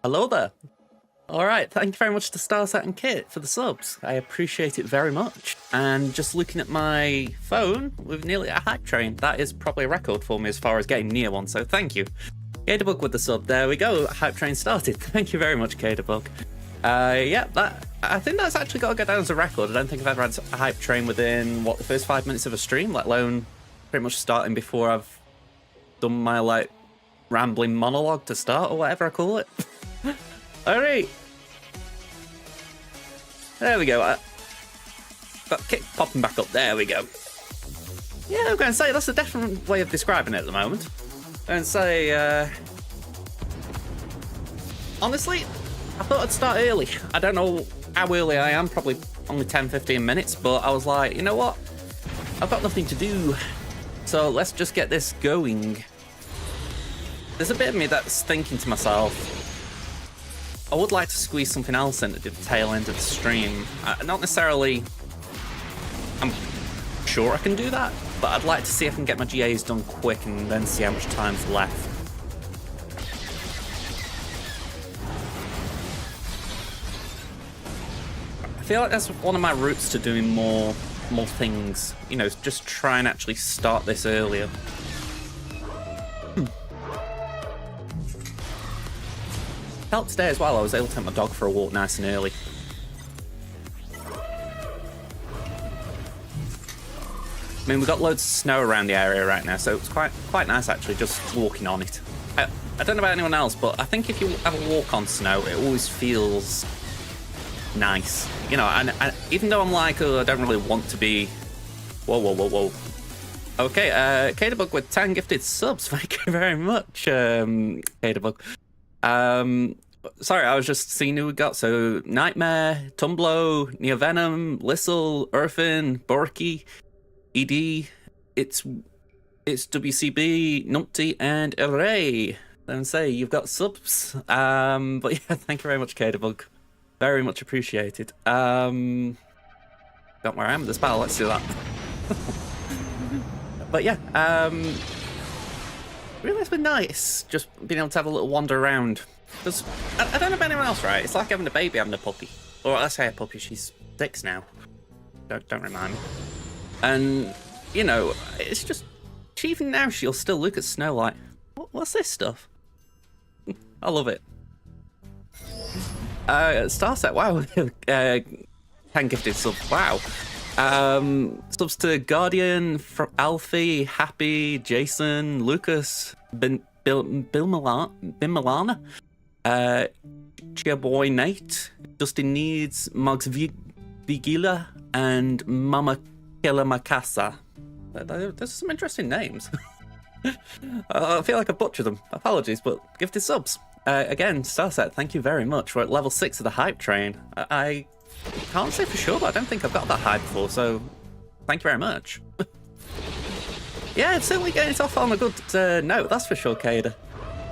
Hello there. All right, thank you very much to Starset and Kit for the subs. I appreciate it very much. And just looking at my phone, we've nearly a hype train. That is probably a record for me as far as getting near one, so thank you. Kadabug with the sub. There we go. Hype train started. Thank you very much, Kadabug. Yeah, I think that's actually got to go down as a record. I don't think I've ever had a hype train within the first 5 minutes of a stream, let alone pretty much starting before I've done my rambling monologue to start or whatever I call it. All right. There we go. Got Kit popping back up. There we go. Yeah, I'm going to say that's a different way of describing it at the moment. I'm going to say, honestly, I thought I'd start early. I don't know how early I am, probably only 10-15 minutes, but I was like, you know what? I've got nothing to do, so let's just get this going. There's a bit of me that's thinking to myself, I would like to squeeze something else in at the tail end of the stream. Not necessarily, I'm sure I can do that, but I'd like to see if I can get my GAs done quick and then see how much time's left. I feel like that's one of my routes to doing more things, you know, just try and actually start this earlier. Helped today as well, I was able to take my dog for a walk nice and early. I mean, we've got loads of snow around the area right now, so it's quite nice actually just walking on it. I don't know about anyone else, but I think if you have a walk on snow, it always feels nice. You know, and even though I'm like, oh, I don't really want to be... Whoa. Okay, Kadabug with 10 gifted subs. Thank you very much, Kadabug. Sorry, I was just seeing who we got. So, Nightmare, Tumblo, Neovenom, Lissel, Urfin, Borky, ED, it's WCB, Numpty, and Array. Then say you've got subs. But yeah, thank you very much, Kadabug. Very much appreciated. Don't worry, I'm at the spell. Let's do that. But yeah, really, it's been nice just being able to have a little wander around. Because I don't know about anyone else, right? It's like having a baby having a puppy. Or I say a puppy, she's 6 now. Don't remind me. And, you know, it's just, even now she'll still look at snow like, what's this stuff? I love it. Starset, wow. 10 gifted subs, wow. Subs to Guardian, Alfie, Happy, Jason, Lucas, Bill Milana, Boy Nate, Dustin Needs, Mugs Vigila, and Mama Killa Makasa. There's some interesting names. I feel like I butchered them. Apologies, but gifted subs. Again, Starset, thank you very much. We're at level 6 of the hype train. I can't say for sure, but I don't think I've got that high before, so thank you very much. Yeah, it's certainly getting it off on a good note, that's for sure, Kada.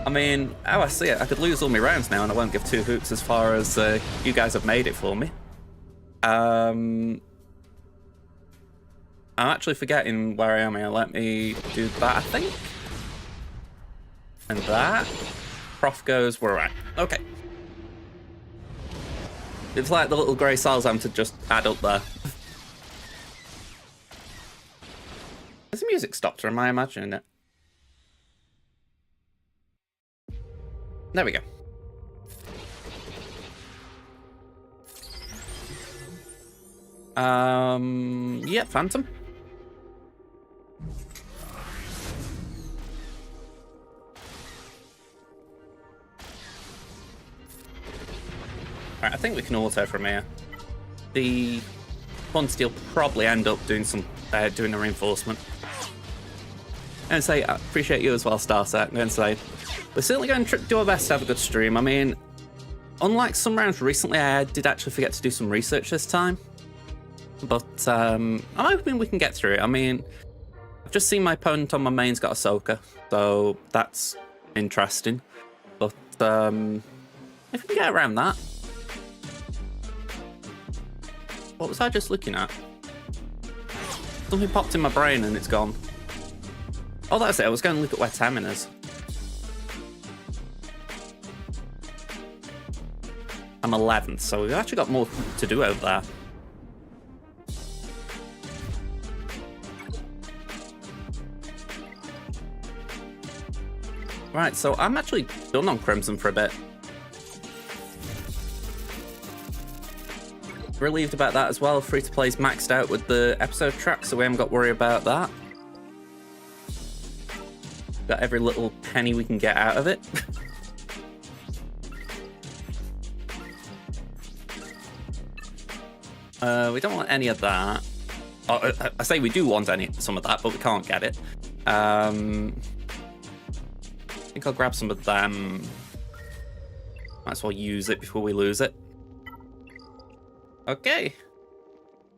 I mean, how I see it, I could lose all my rounds now and I won't give 2 hoots as far as you guys have made it for me. I'm actually forgetting where I am here. Let me do that, I think. And that. Prof goes, we're at. Okay. It's like the little grey cells I'm to just add up there. Has the music stopped or am I imagining it? There we go. Yeah, Phantom. Alright, I think we can auto from here. The quantity will probably end up doing doing a reinforcement. And say, I appreciate you as well, Starset. I'm going to say, we're certainly going to do our best to have a good stream. I mean, unlike some rounds recently, I did actually forget to do some research this time. But I'm hoping we can get through it. I mean, I've just seen my opponent on my main's got Ahsoka, so that's interesting. But if we can get around that. What was I just looking at? Something popped in my brain and it's gone. Oh, that's it. I was going to look at where Tamin is. I'm 11th, so we've actually got more to do over there. Right, so I'm actually done on Crimson for a bit. Relieved about that as well. Free-to-play's maxed out with the episode track, so we haven't got to worry about that. Got every little penny we can get out of it. We don't want any of that. Oh, I say we do want some of that, but we can't get it. I think I'll grab some of them. Might as well use it before we lose it. Okay.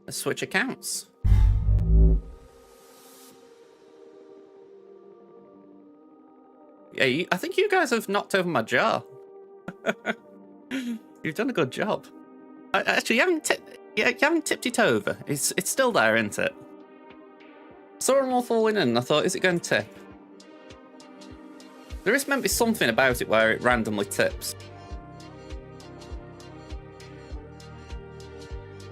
Let's switch accounts. Yeah, I think you guys have knocked over my jar. You've done a good job. Actually, you haven't tipped it over. It's still there, isn't it? Saw them all falling in, and I thought, is it going to tip? There is meant to be something about it where it randomly tips.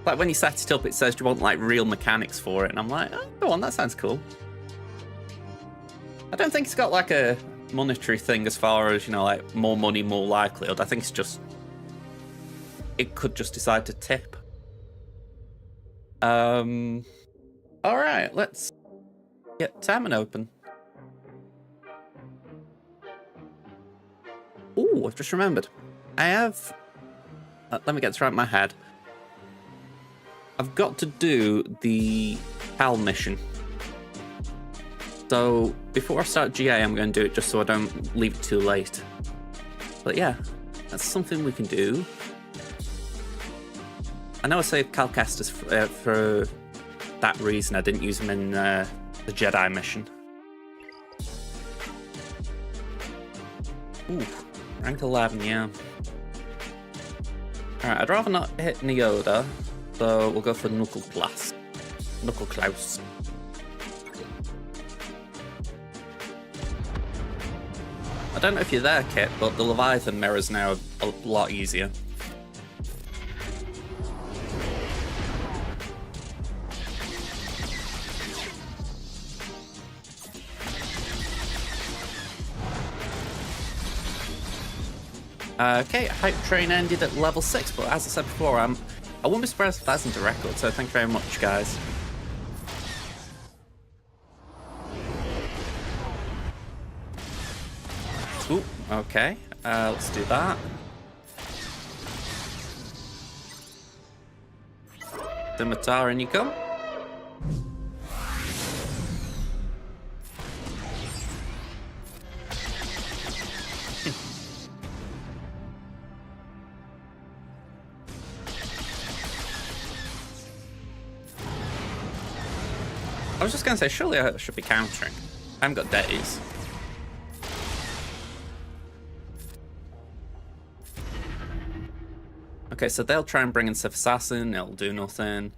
Like when you set it up, it says, do you want like real mechanics for it? And I'm like, oh, go on, that sounds cool. I don't think it's got like a monetary thing as far as, you know, like more money, more likelihood. I think it's just, it could just decide to tip. All right, let's get Taman open. Oh, I've just remembered. I have, let me get this right in my head. I've got to do the PAL mission. So before I start GA, I'm going to do it just so I don't leave it too late. But yeah, that's something we can do. I know I saved Cal Kestis for that reason. I didn't use him in the Jedi mission. Ooh, rank 11, yeah. Alright, I'd rather not hit Neoda, so we'll go for Knuckle Klaus. I don't know if you're there, Kit, but the Leviathan mirror's now a lot easier. Okay, Hype Train ended at level 6, but as I said before, I wouldn't be surprised if that's into record, so thank you very much, guys. Ooh, okay, let's do that. Scimitar, in you come. I was just going to say, surely I should be countering. I haven't got days. Okay, so they'll try and bring in Sith Assassin, it'll do nothing.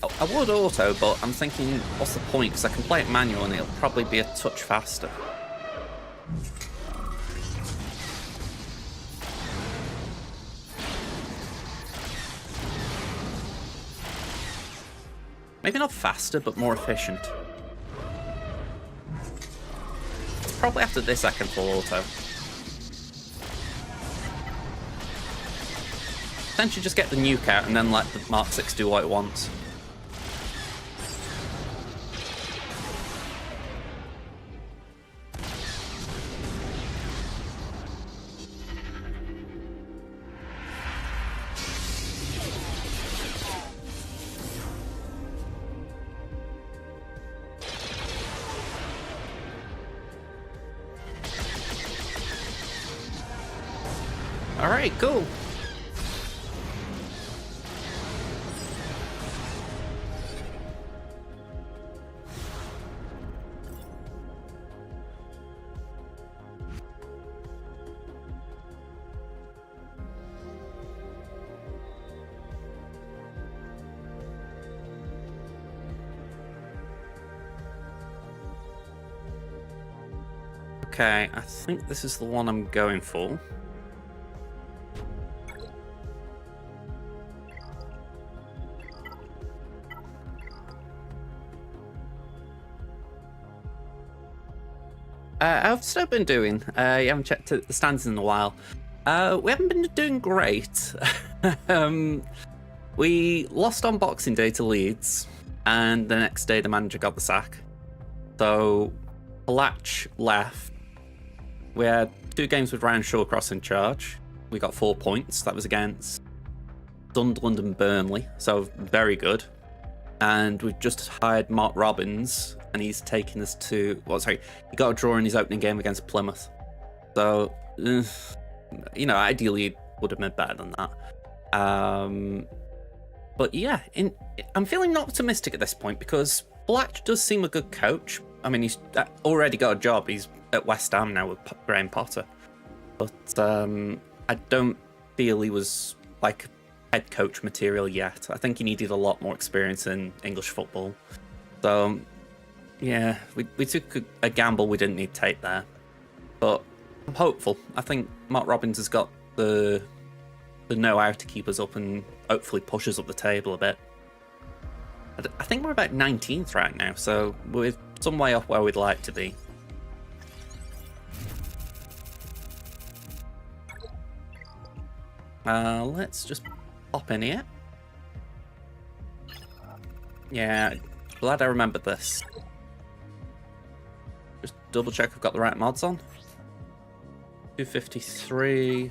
I would auto, but I'm thinking, what's the point? Because I can play it manual and it'll probably be a touch faster. Maybe not faster, but more efficient. It's probably after this I can full auto. Essentially just get the nuke out and then let the Mark 6 do what it wants. Alright, cool. Okay, I think this is the one I'm going for. I've still been doing. You haven't checked the stands in a while. We haven't been doing great. We lost on Boxing Day to Leeds, and the next day the manager got the sack. So Palach left. We had 2 games with Ryan Shawcross in charge. We got 4 points. That was against Sunderland and Burnley, so very good. And we've just hired Mark Robbins, and he's taken us to... he got a draw in his opening game against Plymouth. So, ideally it would have been better than that. But yeah, I'm feeling optimistic at this point because Black does seem a good coach. I mean, he's already got a job. He's at West Ham now with Graham Potter. But I don't feel he was like head coach material yet. I think he needed a lot more experience in English football. So yeah, we took a gamble we didn't need to take there. But I'm hopeful. I think Mark Robbins has got the know-how to keep us up and hopefully push us up the table a bit. I think we're about 19th right now, so we're some way off where we'd like to be. Let's just pop in here. Yeah, glad I remembered this. Just double check I've got the right mods on. 253...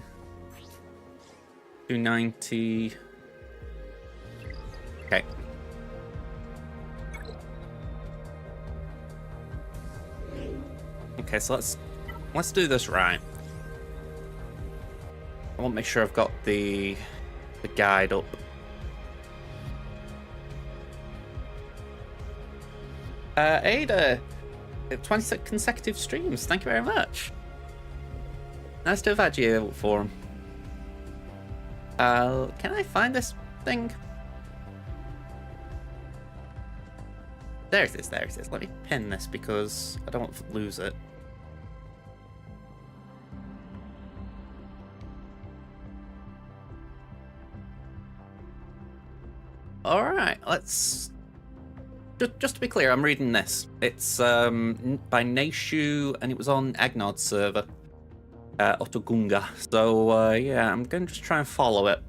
290. Okay. Okay, so let's do this right. I want to make sure I've got the guide up. Ada, 26 consecutive streams. Thank you very much. Nice to have had you for him. Can I find this thing? There it is, there it is. Let me pin this because I don't want to lose it. Alright, let's... Just to be clear, I'm reading this. It's by Naishu, and it was on Agnod's server. Otogunga. So, yeah, I'm going to just try and follow it.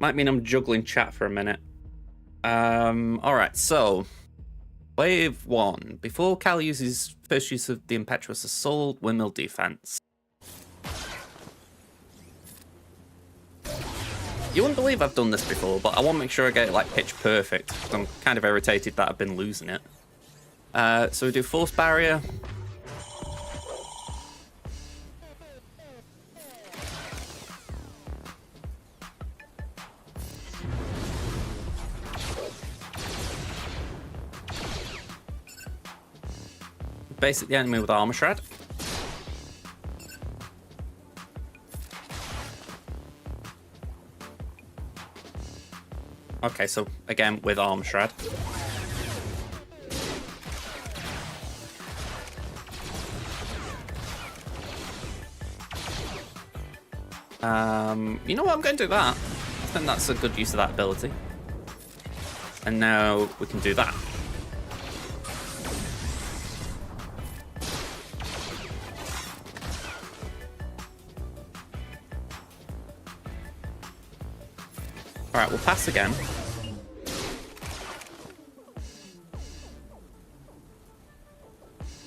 Might mean I'm juggling chat for a minute. Alright, so... Wave 1. Before Cal uses first use of the Impetuous Assault, windmill defense. You wouldn't believe I've done this before, but I want to make sure I get it, like, pitch perfect. I'm kind of irritated that I've been losing it. So we do Force Barrier. Basic the enemy with Armor Shred. Okay, so again with Armor Shred. You know what? I'm going to do that. I think that's a good use of that ability. And now we can do that. Alright, we'll pass again.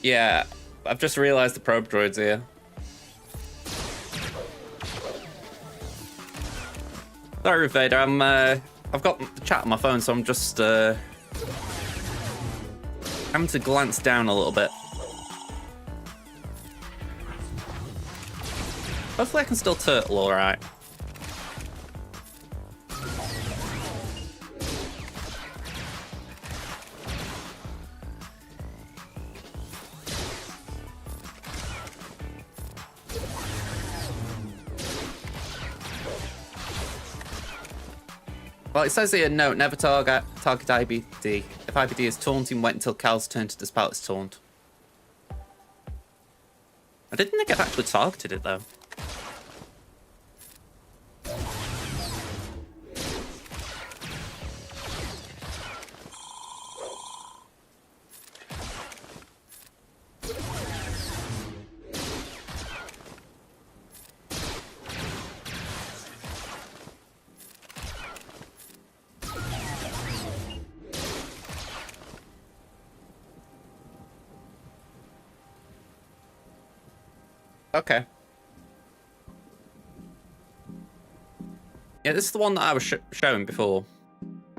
Yeah, I've just realised the probe droid's here. Sorry, Vader, I've got the chat on my phone, so I'm just having to glance down a little bit. Hopefully I can still turtle alright. Well, it says here, note, never target IBD. If IBD is taunting, wait until Cal's turn to dispel its taunt. I didn't think I've actually targeted it, though. Okay. Yeah, this is the one that I was showing before.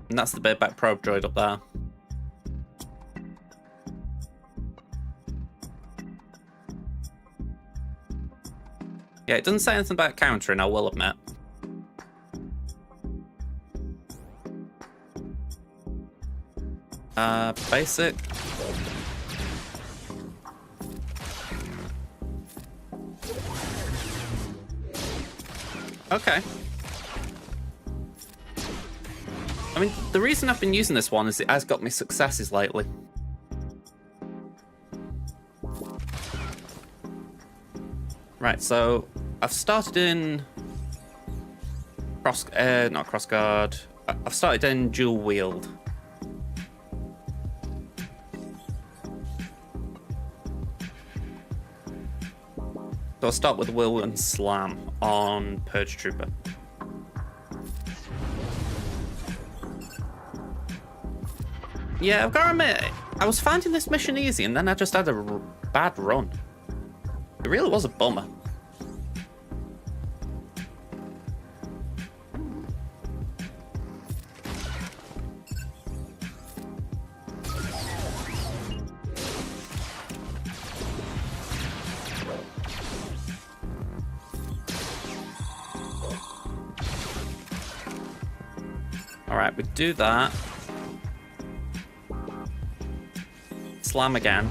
And that's the bareback probe droid up there. Yeah, it doesn't say anything about countering, I will admit. Basic. Okay. I mean, the reason I've been using this one is it has got me successes lately. Right, so I've started in not crossguard. I've started in dual wield. So I'll start with Will and Slam on Purge Trooper. Yeah, I've got to admit, I was finding this mission easy, and then I just had a bad run. It really was a bummer. Alright, we do that. Slam again.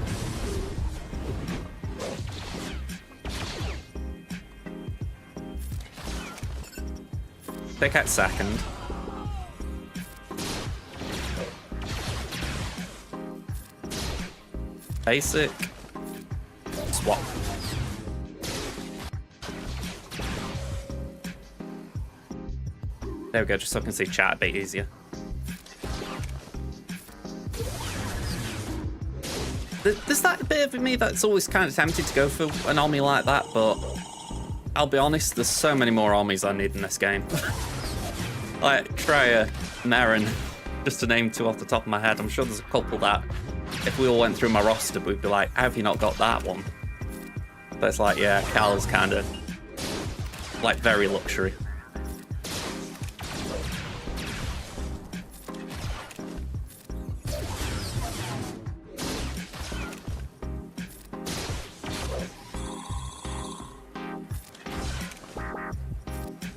Take out second. Basic. Swap. There we go, just so I can see chat a bit easier. There's that bit of me that's always kind of tempted to go for an army like that, but I'll be honest, there's so many more armies I need in this game. Like Traya, Merrin, just to name two off the top of my head. I'm sure there's a couple that, if we all went through my roster, we'd be like, how have you not got that one? But it's like, yeah, Cal is kind of like very luxury.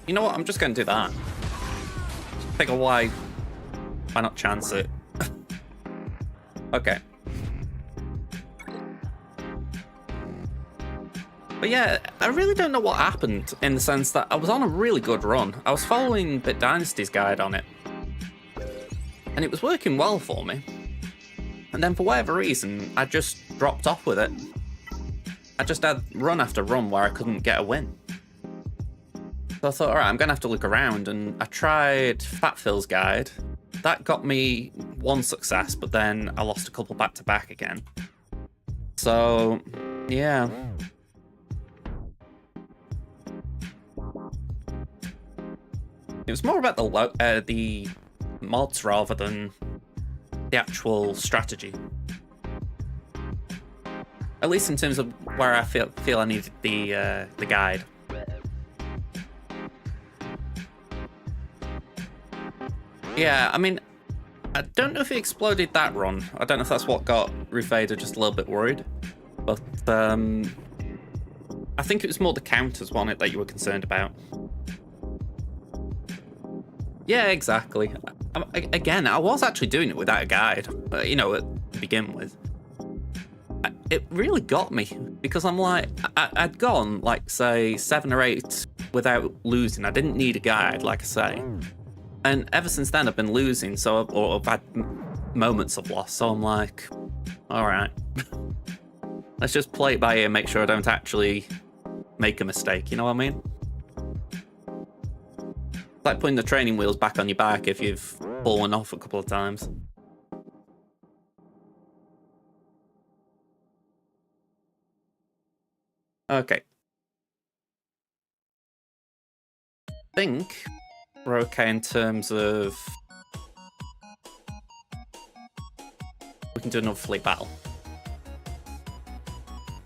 You know what? I'm just going to do that. Figure why not chance it? Okay. But yeah, I really don't know what happened in the sense that I was on a really good run. I was following Bit Dynasty's guide on it. And it was working well for me. And then for whatever reason, I just dropped off with it. I just had run after run where I couldn't get a win. So I thought, all right, I'm going to have to look around, and I tried Fat Phil's guide. That got me one success, but then I lost a couple back-to-back again. So, yeah. It was more about the mods rather than the actual strategy. At least in terms of where I feel I needed the guide. Yeah, I mean, I don't know if he exploded that run. I don't know if that's what got Ruth Vader just a little bit worried. But I think it was more the counters on it that you were concerned about. Yeah, exactly. Again, I was actually doing it without a guide, you know, to begin with. It really got me, because I'm like, I'd gone, like, say, 7 or 8 without losing. I didn't need a guide, like I say. And ever since then, I've been losing, or I've had moments of loss. So I'm like, all right, let's just play it by ear, make sure I don't actually make a mistake. You know what I mean? It's like putting the training wheels back on your back if you've fallen off a couple of times. Okay. I think we're okay in terms of we can do another fleet battle.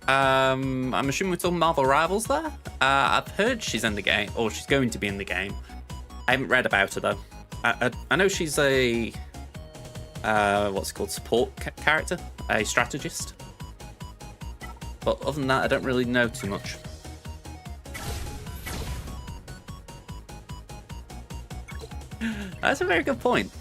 I'm assuming we're talking Marvel Rivals there. I've heard she's in the game, or she's going to be in the game. I haven't read about her though. I know she's a what's it called, support character, a strategist. But other than that, I don't really know too much. That's a very good point.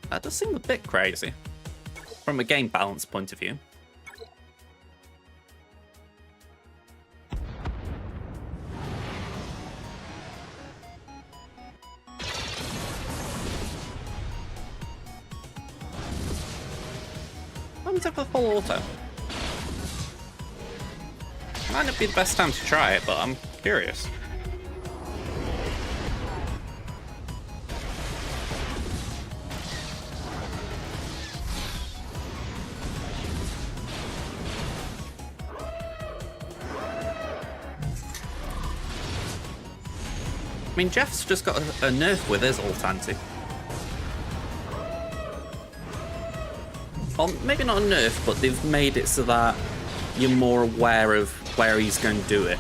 That does seem a bit crazy from a game balance point of view. Let me take the full auto. Might not be the best time to try it, but I'm curious. I mean, Jeff's just got a nerf with his ult anti. Well, maybe not a nerf, but they've made it so that you're more aware of where he's going to do it.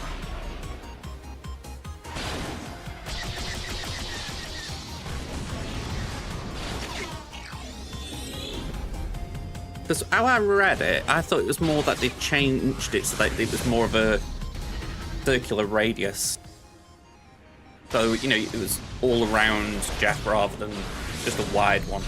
Because how I read it, I thought it was more that they changed it so that it was more of a circular radius. So, you know, it was all around Jeff rather than just a wide one.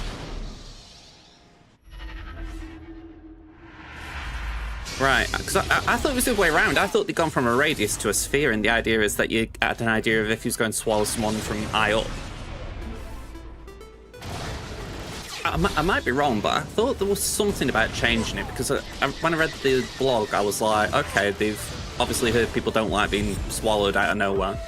Right, because I thought it was the other way around. I thought they'd gone from a radius to a sphere, and the idea is that you had an idea of if he was going to swallow someone from high up. I might be wrong, but I thought there was something about changing it, because when I read the blog, I was like, okay, they've obviously heard people don't like being swallowed out of nowhere.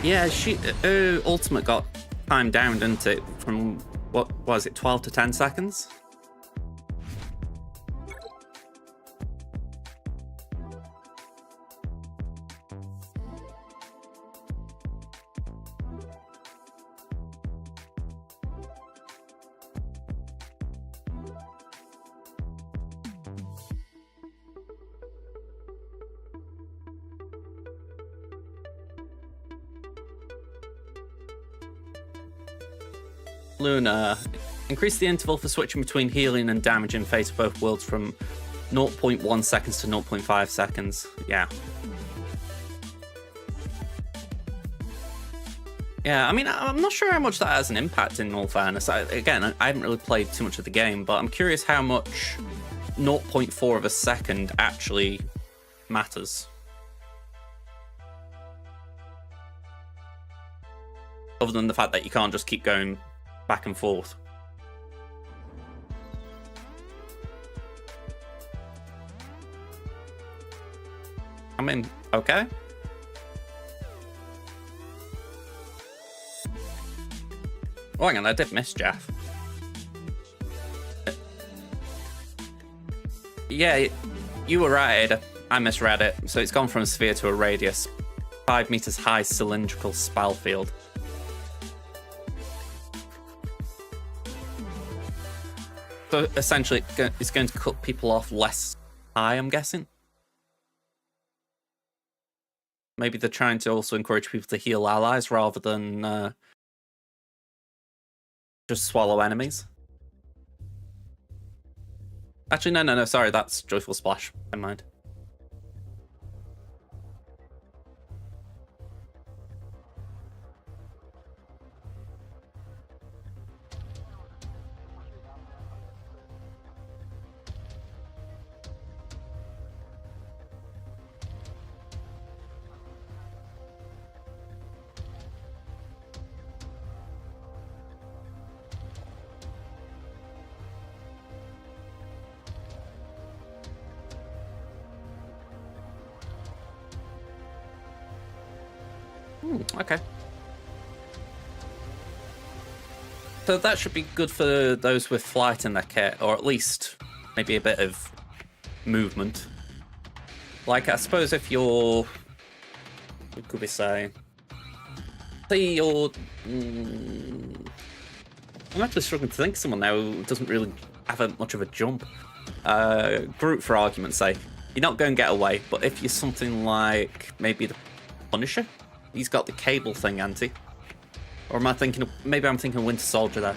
Yeah, her ultimate got timed down, didn't it? From, what was it, 12 to 10 seconds? Luna, increase the interval for switching between healing and damage in face of both worlds from 0.1 seconds to 0.5 seconds. Yeah. Yeah, I mean, I'm not sure how much that has an impact, in all fairness. Again, I haven't really played too much of the game, but I'm curious how much 0.4 of a second actually matters. Other than the fact that you can't just keep going back and forth. I mean, okay. Oh, hang on, I did miss Jeff. Yeah, you were right, Ada. I misread it. So it's gone from a sphere to a radius. 5 meters high cylindrical spell field. So essentially, it's going to cut people off less high, I'm guessing. Maybe they're trying to also encourage people to heal allies rather than just swallow enemies. Actually, no, sorry, that's Joyful Splash. Never mind. Okay. So that should be good for those with flight in their kit, or at least maybe a bit of movement. Like, I suppose if you're... What could we say? Say you're... I'm actually struggling to think of someone now who doesn't really have much of a jump. Groot, for argument's sake. You're not going to get away, but if you're something like maybe the Punisher, he's got the cable thing, anti. Or am I thinking? Maybe I'm thinking Winter Soldier there.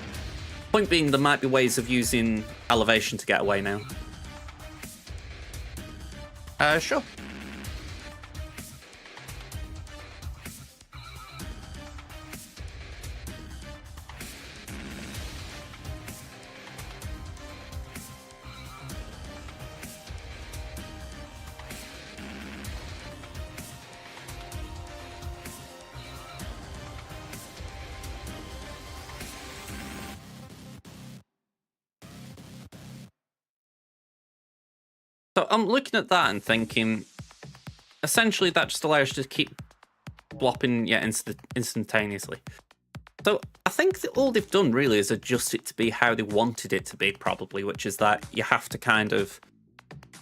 Point being, there might be ways of using elevation to get away now. Sure. So I'm looking at that and thinking, essentially that just allows you to keep blopping instantaneously. So I think that all they've done really is adjust it to be how they wanted it to be, probably, which is that you have to kind of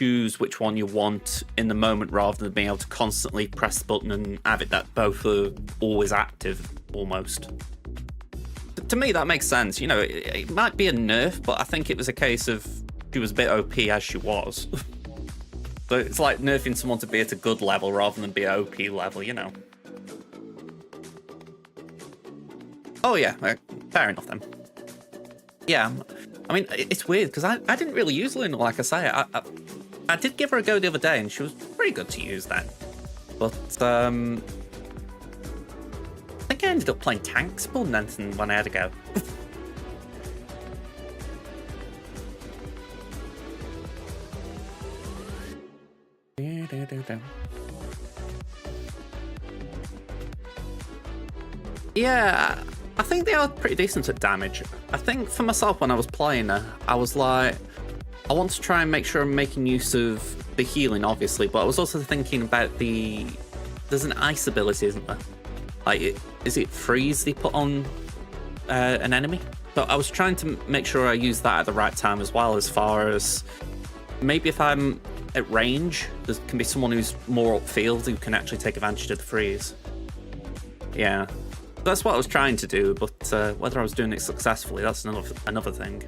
choose which one you want in the moment rather than being able to constantly press the button and have it that both are always active, almost. To me, that makes sense. You know, it might be a nerf, but I think it was a case of she was a bit OP as she was. So it's like nerfing someone to be at a good level rather than be at OP level, you know. Oh yeah, fair enough then. Yeah, I mean, it's weird because I didn't really use Luna, like I say. I did give her a go the other day and she was pretty good to use then. But I think I ended up playing tanks more than anything when I had a go. Yeah, I think they are pretty decent at damage. I think for myself when I was playing her, I was like, I want to try and make sure I'm making use of the healing, obviously, but I was also thinking about there's an ice ability, isn't there? Like, is it freeze they put on an enemy? So I was trying to make sure I use that at the right time as well, as far as maybe if I'm at range, there can be someone who's more upfield who can actually take advantage of the freeze. Yeah. That's what I was trying to do, but whether I was doing it successfully, that's another thing.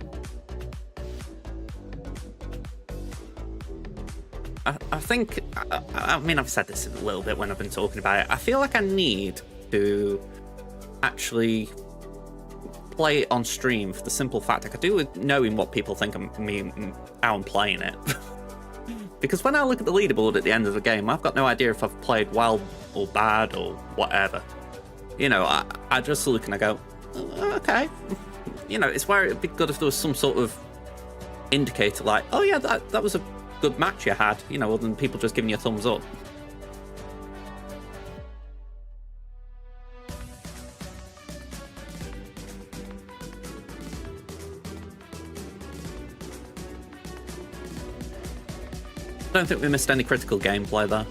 I think, I mean, I've said this a little bit when I've been talking about it. I feel like I need to actually play it on stream for the simple fact I could do with knowing what people think of me and how I'm playing it. Because when I look at the leaderboard at the end of the game, I've got no idea if I've played well or bad or whatever. You know, I just look and I go, okay. You know, it's where it'd be good if there was some sort of indicator like, oh yeah, that was a good match you had, you know, other than people just giving you a thumbs up. I don't think we missed any critical gameplay there.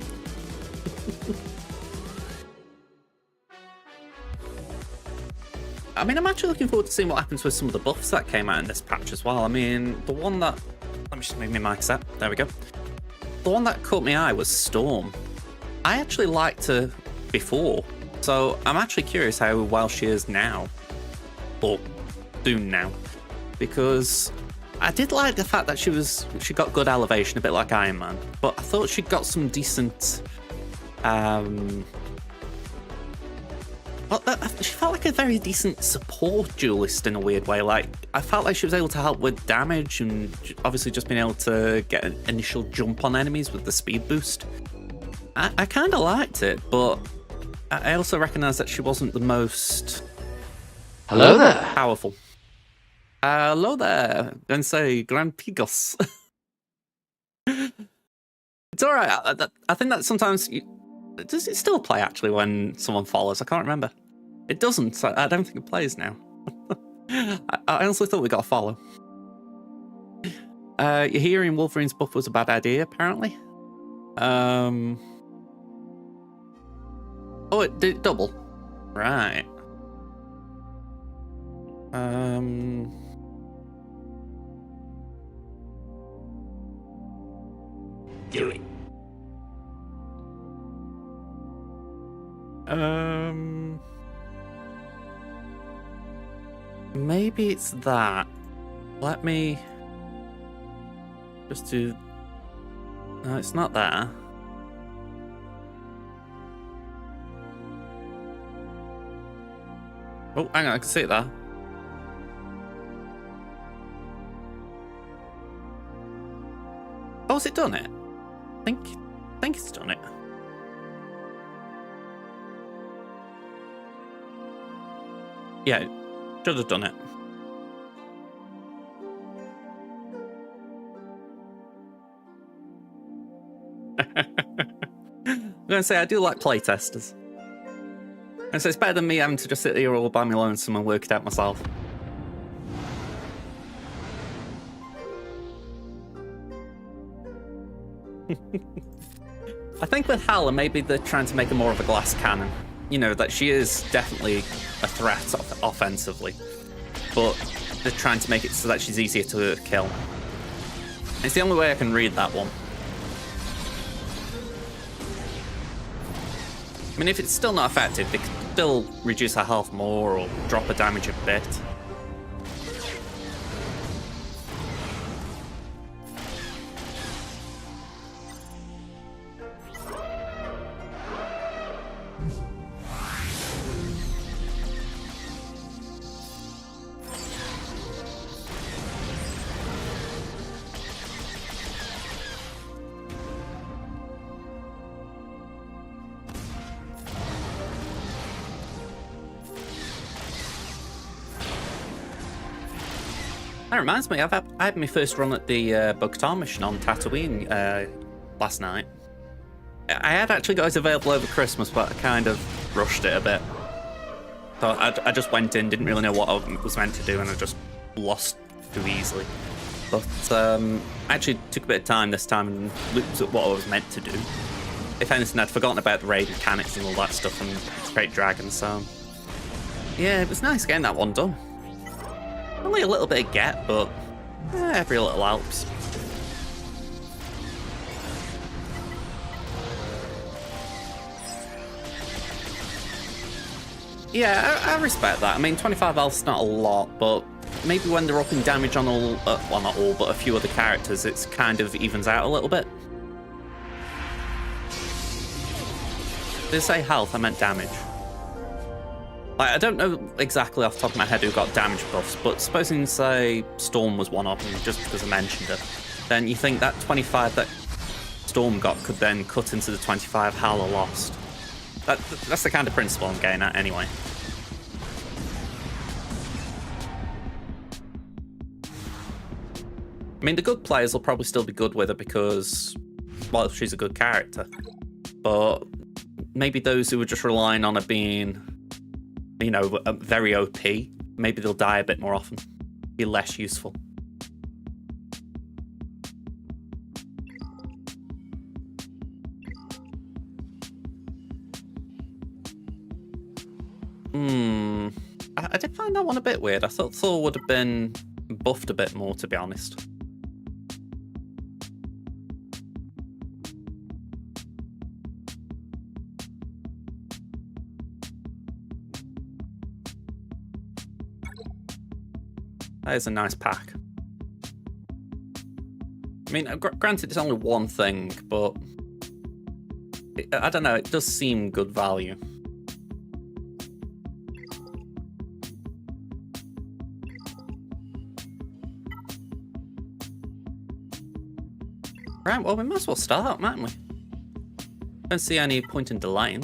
I mean, I'm actually looking forward to seeing what happens with some of the buffs that came out in this patch as well. I mean, the one that... Let me just move my mic set. There we go. The one that caught my eye was Storm. I actually liked her before, so I'm actually curious how well she is now. Or soon now. Because I did like the fact that she got good elevation, a bit like Iron Man. But I thought she got some decent... Well, she felt like a very decent support duelist in a weird way. Like, I felt like she was able to help with damage and obviously just being able to get an initial jump on enemies with the speed boost. I kind of liked it, but I also recognised that she wasn't the most... Hello there. Powerful. Hello there. I'm going to say Grand Pigos. It's alright. I think that sometimes... Does it still play, actually, when someone follows? I can't remember. It doesn't. I don't think it plays now. I honestly thought we got a follow. You're hearing Wolverine's buff was a bad idea, apparently. Oh, it did double. Right. Do it. Maybe it's that. Let me just do. No, it's not that. Oh, hang on, I can see it there. Oh, has it done it? I think it's done it. Yeah, it should have done it. I'm gonna say I do like playtesters. And so it's better than me having to just sit here all by my lonesome and work it out myself. I think with Hala, maybe they're trying to make her more of a glass cannon. You know, that she is definitely a threat offensively, but they're trying to make it so that she's easier to kill. It's the only way I can read that one. I mean, if it's still not effective, they could still reduce her health more or drop her damage a bit. That reminds me, I had my first run at the Bo-Katan mission on Tatooine last night. I had actually got it available over Christmas, but I kind of rushed it a bit. So I just went in, didn't really know what I was meant to do, and I just lost too easily. But I actually took a bit of time this time and looked at what I was meant to do. If anything, I'd forgotten about the raid mechanics and all that stuff and Great Dragon, so... Yeah, it was nice getting that one done. Only a little bit of get, but every little helps. Yeah, I respect that. I mean, 25 health's not a lot, but maybe when they're upping damage on all, well, not all, but a few other characters, it's kind of evens out a little bit. Did I say health? I meant damage. Like, I don't know exactly off the top of my head who got damage buffs, but supposing, say, Storm was one of them, just because I mentioned it, then you think that 25 that Storm got could then cut into the 25 Hala lost. That's the kind of principle I'm getting at anyway. I mean, the good players will probably still be good with her because, well, she's a good character. But maybe those who are just relying on her being... you know, very OP, maybe they'll die a bit more often, be less useful. I did find that one a bit weird. I thought Thor would have been buffed a bit more, to be honest. That is a nice pack. I mean, granted, it's only one thing, but I don't know, it does seem good value. Right, well, we might as well start, mightn't we? Don't see any point in delaying.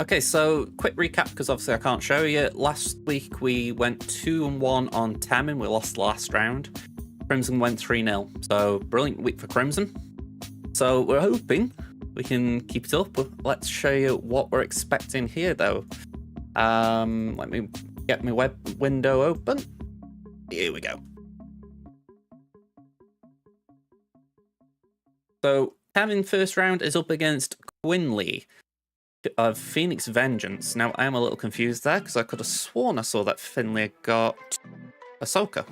Okay, so quick recap, because obviously I can't show you. Last week we went 2-1 on Temmin. We lost the last round. Crimson went 3-0. So brilliant week for Crimson. So we're hoping we can keep it up. Let's show you what we're expecting here, though. Let me get my web window open. Here we go. So Temmin first round is up against Quinley. Phoenix Vengeance. Now, I am a little confused there because I could have sworn I saw that Finley got Ahsoka.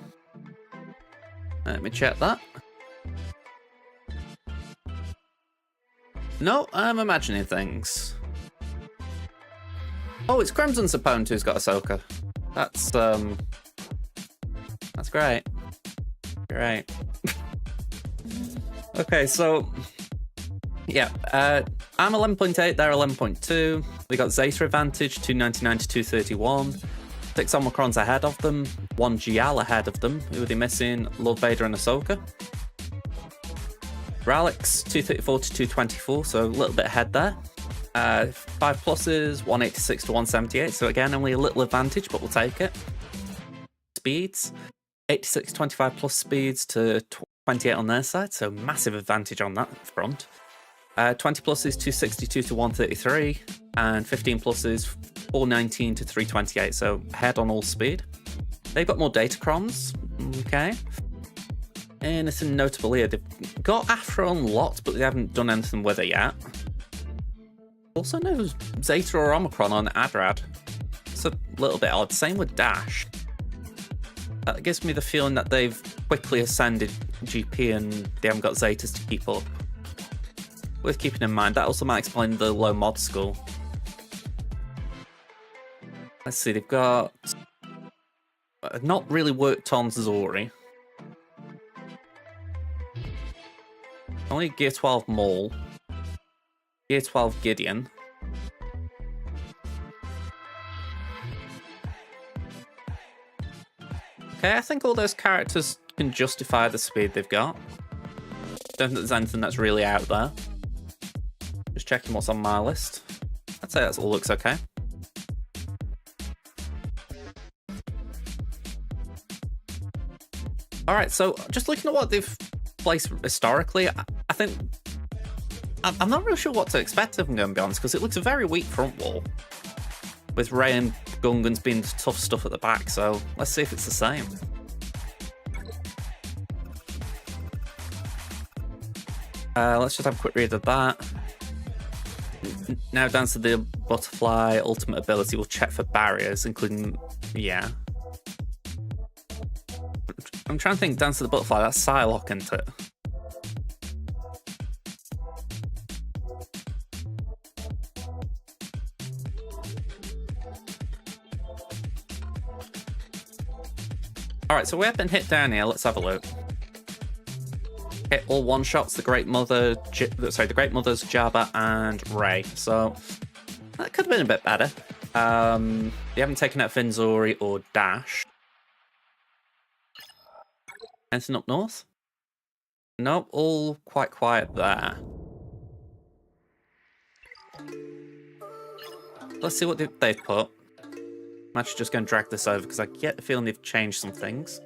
Let me check that. No, I'm imagining things. Oh, it's Crimson's opponent who's got Ahsoka. That's great. Great. Okay, so yeah, I'm 11.8, they're 11.2. We got Zeta advantage, 299 to 231. 6 Omicrons ahead of them, 1 Gial ahead of them. Who are they missing? Lord Vader and Ahsoka. Ralix, 234 to 224, so a little bit ahead there. 5 pluses, 186 to 178, so again, only a little advantage, but we'll take it. Speeds, 86, 25 plus speeds to 28 on their side, so massive advantage on that front. 20 pluses, 262 to 133, and 15 pluses, 419 to 328, so ahead on all speed. They've got more datacrons, okay. Anything notable here? They've got Afra unlocked, but they haven't done anything with it yet. Also no Zeta or Omicron on Adrad. It's a little bit odd. Same with Dash. That gives me the feeling that they've quickly ascended GP and they haven't got Zetas to keep up. Worth keeping in mind. That also might explain the low mod score. Let's see, they've got... not really worked on Zori. Only Gear 12 Maul. Gear 12 Gideon. Okay, I think all those characters can justify the speed they've got. Don't think there's anything that's really out there. Just checking what's on my list. I'd say that all looks okay. Alright, so just looking at what they've placed historically, I think... I'm not really sure what to expect of them, going to be honest, because it looks a very weak front wall. With Rey and Gungans being tough stuff at the back, so let's see if it's the same. Let's just have a quick read of that. Now down to the butterfly ultimate ability, we'll check for barriers, including... yeah. I'm trying to think, Dance to the Butterfly, that's Psylocke, isn't it? Alright, so weapon hit down here, let's have a look. Okay, all one-shots, the Great Mother, the Great Mothers, Jabba, and Rey. So, that could have been a bit better. They haven't taken out Fin Zori or Dash. Anything up north? Nope, all quite quiet there. Let's see what they've put. I'm actually just going to drag this over because I get the feeling they've changed some things.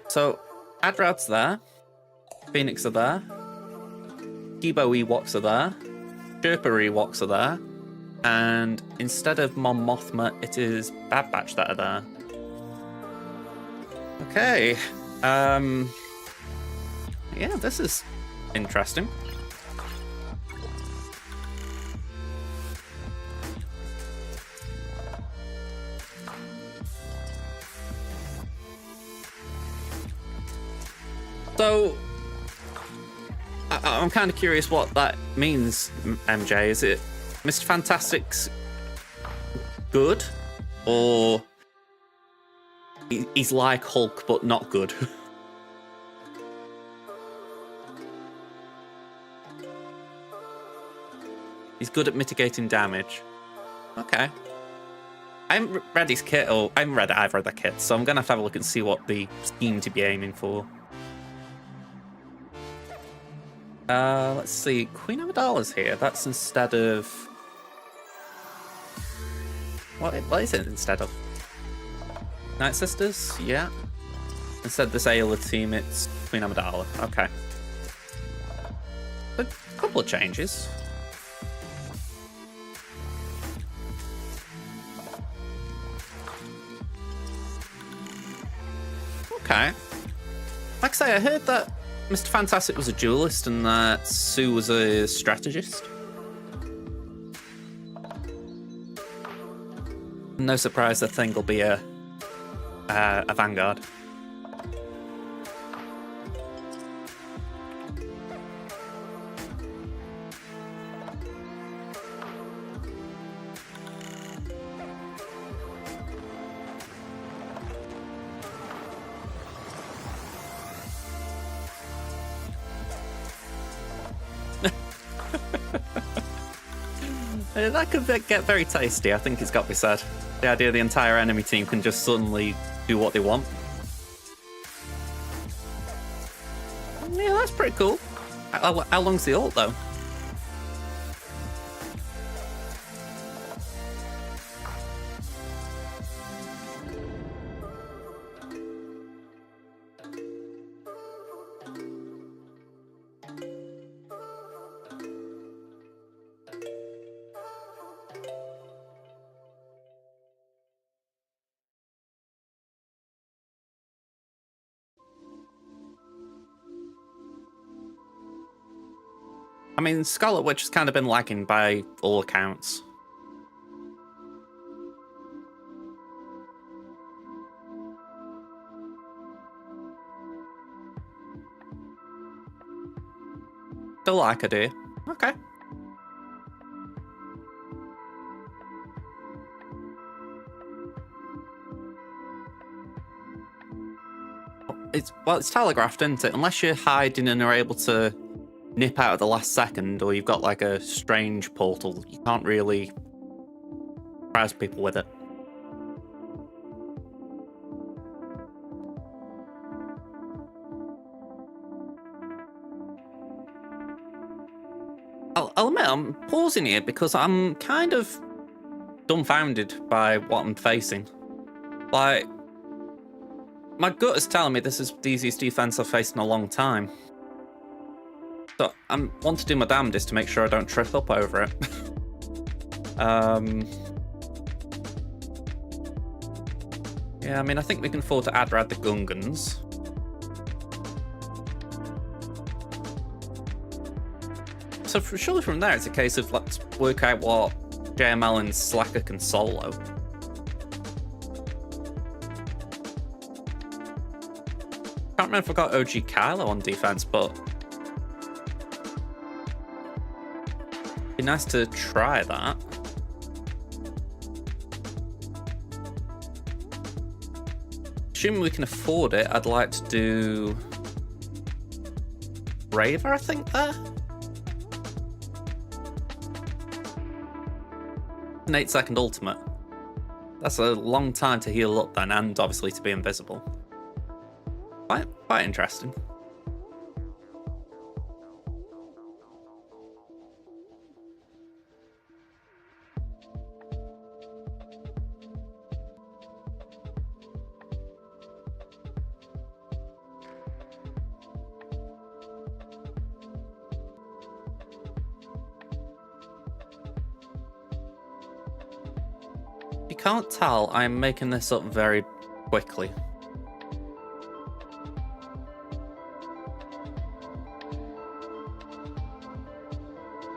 So, Adrad's there. Phoenix are there. Kibo Ewoks are there. Sherpa Ewoks are there. And instead of Mon Mothma, it is Bad Batch that are there. Okay. Yeah, this is interesting. So, I'm kind of curious what that means, MJ. Is it Mr. Fantastic's good? Or he's like Hulk, but not good? He's good at mitigating damage. Okay. I haven't read his kit, or I haven't read either of the kits, so I'm going to have a look and see what they seem to be aiming for. Let's see. Queen Amidala's here. That's instead of... What is it instead of? Night Sisters? Yeah. Instead of this Ayla team, it's Queen Amidala. Okay. A couple of changes. Okay. Like I say, I heard that Mr. Fantastic was a duelist and that Sue was a strategist. No surprise the thing will be a vanguard. That could get very tasty, I think it's got to be said. The idea the entire enemy team can just suddenly do what they want. Yeah, that's pretty cool. How long's the ult, though? I mean, Scarlet Witch has kind of been lagging by all accounts. Still like her, do you? Okay. It's telegraphed, isn't it? Unless you're hiding and are able to nip out at the last second, or you've got like a strange portal, you can't really surprise people with it. I'll admit, I'm pausing here because I'm kind of dumbfounded by what I'm facing. Like, my gut is telling me this is the easiest defense I've faced in a long time. So I want to do my damnedest to make sure I don't trip up over it. Yeah, I mean, I think we can afford to Adrad the Gungans. So surely from there, it's a case of let's work out what JML and Slacker can solo. Can't remember if I got OG Kylo on defense, but it'd be nice to try that. Assuming we can afford it, I'd like to do Raver, I think, there. An 8-second ultimate. That's a long time to heal up then, and obviously to be invisible. Quite interesting. If you can't tell, I'm making this up very quickly.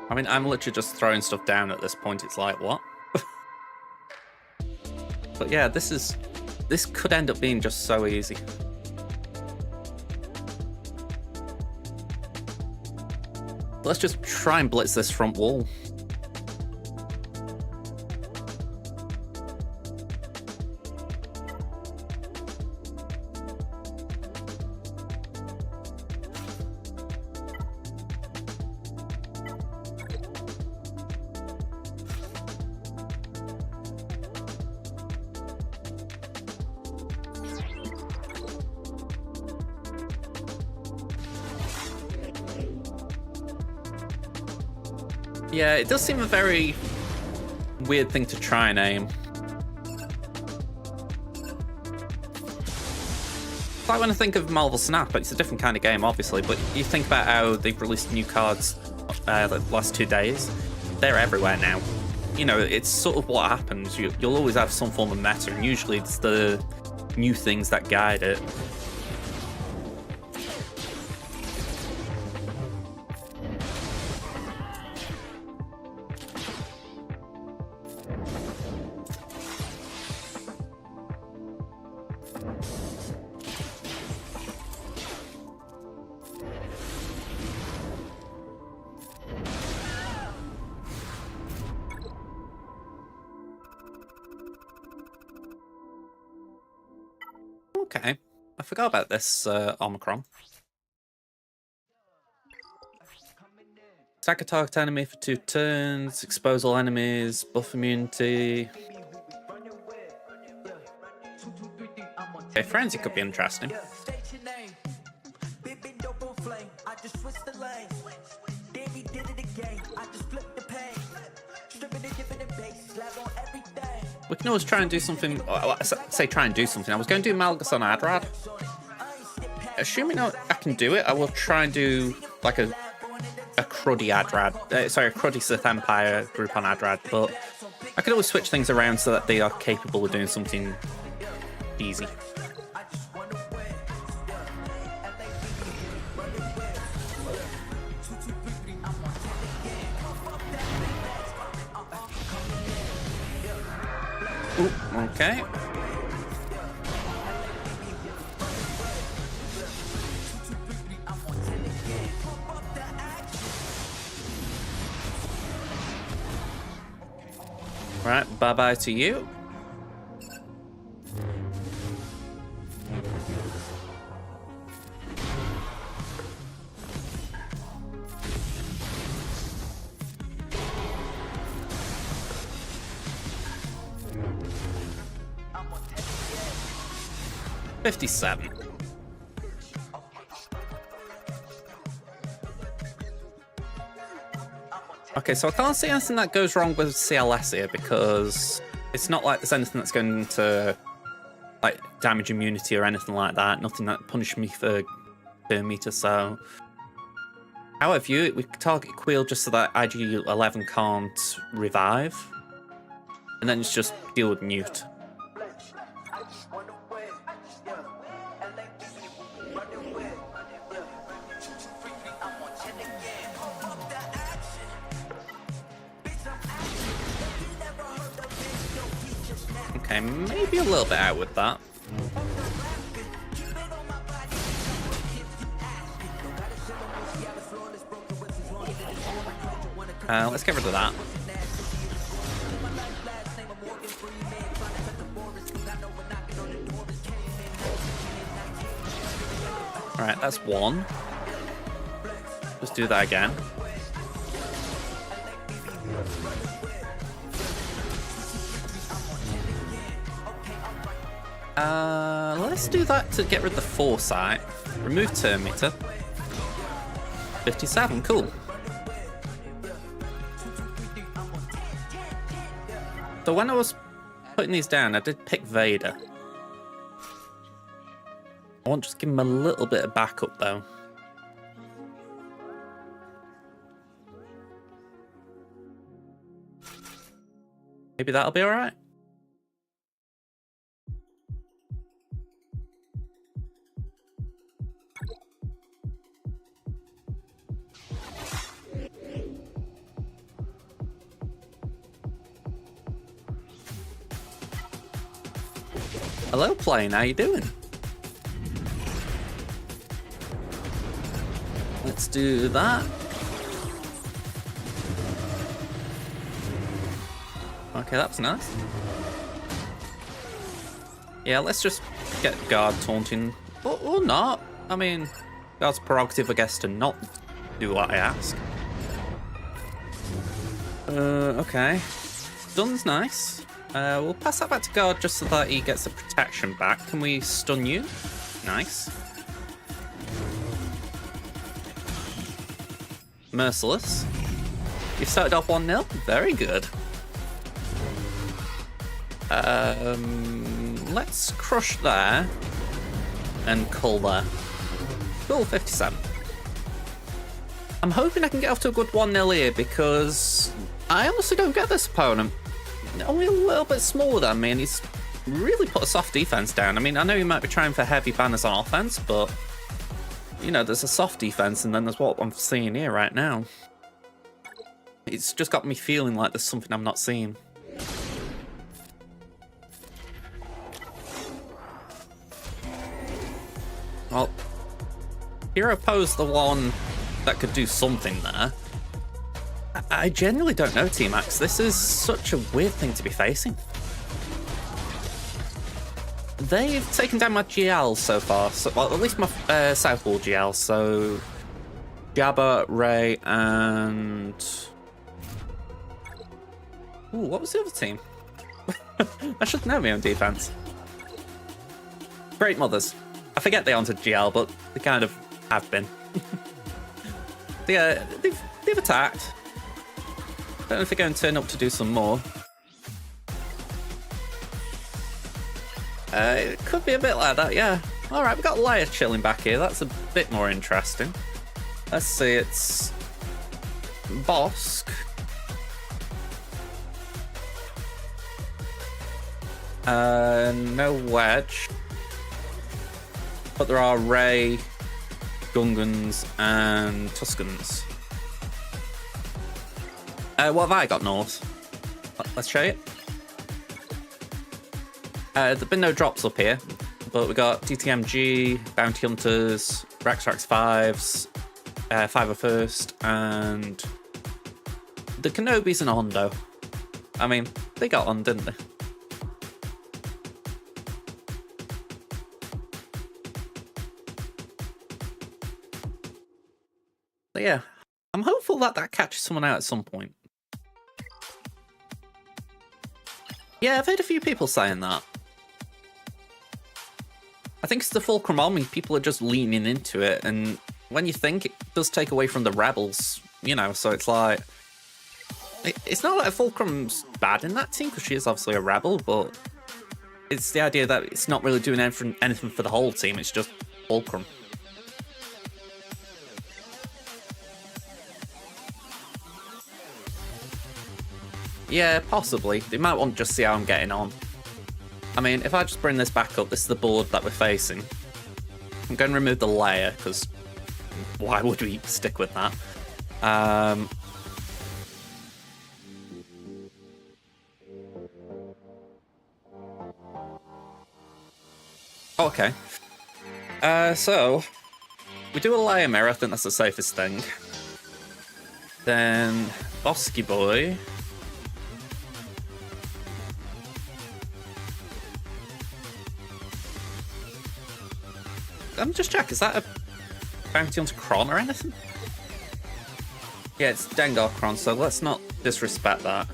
I mean, I'm literally just throwing stuff down at this point. It's like, what? But yeah, this could end up being just so easy. Let's just try and blitz this front wall. Yeah, it does seem a very weird thing to try and aim. It's like when I think of Marvel Snap, it's a different kind of game, obviously, but you think about how they've released new cards the last 2 days. They're everywhere now. You know, it's sort of what happens. You'll always have some form of meta, and usually it's the new things that guide it. okay. I forgot about this Omicron. Attack a target enemy for 2 turns, expose all enemies, buff immunity. Okay, Frenzy could be interesting. We can always try and do something. Say try and do something. I was going to do Malgus on Adrad. Assuming I can do it, I will try and do like a cruddy Adrad. Sorry, a cruddy Sith Empire group on Adrad. But I could always switch things around so that they are capable of doing something easy. Ooh, okay. Right, bye-bye to you. $57. Okay, so I can't see anything that goes wrong with CLS here because it's not like there's anything that's going to like damage immunity or anything like that. Nothing that punished me for per meter. So, however, we target Queel just so that IG-11 can't revive, and then it's just deal with Newt. Okay, maybe a little bit out with that. Let's get rid of that. Alright, that's 1. Let's do that again. Let's do that to get rid of the Foresight. Remove turn meter. 57, cool. So when I was putting these down, I did pick Vader. I want to just give him a little bit of backup though. Maybe that'll be alright. Hello, Plane. How you doing? Let's do that. Okay, that's nice. Yeah, let's just get Guard taunting. Or not. I mean, Guard's prerogative, I guess, to not do what I ask. Okay. Stun's nice. We'll pass that back to Guard just so that he gets the protection back. Can we stun you? Nice. Merciless. You started off 1-0. Very good. Let's crush there and cull there. Cool, 57. I'm hoping I can get off to a good 1-0 here because I honestly don't get this opponent. Only a little bit smaller than me, and he's really put a soft defense down. I mean, I know he might be trying for heavy banners on offense, but you know, there's a soft defense, and then there's what I'm seeing here right now. It's just got me feeling like there's something I'm not seeing. Well, Hero Poe's the one that could do something there. I genuinely don't know, T-Max. This is such a weird thing to be facing. they've taken down my GL so far. So, well, at least my South Wall GL. So Jabba, Ray, and ooh, what was the other team? I should know my own defense. Great Mothers. I forget they entered GL, but they kind of have been. They've attacked. Don't know if they're going to turn up to do some more. It could be a bit like that, yeah. Alright, we've got Leia chilling back here. That's a bit more interesting. Let's see, it's Bossk. No Wedge. But there are Rey, Gungans, and Tuskens. What have I got north? Let's show you. There've been no drops up here, but we got DTMG, Bounty Hunters, Rex 5s, 501st, and the Kenobis and a Hondo. I mean, they got on, didn't they? But yeah, I'm hopeful that catches someone out at some point. Yeah, I've heard a few people saying that. I think it's the Fulcrum Army. People are just leaning into it, and when you think, it does take away from the rebels, you know, so it's like... It's not like Fulcrum's bad in that team, because she is obviously a rebel, but it's the idea that it's not really doing anything for the whole team, it's just Fulcrum. Yeah, possibly. They might want to just see how I'm getting on. I mean, if I just bring this back up, this is the board that we're facing. I'm going to remove the layer, because why would we stick with that? Okay. So, we do a layer mirror, I think that's the safest thing. Then, Bosky Boy. Let me just check, is that a bounty onto Kron or anything? Yeah, it's Dengar Kron, so let's not disrespect that.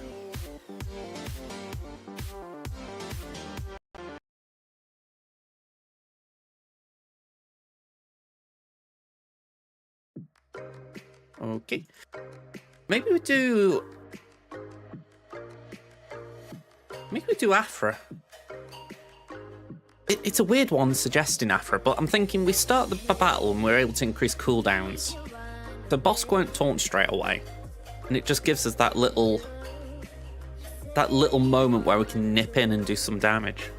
Okay. Maybe we do Aphra. It's a weird one suggesting Aphra, but I'm thinking we start the battle and we're able to increase cooldowns. The boss won't taunt straight away, and it just gives us that little moment where we can nip in and do some damage.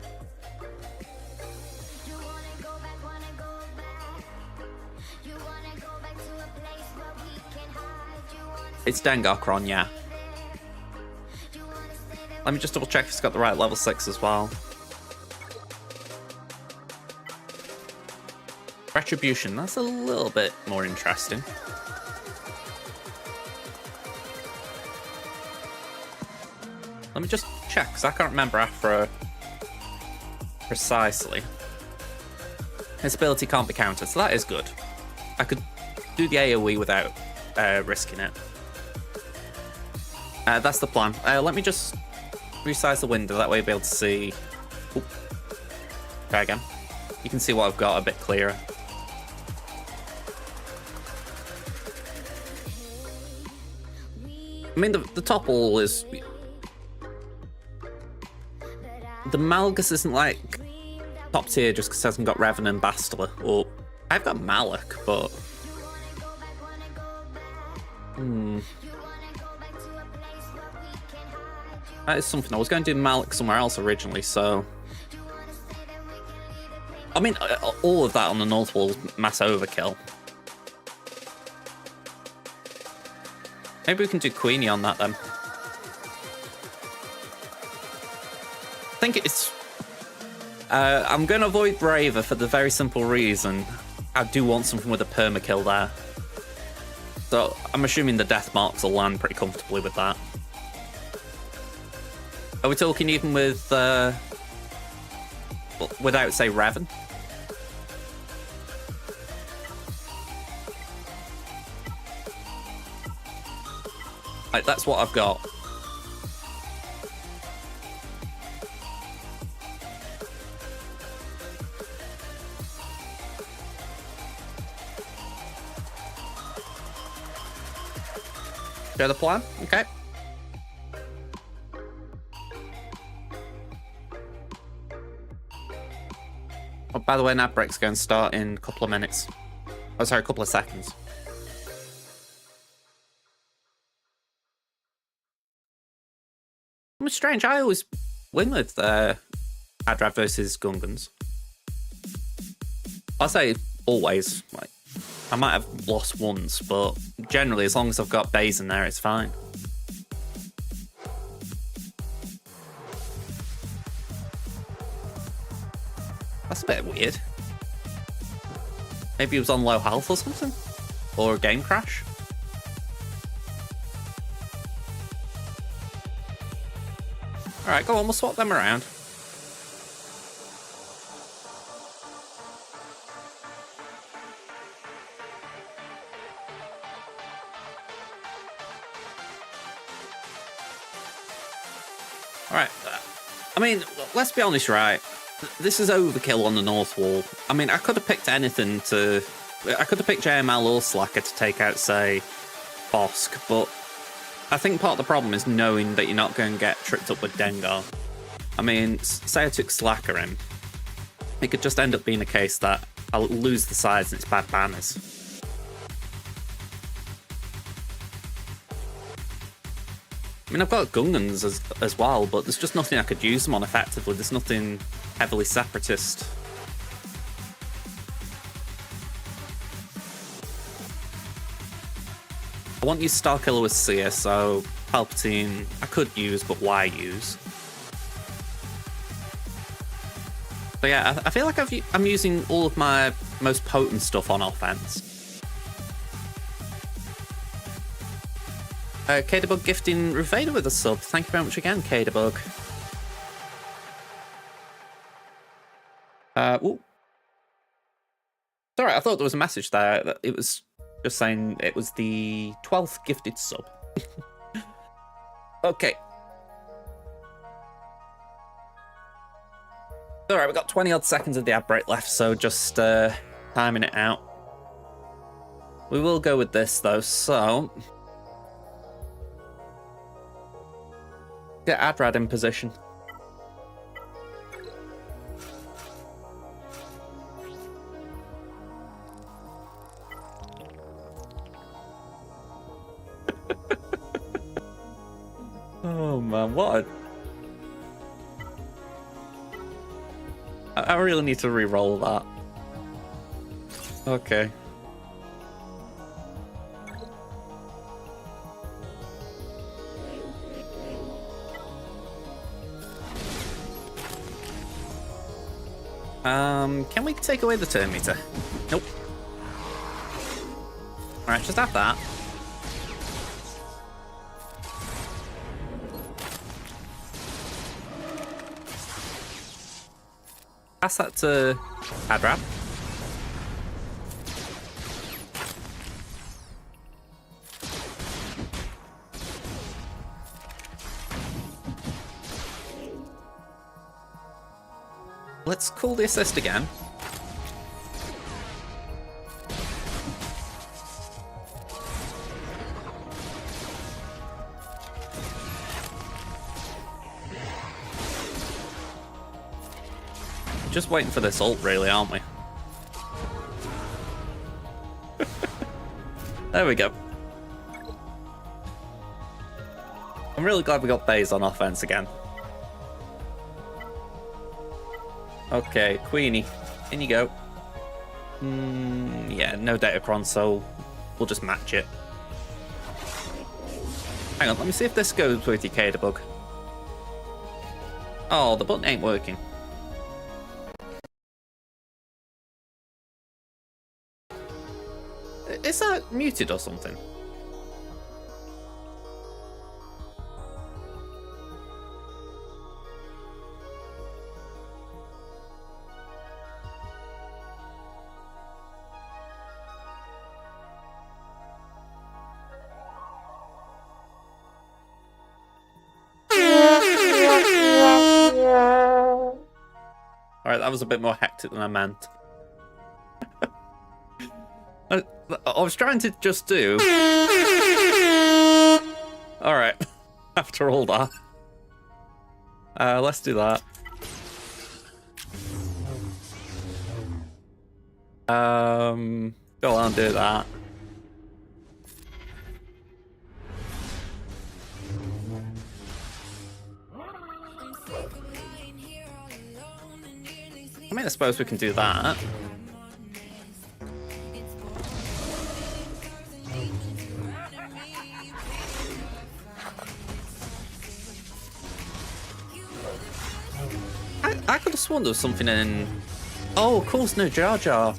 It's Dengar Kron, yeah. Let me just double check if it's got the right level 6 as well. Retribution, that's a little bit more interesting. Let me just check, because I can't remember Aphra precisely. His ability can't be countered, so that is good. I could do the AoE without risking it. That's the plan. Let me just resize the window, that way you'll be able to see... Oop. Try again. You can see what I've got a bit clearer. I mean, the top wall is... The Malgus isn't, like, top tier just because it hasn't got Revan and Bastila. Or, I've got Malak, but... That is something. I was going to do Malak somewhere else originally, so... I mean, all of that on the North Wall is mass overkill. Maybe we can do Queenie on that then. I think it's... I'm going to avoid Braver for the very simple reason I do want something with a permakill there. So I'm assuming the death marks will land pretty comfortably with that. Are we talking even with but without, say, Revan. Like, that's what I've got. Share the plan? Okay. Oh, by the way, nav break's going to start in a couple of minutes. Oh, sorry, a couple of seconds. It's strange. I always win with Adrad versus Gungans. I say always. Like, I might have lost once, but generally, as long as I've got Baze in there, it's fine. That's a bit weird. Maybe he was on low health or something? Or a game crash? Alright, go on, we'll swap them around. Alright, I mean, let's be honest, right? This is overkill on the North Wall. I mean, I could have picked anything to... I could have picked JML or Slacker to take out, say, Bosk, but I think part of the problem is knowing that you're not going to get tripped up with Dengar. I mean, say I took Slacker in, it could just end up being a case that I'll lose the sides and it's bad banners. I mean, I've got Gungans as well, but there's just nothing I could use them on effectively. There's nothing heavily separatist. I want to use Starkiller with Seer, so Palpatine I could use, but why use? But yeah, I feel like I'm using all of my most potent stuff on offense. Kadabug gifting Ruveda with a sub. Thank you very much again, Kadabug. Ooh. Sorry, I thought there was a message there. That it was just saying it was the 12th gifted sub. Okay. Alright, we've got 20 odd seconds of the ad break left, so just timing it out. We will go with this though, so get Adrad in position. Oh man, what I really need to re-roll that. Okay. Can we take away the turn meter? Nope. Alright, just have that. Pass that to Adrad. Let's call the assist again. Just waiting for this ult, really, aren't we? There we go. I'm really glad we got Baze on offense again. Okay, Queenie, in you go. Yeah, no Datacron, so we'll just match it. Hang on, let me see if this goes with your Kadabug. Oh, the button ain't working. Is that muted or something? Alright, that was a bit more hectic than I meant. I was trying to just do... Alright, after all that. Let's do that. Go on, do that. I mean, I suppose we can do that. I could have sworn there was something in... Oh, of course, no, Jar Jar.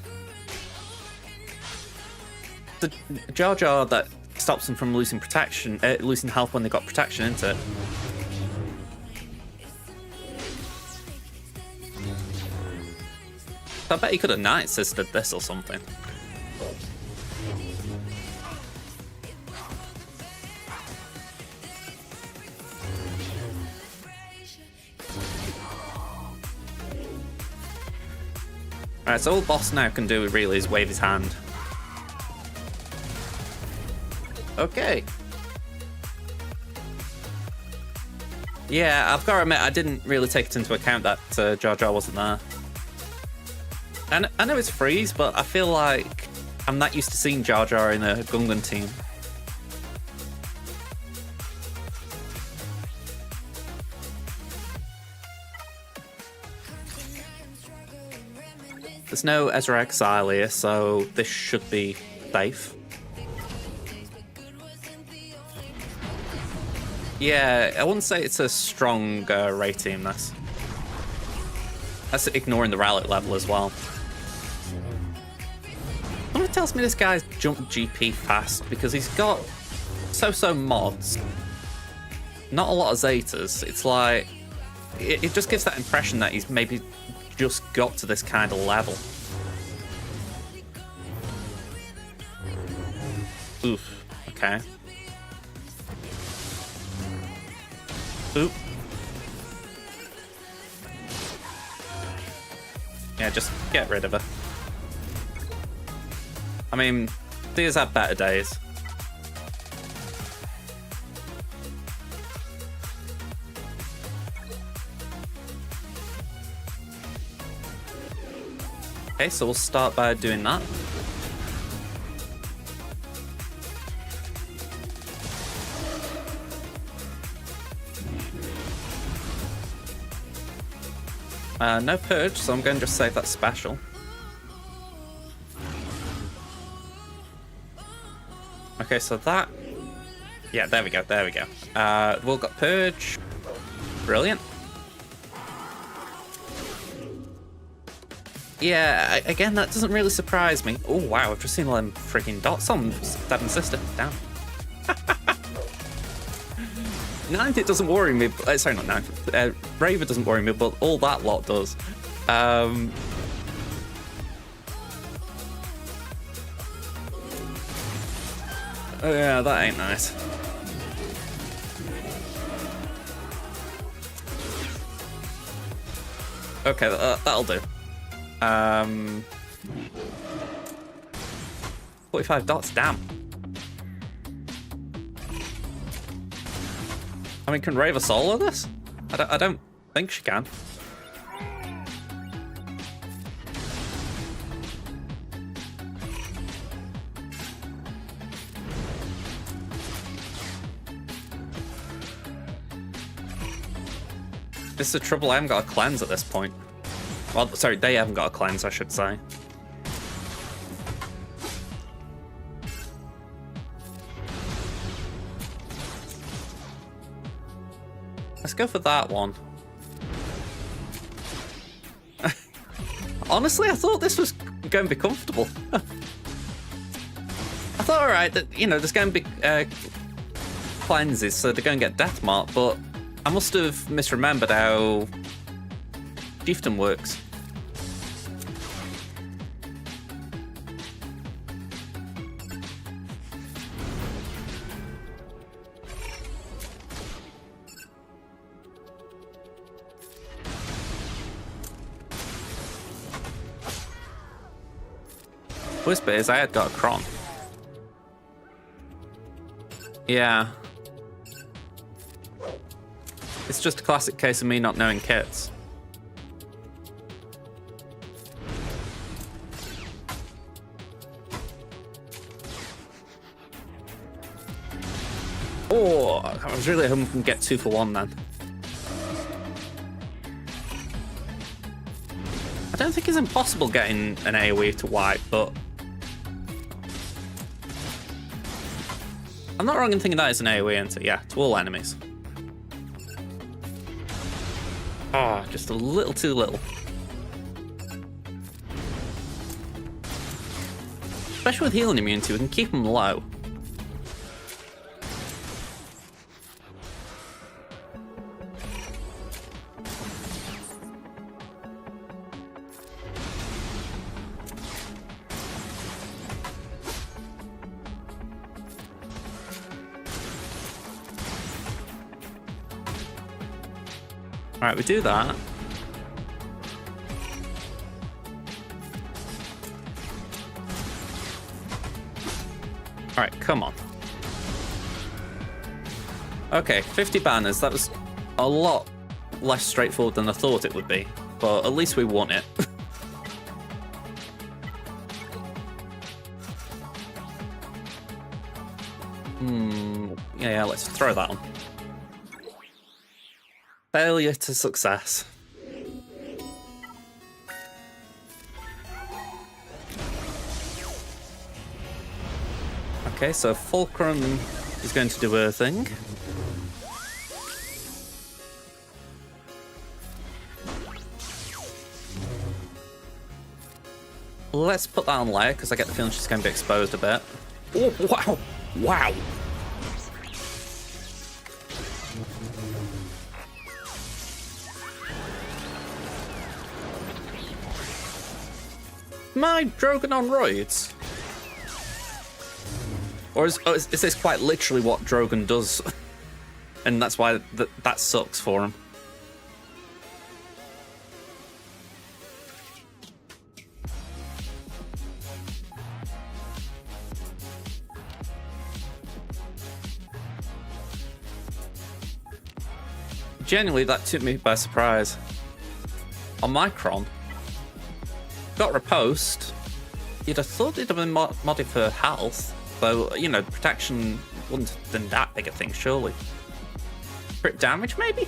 The Jar Jar that stops them from losing protection, losing health when they got protection, isn't it? I bet he could have night assisted this or something. Alright, so all the boss now can do really is wave his hand. Okay. Yeah, I've got to admit, I didn't really take it into account that Jar Jar wasn't there. And I know it's Freeze, but I feel like I'm not used to seeing Jar Jar in a Gungan team. There's no Ezra Exile here, so this should be safe. Yeah, I wouldn't say it's a strong Ray team, this. That's ignoring the relic level as well. Something tells me this guy's jumped GP fast because he's got so mods. Not a lot of Zetas. It's like... It just gives that impression that he's maybe just got to this kind of level. Oof. Okay. Oop. Yeah, just get rid of her. I mean, these have better days. Okay, so we'll start by doing that. No purge, so I'm going to just save that special. Okay, so that... Yeah, there we go, there we go. We've got purge. Brilliant. Yeah, again, that doesn't really surprise me. Oh, wow, I've just seen all them freaking dots on Dad and Sister. Damn. Ninth, it doesn't worry me. Sorry, not Ninth. Raver doesn't worry me, but all that lot does. Yeah, that ain't nice. Okay, that'll do. 45 dots, damn. I mean, can Raver solo this? I don't think she can. This is the trouble, I haven't got a cleanse at this point. Well, sorry, they haven't got a cleanse, I should say. Let's go for that one. Honestly, I thought this was going to be comfortable. I thought, alright, that you know, there's going to be cleanses, so they're going to get death mark, but I must have misremembered how Chieftain works. twist bit is I had got a Kron. Yeah. It's just a classic case of me not knowing kits. Oh, I was really hoping we can get 2 for 1 then. I don't think it's impossible getting an AoE to wipe, but I'm not wrong in thinking that is an AoE enter. Yeah, to all enemies. Oh, just a little too little. Especially with healing immunity, we can keep them low. Alright, we do that. Alright, come on. Okay, 50 banners. That was a lot less straightforward than I thought it would be. But at least we won it. Yeah, let's throw that on. Failure to success. Okay, so Fulcrum is going to do her thing. Let's put that on layer, because I get the feeling she's going to be exposed a bit. Oh, wow! Wow! My Drogon on roids? Or is this quite literally what Drogon does? And that's why that sucks for him. Genuinely, that took me by surprise. On Micron, got riposte. You'd have thought it'd have been modded for health, though, you know, protection wouldn't have been that big a thing, surely. Crit damage, maybe?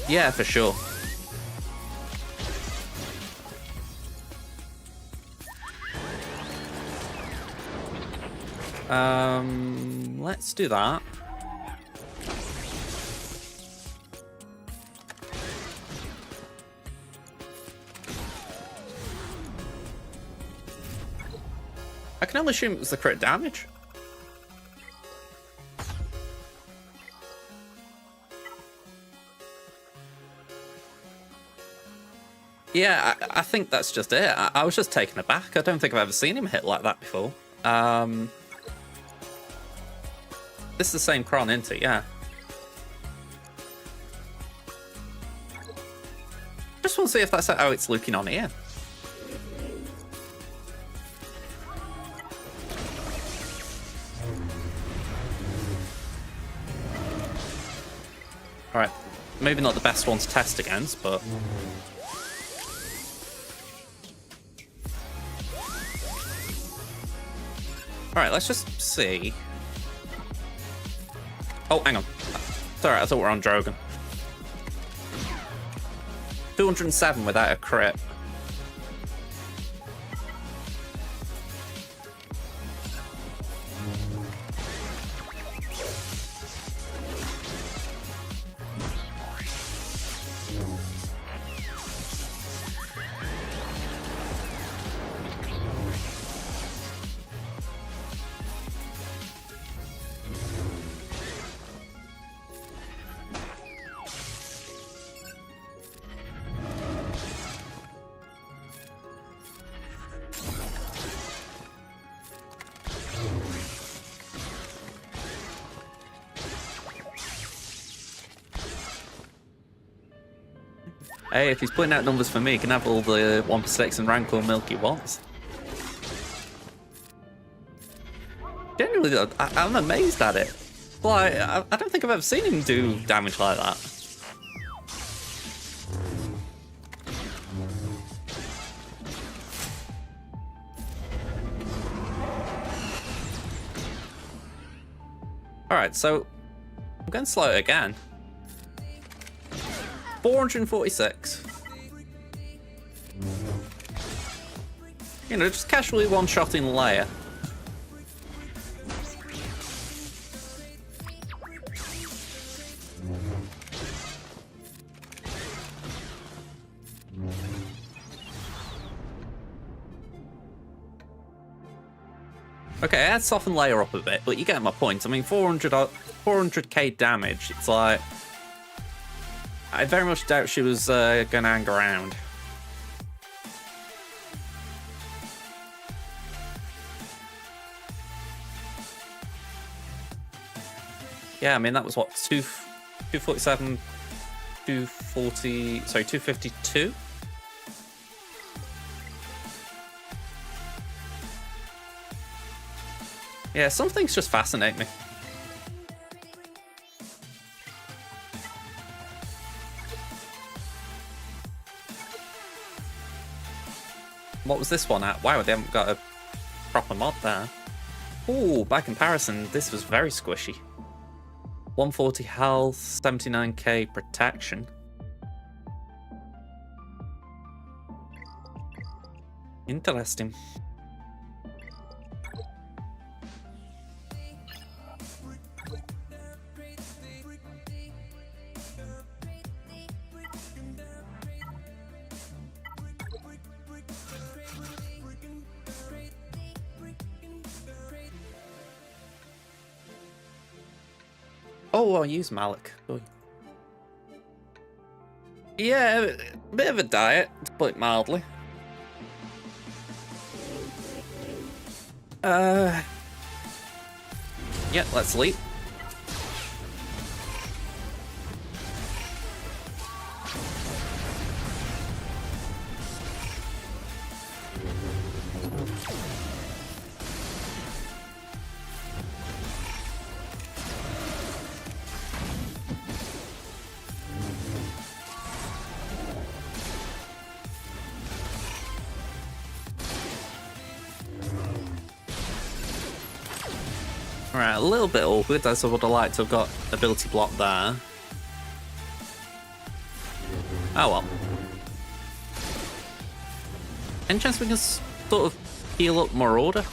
Yeah, for sure. Let's do that. I can only assume it was the crit damage. Yeah, I think that's just it. I was just taken aback. I don't think I've ever seen him hit like that before. This is the same Kron, isn't it? Yeah. Just want to see if that's how it's looking on here. Alright, maybe not the best one to test against, but... Alright, let's just see. Oh, hang on. Sorry, I thought we were on Drogon. 207 without a crit. Hey, if he's putting out numbers for me, he can have all the 1/6 and Rancor milk he wants. Genuinely, though, I'm amazed at it. Like, I don't think I've ever seen him do damage like that. Alright, so I'm going slow again. 446. You know, just casually one-shotting Leia. Okay, I had softened Leia up a bit, but you get my point. I mean, 400k damage. It's like, I very much doubt she was going to hang around. Yeah, I mean, that was what, 247, 240, sorry, 252? Yeah, some things just fascinate me. What was this one at? Wow, they haven't got a proper mod there. Ooh, by comparison, this was very squishy. 140 health, 79k protection. Interesting. Oh, I'll use Malik. Oh. Yeah, a bit of a diet, to put it mildly. Yeah, let's sleep. Alright, a little bit awkward, as I would have liked to have got ability block there. Oh well. Any chance we can sort of heal up Marauder?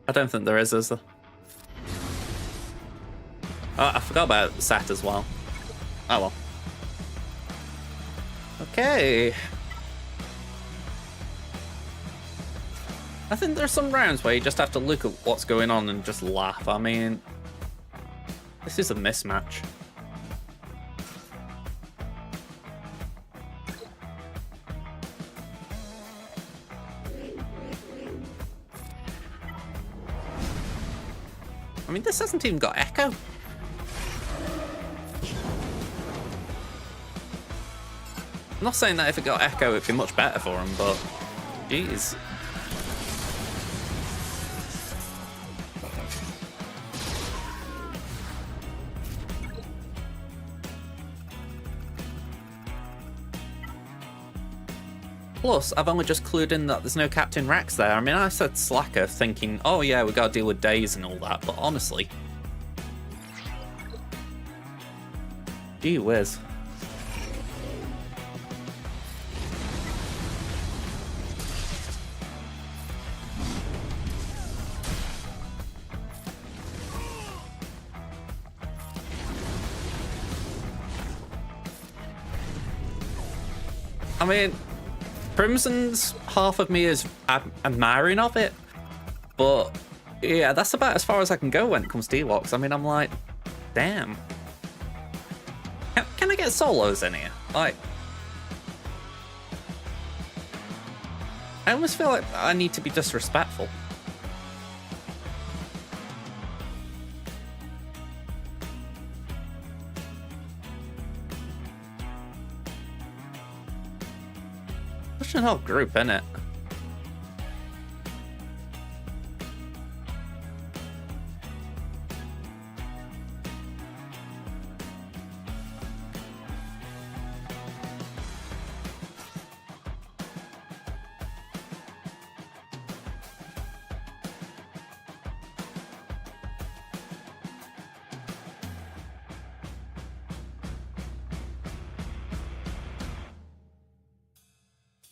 I don't think there is there? Oh, I forgot about Sat as well. Oh well. Okay. I think there's some rounds where you just have to look at what's going on and just laugh. I mean, this is a mismatch. I mean, this hasn't even got Echo. I'm not saying that if it got Echo, it'd be much better for him, but jeez. Plus, I've only just clued in that there's no Captain Rex there. I mean, I said Slacker thinking, oh yeah, we gotta deal with days and all that, but honestly. Gee whiz. I mean, Crimson's half of me is admiring of it, but yeah, that's about as far as I can go when it comes to Ewoks. I mean, I'm like, damn. Can I get solos in here? Like, I almost feel like I need to be disrespectful. Such an old group, innit?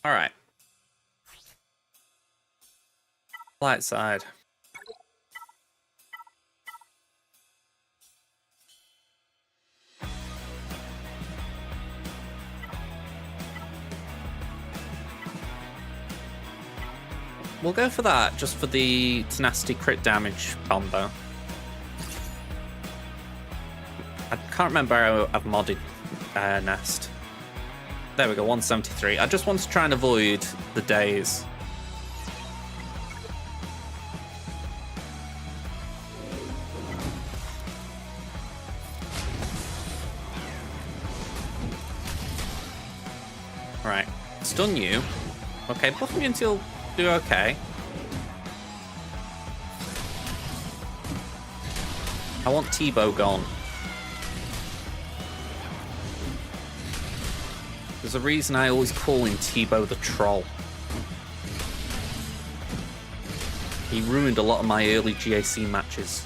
All right. Light side. We'll go for that, just for the tenacity crit damage combo. I can't remember how I've modded Nest. There we go, 173. I just want to try and avoid the days. Alright, stun you. Okay, buff me until do okay. I want T-Bow gone. There's a reason I always call him T-Bow the Troll. He ruined a lot of my early GAC matches.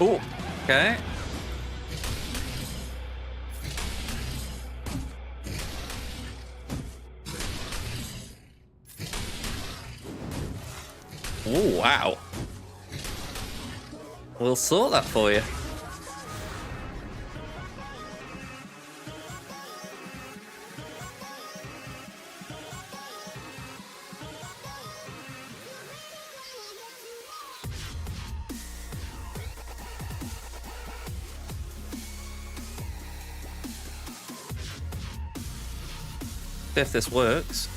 Oh, okay. Oh, wow. We'll sort that for you. If this works.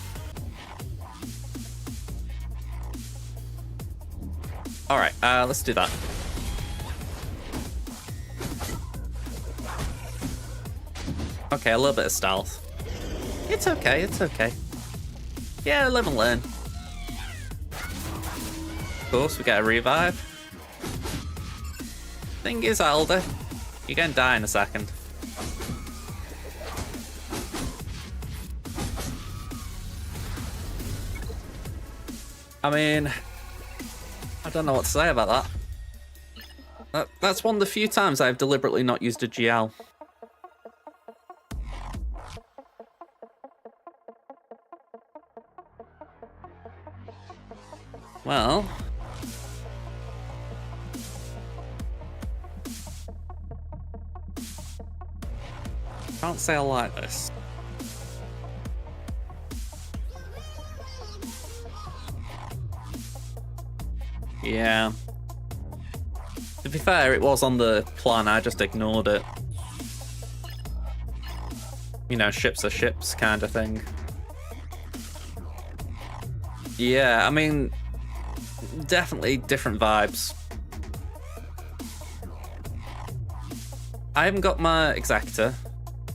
Alright, let's do that. Okay, a little bit of stealth. It's okay, it's okay. Yeah, live and learn. Of course, we get a revive. Thing is, Alder, you're gonna die in a second. I mean, I don't know what to say about that. That's one of the few times I've deliberately not used a GL. Well, can't say I like this. Yeah. To be fair, it was on the plan, I just ignored it. You know, ships are ships kind of thing. Yeah, I mean, definitely different vibes. I haven't got my Executor,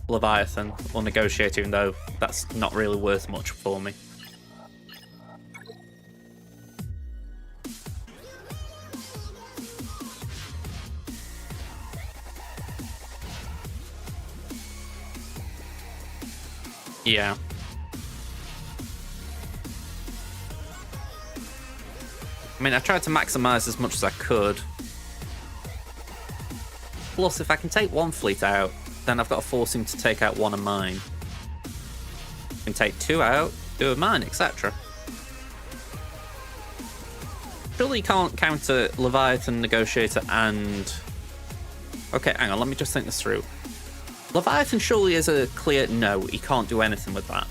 Leviathan, or Negotiator, even though that's not really worth much for me. Yeah. I mean, I tried to maximize as much as I could. Plus, if I can take one fleet out, then I've got to force him to take out one of mine. I can take two out, do a mine, etc. Surely you can't counter Leviathan, Negotiator, and... Okay, hang on, let me just think this through. Leviathan surely is a clear no, he can't do anything with that.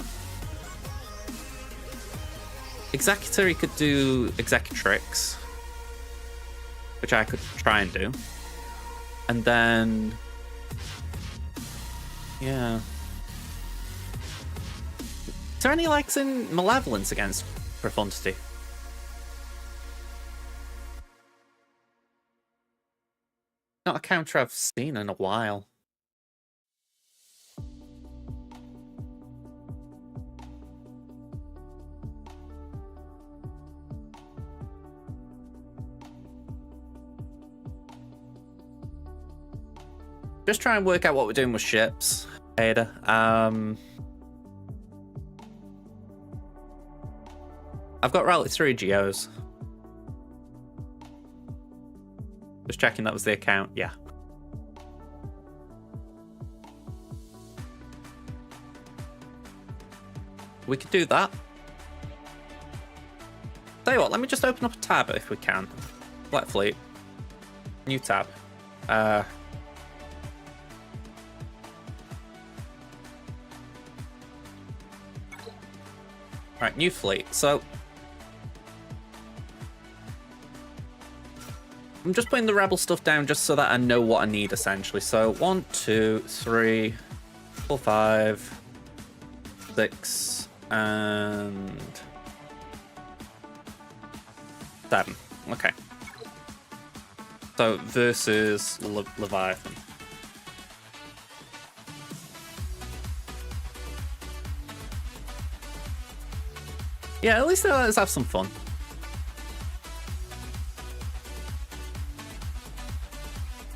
Executor, he could do Executrix, which I could try and do. And then Yeah. Is there any likes in Malevolence against Profundity? Not a counter I've seen in a while. Just try and work out what we're doing with ships, Ada. I've got Rally 3 Geos. Just checking that was the account. Yeah. We could do that. Tell you what, let me just open up a tab if we can. Black Fleet. New tab. Right, new fleet. So I'm just putting the rebel stuff down just so that I know what I need essentially. So 1, 2, 3, 4, 5, 6, and 7. Okay. So versus Leviathan. Yeah, at least let's have some fun.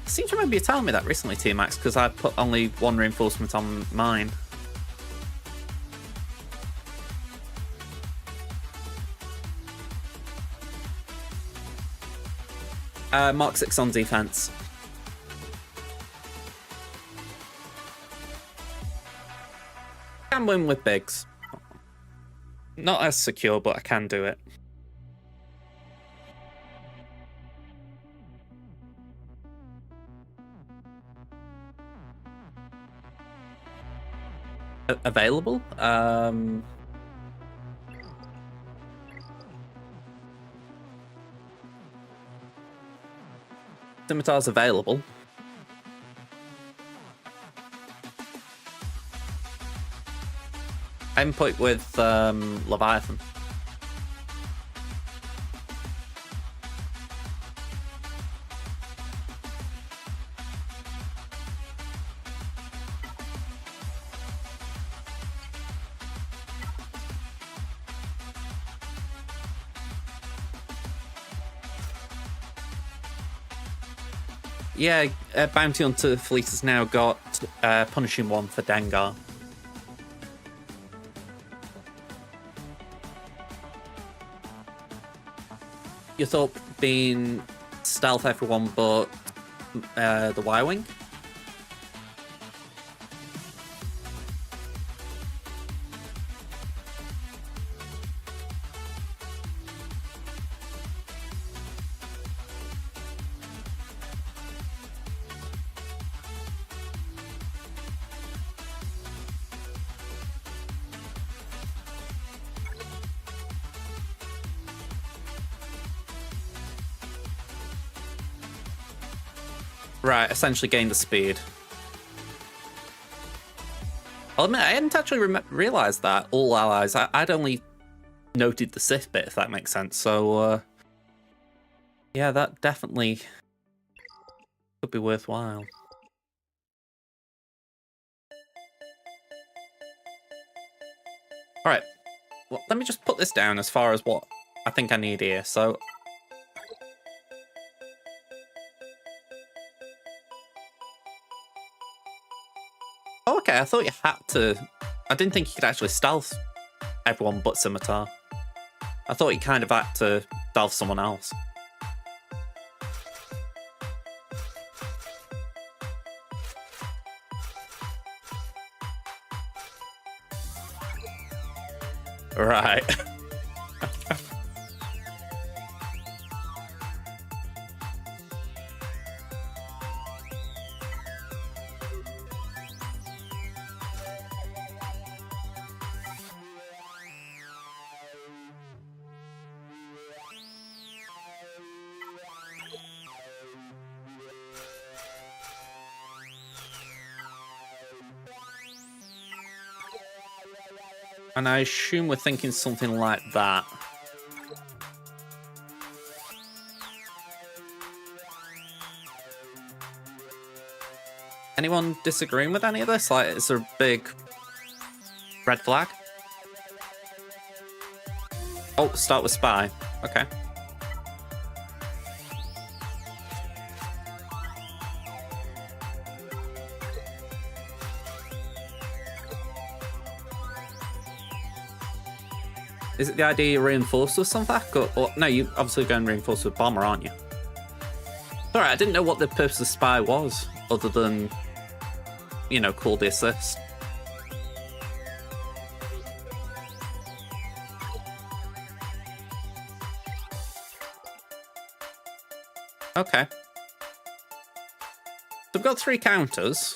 I seem to remember you telling me that recently, T-Max, because I put only one reinforcement on mine. Mark 6 on defense. Can win with bigs. Not as secure, but I can do it. Available? Scimitar's available. Input with Leviathan. Yeah, Bounty Hunter Fleet has now got Punishing One for Dengar. You thought being stealth everyone but the Y-Wing? Right, essentially gain the speed. I'll admit, I hadn't actually realised that, all allies. I'd only noted the Sith bit, if that makes sense. So, yeah, that definitely could be worthwhile. Alright, well, let me just put this down as far as what I think I need here. So, oh, okay, I thought you had to... I didn't think you could actually stealth everyone but Scimitar. I thought you kind of had to stealth someone else. Right. And I assume we're thinking something like that. Anyone disagreeing with any of this? Like, is there a big red flag? Oh, start with spy. Okay. Is it the idea you reinforce with some vac? Or no, you obviously go and reinforce with bomber, aren't you? Sorry, I didn't know what the purpose of spy was, other than, you know, call the assist. Okay. So we've got 3 counters.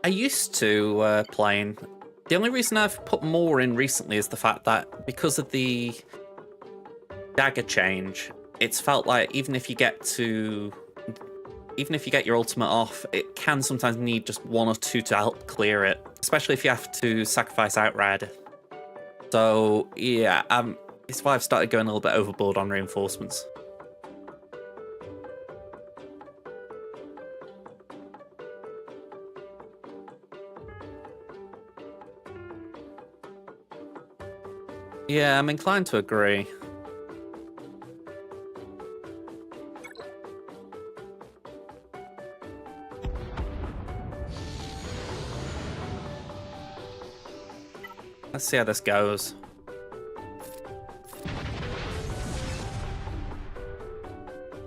I used to playing. The only reason I've put more in recently is the fact that because of the dagger change, it's felt like even if you get your ultimate off, it can sometimes need just 1 or 2 to help clear it, especially if you have to sacrifice Outrider. So yeah, it's why I've started going a little bit overboard on reinforcements. Yeah, I'm inclined to agree. Let's see how this goes.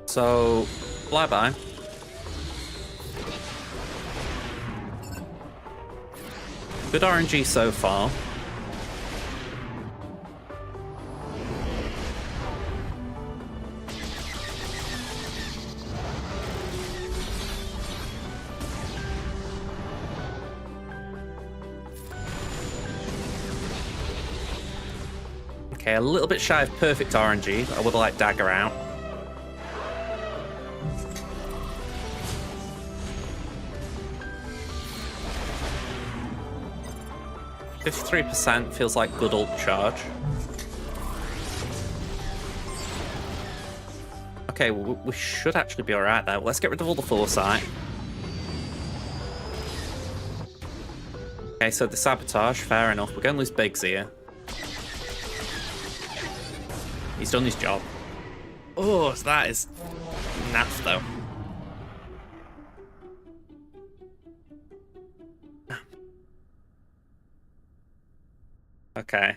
So, flyby. Good RNG so far. Okay, a little bit shy of perfect RNG. I would like dagger out. %, feels like good ult charge. Okay, we should actually be alright there. Let's get rid of all the foresight. Okay, so the sabotage, fair enough. We're going to lose Biggs here. He's done his job. Oh, that is naff though. Okay.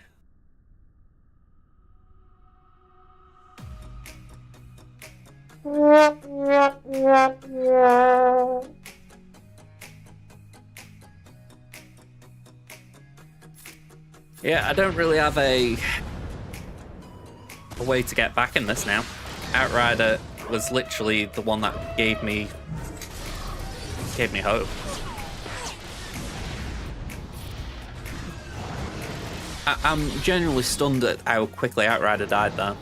Yeah, I don't really have a way to get back in this now. Outrider was literally the one that gave me hope. I'm genuinely stunned at how quickly Outrider died there.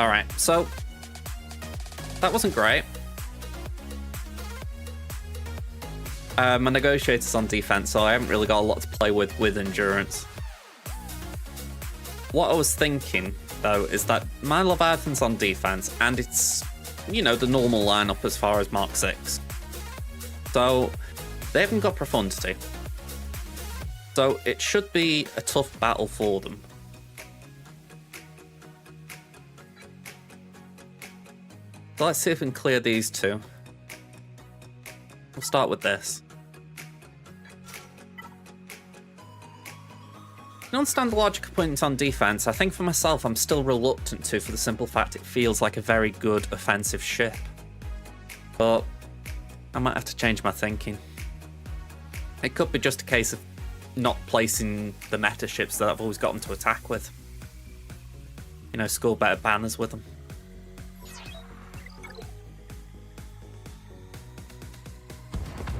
Alright, so that wasn't great. My negotiator's on defense, so I haven't really got a lot to play with endurance. What I was thinking, though, is that my Leviathan's on defense, and it's, you know, the normal lineup as far as Mark 6. So they haven't got profundity. So it should be a tough battle for them. So let's see if we can clear these 2. We'll start with this. I understand the logic of putting it on defense. I think for myself, I'm still reluctant to, for the simple fact it feels like a very good offensive ship. But I might have to change my thinking. It could be just a case of not placing the meta ships that I've always got them to attack with. You know, score better banners with them.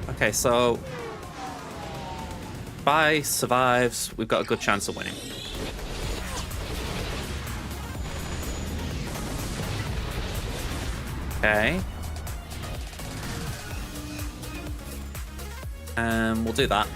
Okay, so if Bai survives, we've got a good chance of winning. Okay. We'll do that.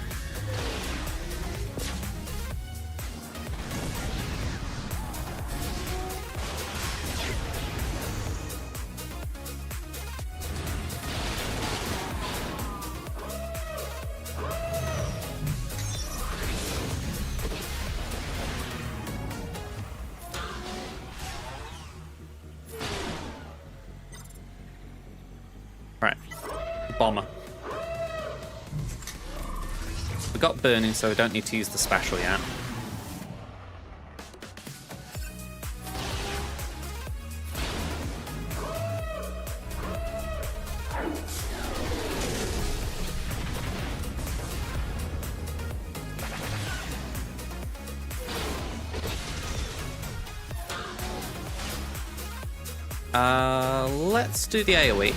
Right, bomber. We got burning, so we don't need to use the special yet. Let's do the AoE.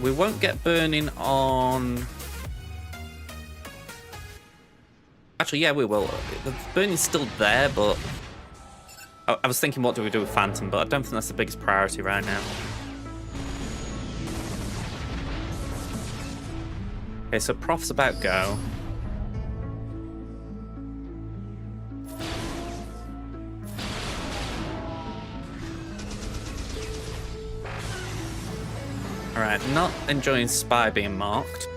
We won't get burning on... Actually, yeah, we will. The burning's still there, but... I was thinking, what do we do with Phantom, but I don't think that's the biggest priority right now. Okay, so Prof's about go. Alright, not enjoying Spy being marked.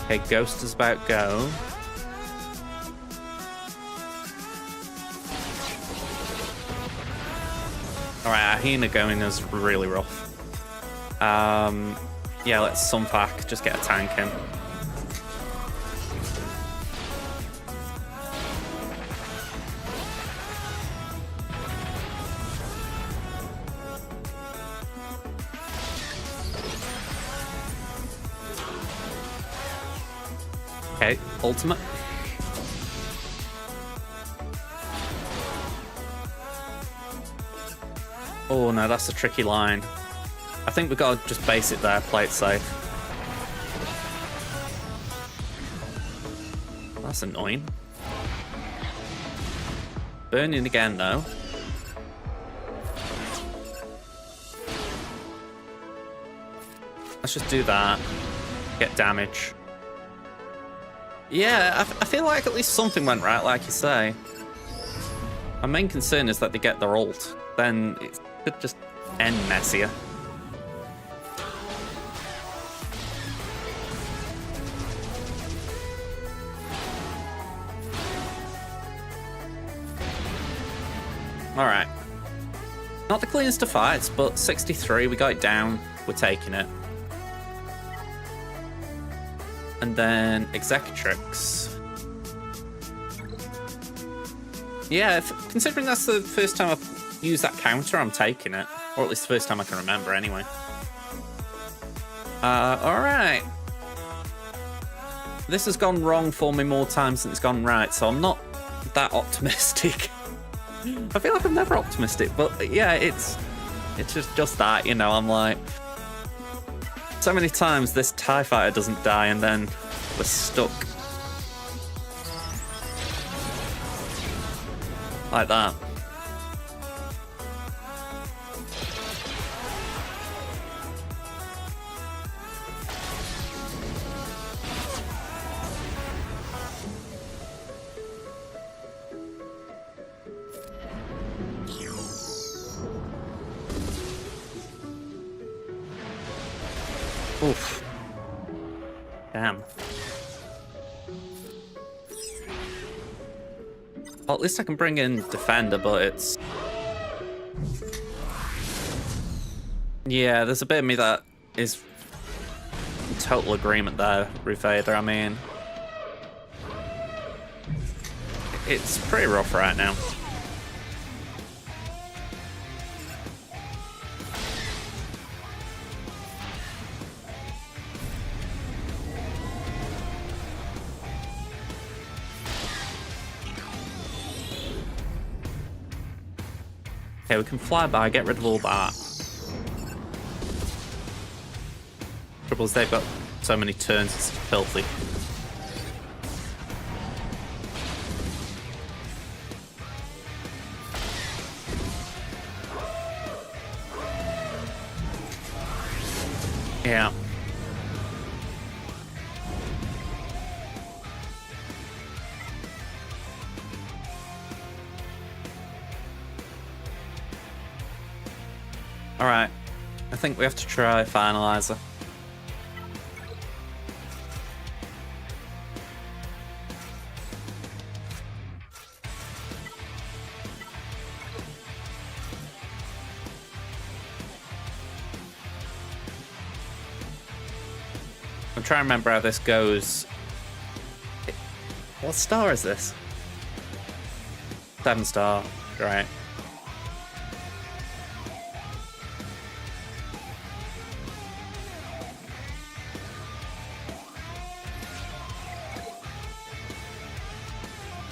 Okay, Ghost is about go. Alright, Ahina going is really rough. Yeah, let's Sunpack, just get a tank in. Okay, ultimate. Oh no, that's a tricky line. I think we've got to just base it there, play it safe. That's annoying. Burning again though. Let's just do that. Get damage. Yeah, I feel like at least something went right, like you say. My main concern is that they get their ult. Then it could just end messier. Alright. Not the cleanest of fights, but 63, we got it down. We're taking it. And then Executrix. Yeah, considering that's the first time I've used that counter, I'm taking it. Or at least the first time I can remember, anyway. Alright. This has gone wrong for me more times than it's gone right, so I'm not that optimistic. I feel like I'm never optimistic, but yeah, it's just that, you know, I'm like... So many times this TIE fighter doesn't die and then we're stuck. Like that. Oof. Damn. Well, at least I can bring in Defender, but it's... Yeah, there's a bit of me that is in total agreement there, Ruvader. I mean... It's pretty rough right now. Okay, we can fly by, get rid of all that. Trouble is they've got so many turns, it's filthy. Yeah. Alright. I think we have to try Finalizer. I'm trying to remember how this goes. What star is this? 7-star, right.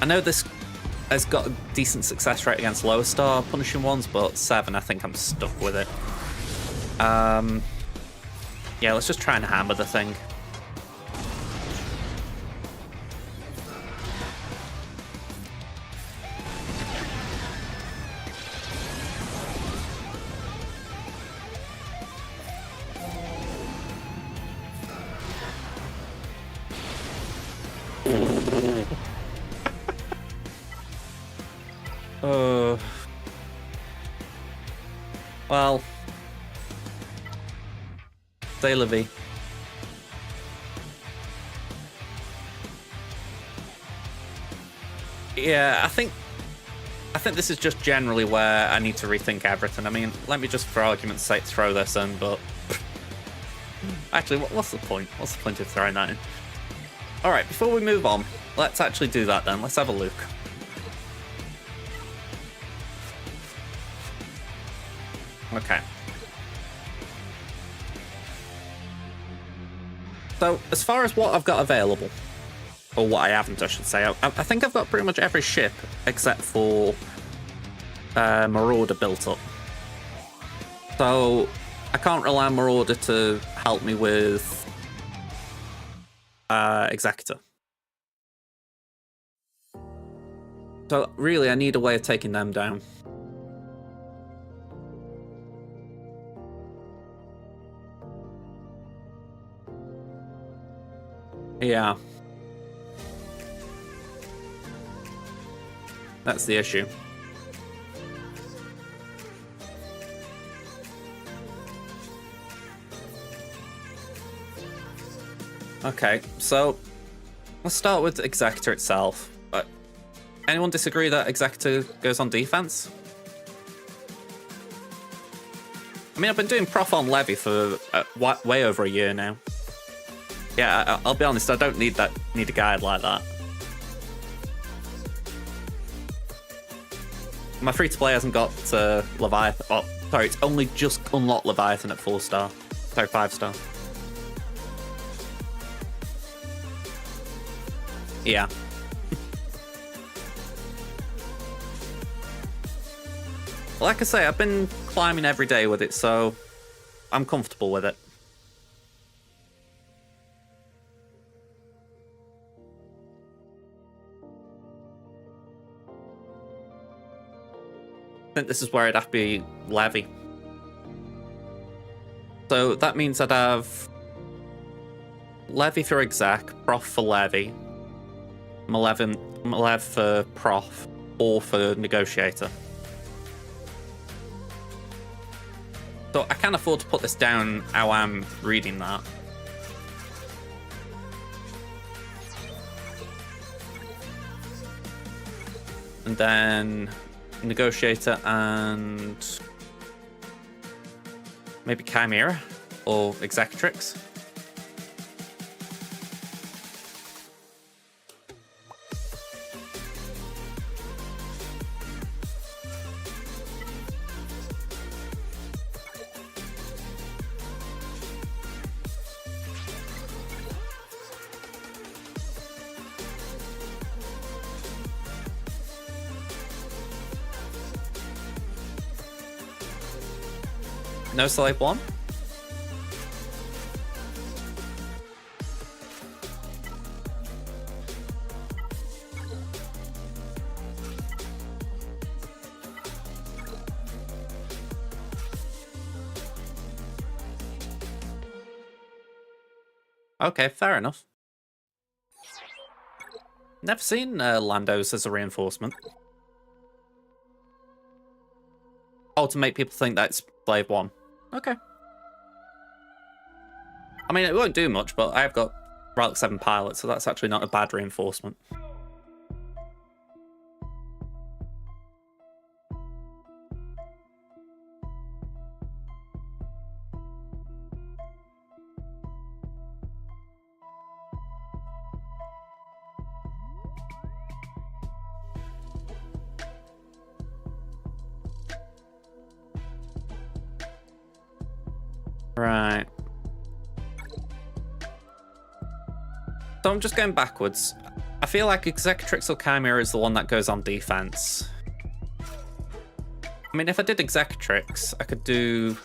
I know this has got a decent success rate against lower star punishing ones, but 7, I think I'm stuck with it. Yeah, let's just try and hammer the thing. Well, say la vie. Yeah, I think this is just generally where I need to rethink everything. I mean, let me just, for argument's sake, throw this in, but actually, what's the point? What's the point of throwing that in? All right, before we move on, let's actually do that then. Let's have a look. Okay. So, as far as what I've got available, or what I haven't, I should say, I think I've got pretty much every ship except for Marauder built up. So, I can't rely on Marauder to help me with Executor. So, really, I need a way of taking them down. Yeah. That's the issue. Okay, so let's start with Executor itself. Anyone disagree that Executor goes on defense? I mean, I've been doing Prof on Levy for way over a year now. Yeah, I'll be honest, I don't need a guide like that. My free-to-play hasn't got Leviathan. Oh, sorry, it's only just unlocked Leviathan at 4-star. Sorry, 5-star. Yeah. Like I say, I've been climbing every day with it, so I'm comfortable with it. I think this is where I'd have to be Levy. So that means I'd have Levy for Exec, Prof for Levy, Malev for Prof, or for Negotiator. So I can afford to put this down how I'm reading that. And then Negotiator and maybe Chimera or Executrix. No Slave 1? Okay, fair enough. Never seen Landos as a reinforcement. Oh, to make people think that's Slave 1. Okay. I mean, it won't do much, but I have got Relic 7 Pilot, so that's actually not a bad reinforcement. Right. So I'm just going backwards. I feel like Executrix or Chimera is the one that goes on defense. I mean, if I did Executrix, I could do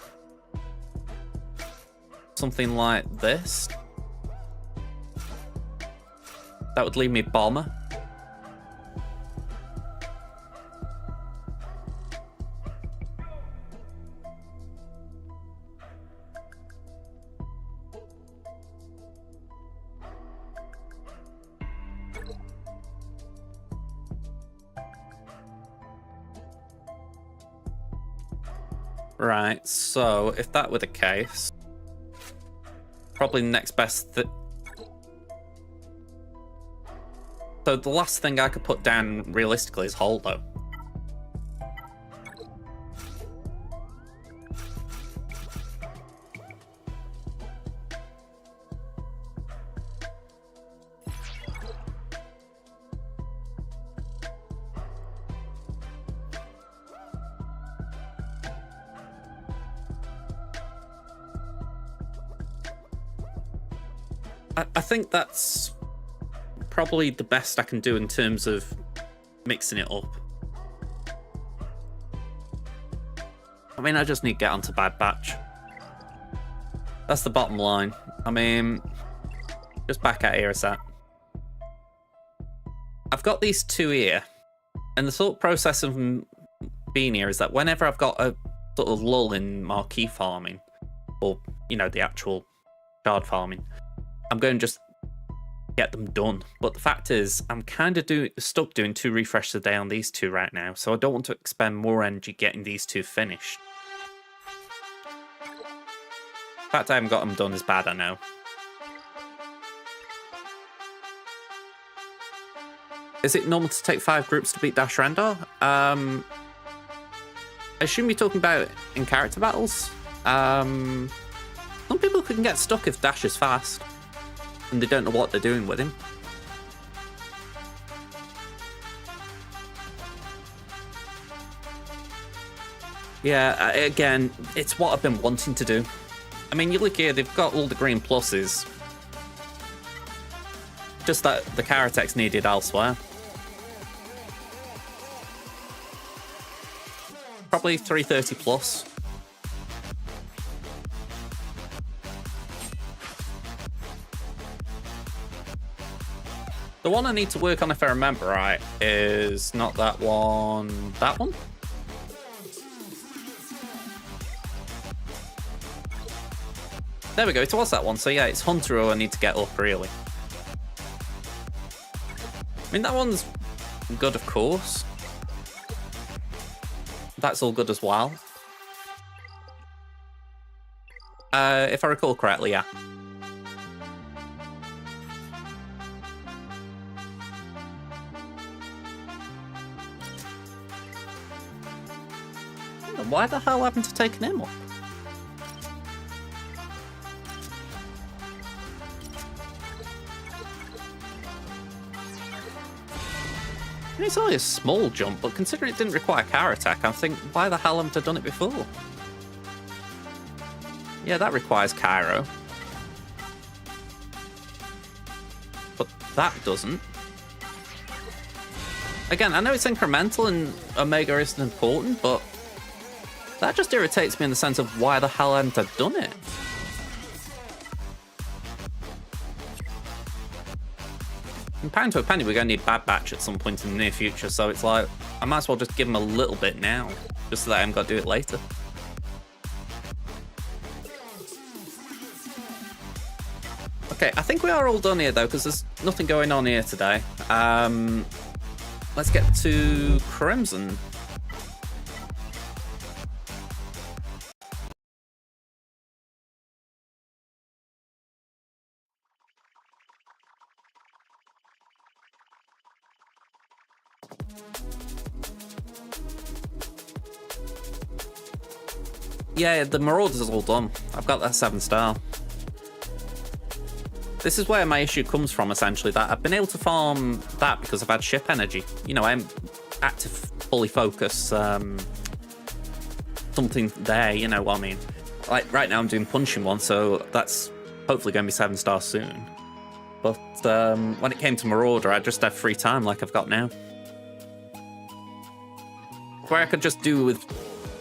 something like this. That would leave me Bomber. Right, so if that were the case, probably the next best so the last thing I could put down realistically is Holdo. I think that's probably the best I can do in terms of mixing it up. I mean, I just need to get onto Bad Batch. That's the bottom line. I mean, just back at Irisat. I've got these two here, and the thought process of being here is that whenever I've got a sort of lull in marquee farming, or, you know, the actual shard farming, I'm going to just get them done. But the fact is, I'm kind of stuck doing 2 refreshes a day on these two right now, so I don't want to expend more energy getting these two finished. The fact I haven't got them done is bad, I know. Is it normal to take 5 groups to beat Dash Rendar? I assume you're talking about in character battles? Some people can get stuck if Dash is fast and they don't know what they're doing with him. Yeah, again, it's what I've been wanting to do. I mean, you look here, they've got all the green pluses. Just that the Karatek's needed elsewhere. Probably 330 plus. The one I need to work on, if I remember right, is not that one, that one? There we go, it was that one. So yeah, it's Hunter who I need to get up, really. I mean, that one's good, of course. That's all good as well. If I recall correctly, yeah. Why the hell haven't I taken him up? I mean, it's only a small jump, but considering it didn't require Car Attack, I think, why the hell haven't I done it before? Yeah, that requires Cairo. But that doesn't. Again, I know it's incremental and Omega isn't important, but that just irritates me in the sense of why the hell haven't I done it? And pound to a penny, we're going to need Bad Batch at some point in the near future, so it's like, I might as well just give him a little bit now, just so that I haven't got to do it later. Okay, I think we are all done here though, because there's nothing going on here today. Let's get to Crimson. Yeah, the Marauders is all done. I've got that 7-star. This is where my issue comes from, essentially, that I've been able to farm that because I've had ship energy. You know, I'm active, fully focused, something there, you know what I mean? Like, right now I'm doing punching one, so that's hopefully going to be 7 stars soon. But when it came to Marauder, I just had free time like I've got now. Where I could just do with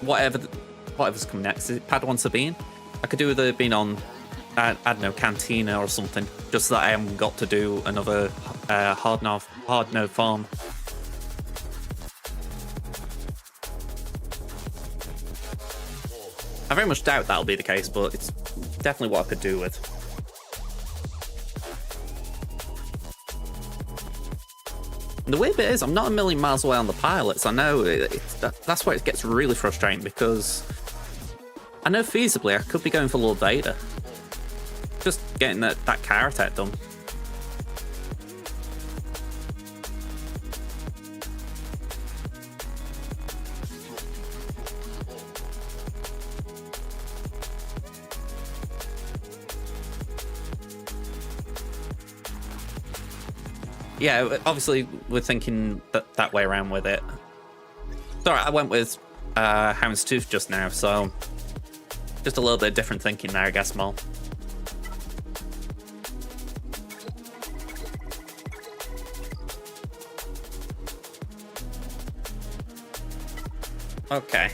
whatever's coming next. Is it Padawan Sabine? I could do with it being on, I don't know, Cantina or something, just so that I haven't got to do another hard node farm. I very much doubt that'll be the case, but it's definitely what I could do with. And the weird bit is, I'm not a million miles away on the pilots. I know that's where it gets really frustrating, because I know feasibly I could be going for Lord Vader. Just getting that Car Attack done. Yeah, obviously we're thinking that way around with it. Sorry, I went with Houndstooth just now, so just a little bit of different thinking there, I guess, Mol. Okay.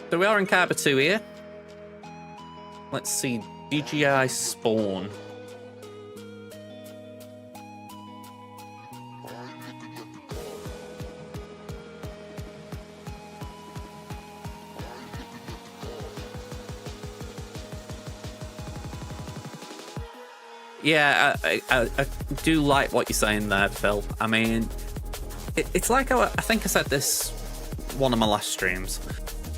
So we are in Kaba 2 here. Let's see, DGI Spawn. Yeah, I do like what you're saying there, Phil. I mean, it's like I think I said this one of my last streams.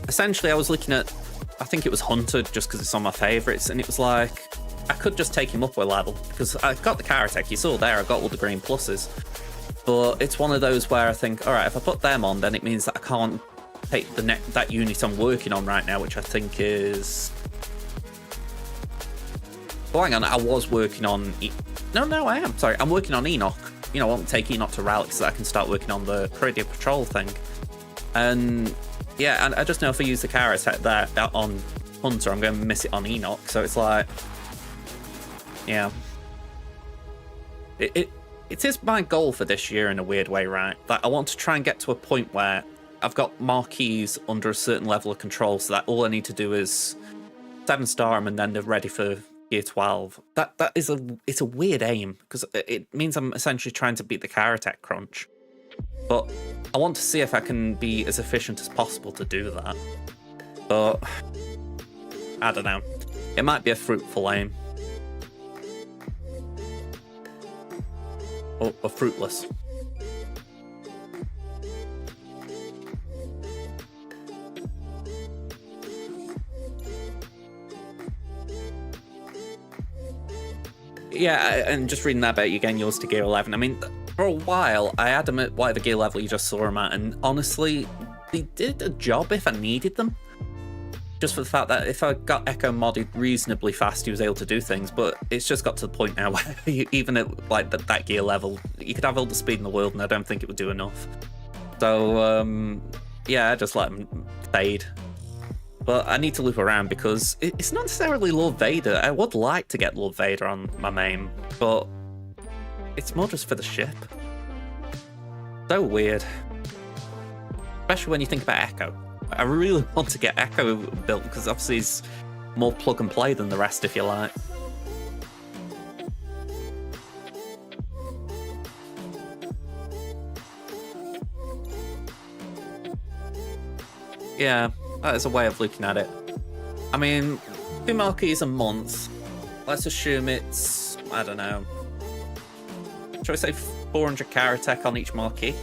Essentially, I was looking at, I think it was Hunter, just because it's on my favourites, and it was like, I could just take him up a level, because I've got the Car Attack, you saw there, I got all the green pluses. But it's one of those where I think, alright, if I put them on, then it means that I can't take that unit I'm working on right now, which I think is... Oh, hang on, I was working on... No, I am. Sorry, I'm working on Enoch. You know, I want to take Enoch to Relic so that I can start working on the Peridia Patrol thing. And, yeah, and I just know if I use the Car Attack there on Hunter, I'm going to miss it on Enoch. So it's like... Yeah. It is my goal for this year in a weird way, right? That I want to try and get to a point where I've got Marquis under a certain level of control, so that all I need to do is 7-star them and then they're ready for Gear 12. It's a weird aim, because it means I'm essentially trying to beat the Car Attack crunch. But I want to see if I can be as efficient as possible to do that. But I don't know. It might be a fruitful aim. Or fruitless. Yeah, and just reading that about you getting yours to Gear 11, I mean, for a while, I had them at whatever gear level you just saw them at, and honestly, they did a job if I needed them. Just for the fact that if I got Echo modded reasonably fast, he was able to do things, but it's just got to the point now where even at like that gear level, you could have all the speed in the world, and I don't think it would do enough. So, yeah, I just let him fade. But I need to loop around because it's not necessarily Lord Vader. I would like to get Lord Vader on my main, but it's more just for the ship. So weird. Especially when you think about Echo. I really want to get Echo built because obviously he's more plug and play than the rest, if you like. Yeah, that is a way of looking at it. I mean, 2 marquees a month. Let's assume it's, I don't know, shall we say 400 Karatech on each marquee?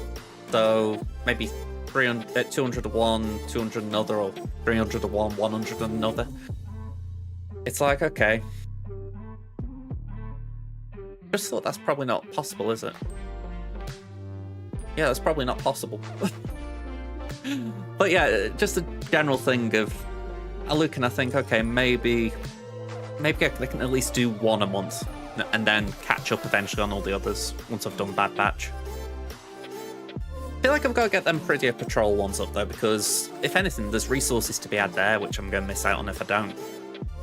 So maybe 200 to one, 200 another, or 300 to one, 100 another. It's like, okay. Just thought that's probably not possible, is it? Yeah, that's probably not possible. But yeah, just a general thing of, I look and I think, okay, maybe I can at least do one a month, and then catch up eventually on all the others once I've done Bad Batch. I feel like I've got to get them prettier patrol ones up though, because if anything, there's resources to be had there, which I'm going to miss out on if I don't.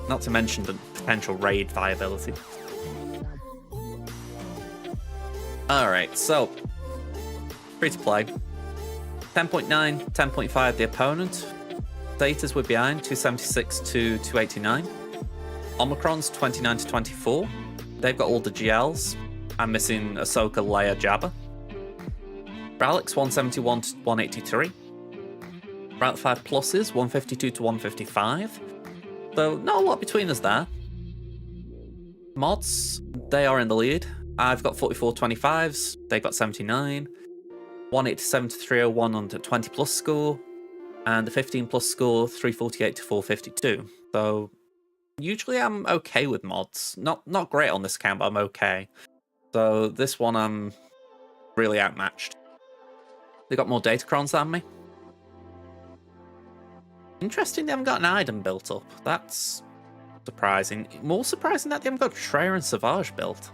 Not to mention the potential raid viability. Alright, so free to play. 10.9, 10.5 the opponent. Datas were behind, 276 to 289. Omicron's 29 to 24. They've got all the GLs. I'm missing Ahsoka, Leia, Jabba. Ralix 171 to 183. Route 5 pluses 152 to 155. So not a lot between us there. Mods, they are in the lead. I've got 44 25s, they've got 79. 187 to 301 on the 20 plus score. And the 15 plus score 348 to 452. So usually I'm okay with mods. Not great on this account, but I'm okay. So this one I'm really outmatched. They got more Datacrons than me. Interesting they haven't got an item built up. That's surprising. More surprising that they haven't got Traya and Savage built.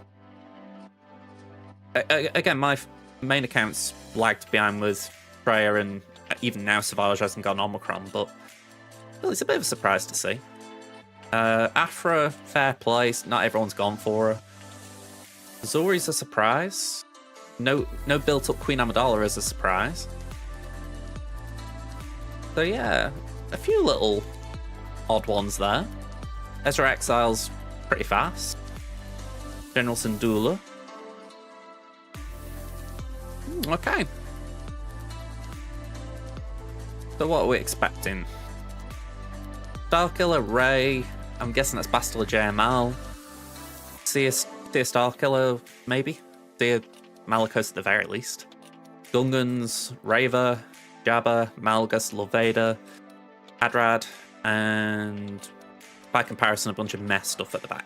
Again, my main account's lagged behind with Traya, and even now Savage hasn't got an Omicron, but well, it's a bit of a surprise to see. Aphra, fair play. Not everyone's gone for her. Zori's a surprise. No built-up Queen Amidala is a surprise. So yeah, a few little odd ones there. Ezra Exile's pretty fast. General Syndulla. Okay. So what are we expecting? Starkiller, Rey. I'm guessing that's Bastila JML. See a Starkiller, maybe? See a Malicos at the very least. Gungans, Reva, Jabba, Malgus, Loveda, Hadrad, and by comparison, a bunch of mess stuff at the back.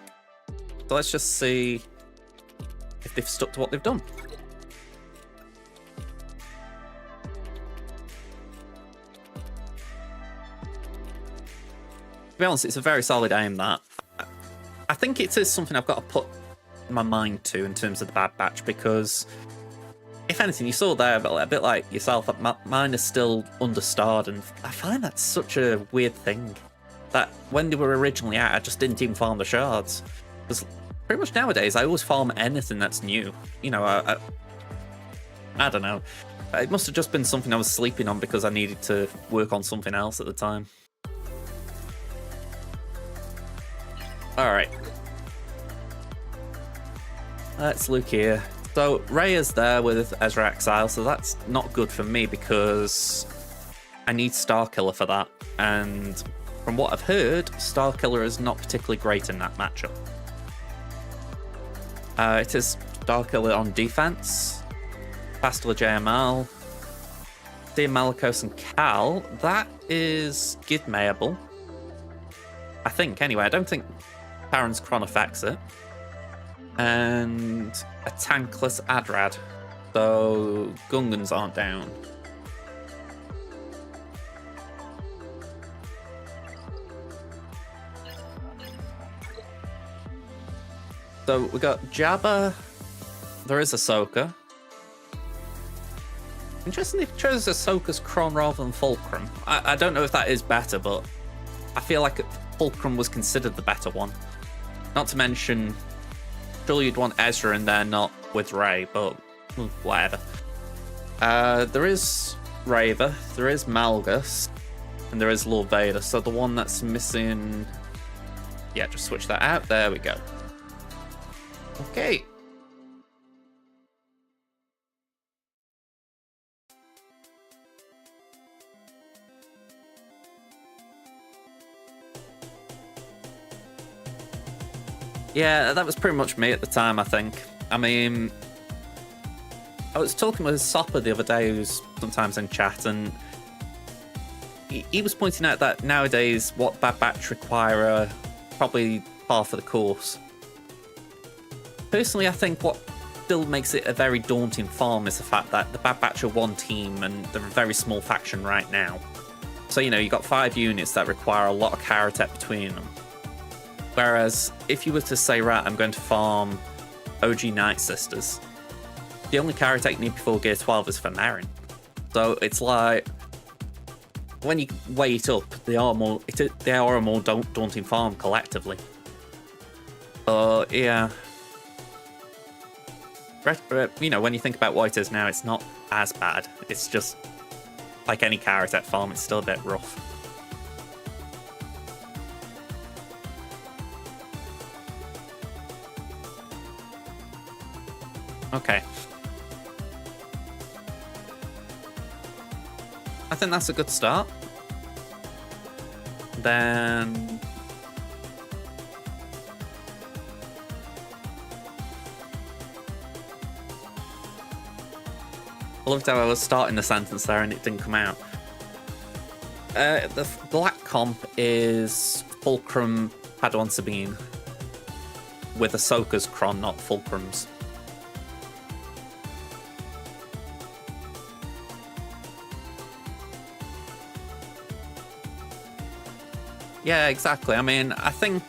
So let's just see if they've stuck to what they've done. To be honest, it's a very solid aim, that. I think it is something I've got to put my mind to in terms of the Bad Batch, because if anything, you saw there, but a bit like yourself, mine is still understarred, and I find that such a weird thing. That when they were originally out, I just didn't even farm the shards. Because pretty much nowadays, I always farm anything that's new. You know, I don't know. It must have just been something I was sleeping on because I needed to work on something else at the time. Alright. Let's look here. So, Rey is there with Ezra Exile, so that's not good for me because I need Starkiller for that. And from what I've heard, Starkiller is not particularly great in that matchup. It is Starkiller on defense. Bastila JML. Dear Malicos and Cal. That is Gidmayable. I think, anyway. I don't think Baron's Chron affects it. And a tankless Adrad. So Gungans aren't down. So we got Jabba. There is Ahsoka. Interesting if chose Ahsoka's Kron rather than Fulcrum. I don't know if that is better, but I feel like Fulcrum was considered the better one. Not to mention, surely you'd want Ezra in there, not with Rey, but whatever. There is Raver, there is Malgus, and there is Lord Vader. So the one that's missing... Yeah, just switch that out. There we go. Okay. Yeah, that was pretty much me at the time, I think. I mean, I was talking with Sopper the other day, who's sometimes in chat, and he was pointing out that nowadays what Bad Batch require are probably par for the course. Personally, I think what still makes it a very daunting farm is the fact that the Bad Batch are one team and they're a very small faction right now. So, you know, you've got 5 units that require a lot of Karatech between them. Whereas, if you were to say, right, I'm going to farm OG Night Sisters, the only Karatech you need before Gear 12 is for Merrin. So it's like, when you weigh it up, they are a more daunting farm collectively. But yeah, you know, when you think about what it is now, it's not as bad. It's just like any Karatech farm, it's still a bit rough. Okay. I think that's a good start. Then... I loved how I was starting the sentence there and it didn't come out. The black comp is Fulcrum Padawan Sabine with Ahsoka's Kron, not Fulcrum's. Yeah, exactly. I mean, I think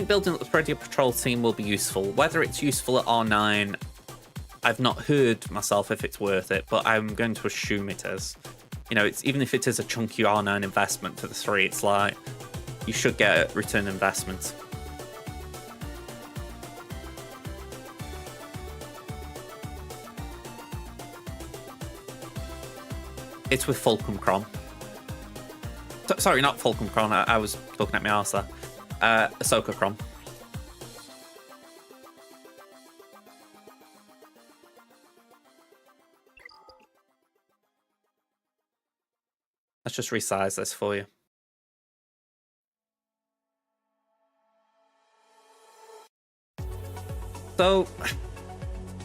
building up the Radio Patrol team will be useful. Whether it's useful at R9, I've not heard myself if it's worth it, but I'm going to assume it is. You know, it's even if it is a chunky R9 investment for the 3, it's like you should get a return investment. It's with Fulcrum Kron. Sorry, not Fulcrum Kron. I was talking at my arse there. Ahsoka Kron. Let's just resize this for you. So,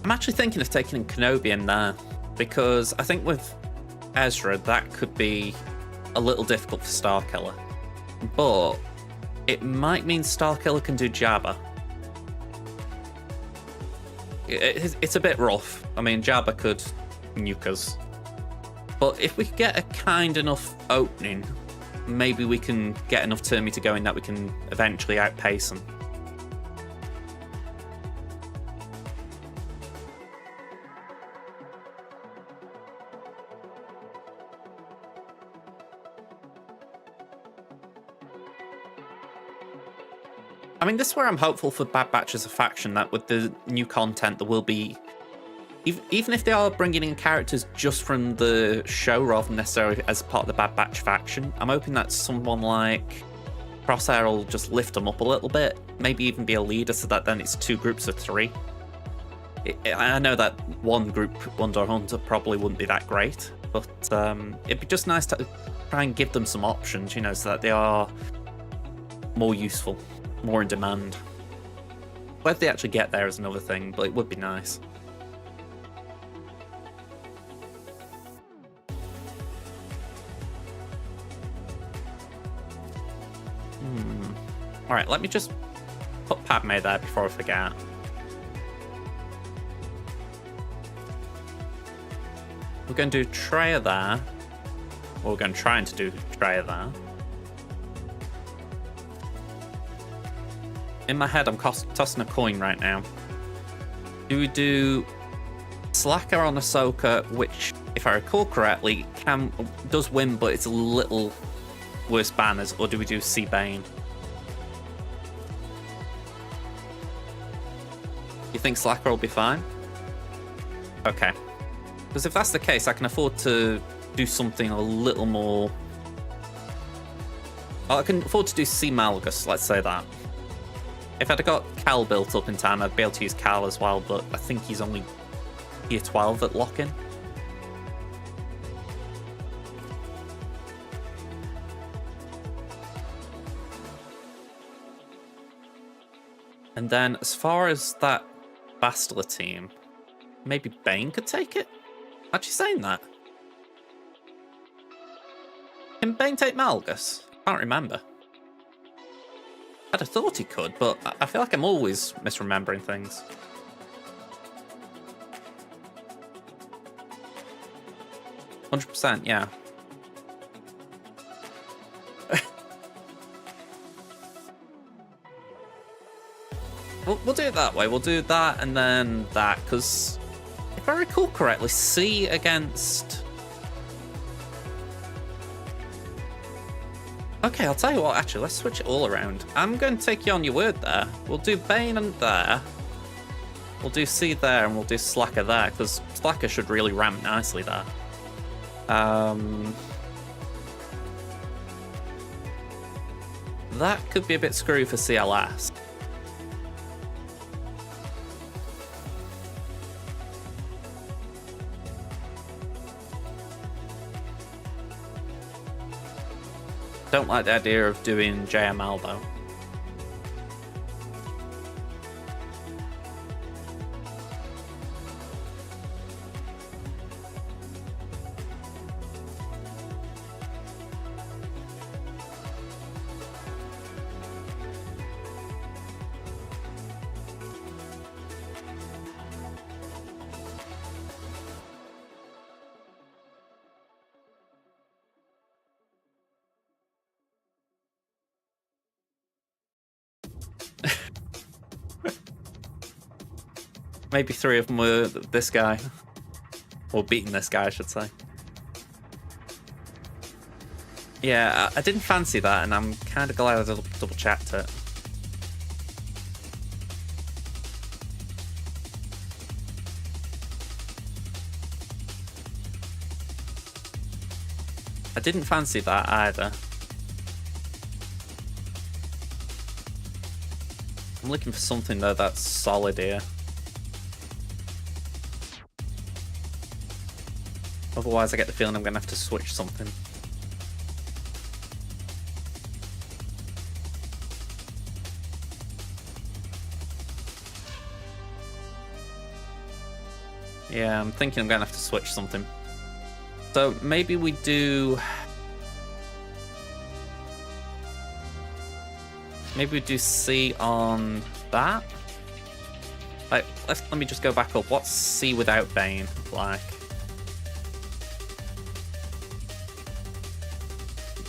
I'm actually thinking of taking Kenobi in there, because I think with Ezra, that could be a little difficult for Starkiller. But it might mean Starkiller can do Jabba. It's a bit rough. I mean, Jabba could nuke us. But if we could get a kind enough opening, maybe we can get enough turn meter going that we can eventually outpace them. I mean, this is where I'm hopeful for Bad Batch as a faction, that with the new content there will be, even if they are bringing in characters just from the show rather than necessarily as part of the Bad Batch faction, I'm hoping that someone like Crosshair will just lift them up a little bit, maybe even be a leader, so that then it's 2 groups of 3. I know that one group under Hunter probably wouldn't be that great, but it'd be just nice to try and give them some options, you know, so that they are more useful, more in demand. Whether they actually get there is another thing, but it would be nice. Alright, let me just put Padme there before I forget. We're going to do Treya there. Or we're going to try to do Treya there. In my head, I'm tossing a coin right now. Do we do Slacker on Ahsoka, which, if I recall correctly, does win, but it's a little worse banners, or do we do C-Bane? You think Slacker will be fine? Okay. Because if that's the case, I can afford to do something a little more... Well, I can afford to do C. Malgus, let's say that. If I'd got Cal built up in time, I'd be able to use Cal as well, but I think he's only tier 12 at lock-in. And then, as far as that Bastila team, maybe Bane could take it? Actually saying that. Can Bane take Malgus? I can't remember. I'd have thought he could, but I feel like I'm always misremembering things. %, yeah. We'll do it that way. We'll do that and then that, because if I recall correctly, C against... Okay, I'll tell you what, actually, let's switch it all around. I'm going to take you on your word there. We'll do Bane and there. We'll do C there, and we'll do Slacker there, because Slacker should really ramp nicely there. That could be a bit screwy for CLS. Don't like the idea of doing JML though. Maybe 3 of them were this guy. Or beating this guy, I should say. Yeah, I didn't fancy that, and I'm kind of glad I double checked it. I didn't fancy that either. I'm looking for something though that's solid here. Otherwise, I get the feeling I'm going to have to switch something. Yeah, I'm thinking I'm going to have to switch something. So maybe we do... Maybe we do C on that? Like, let me just go back up. What's C without Bane like?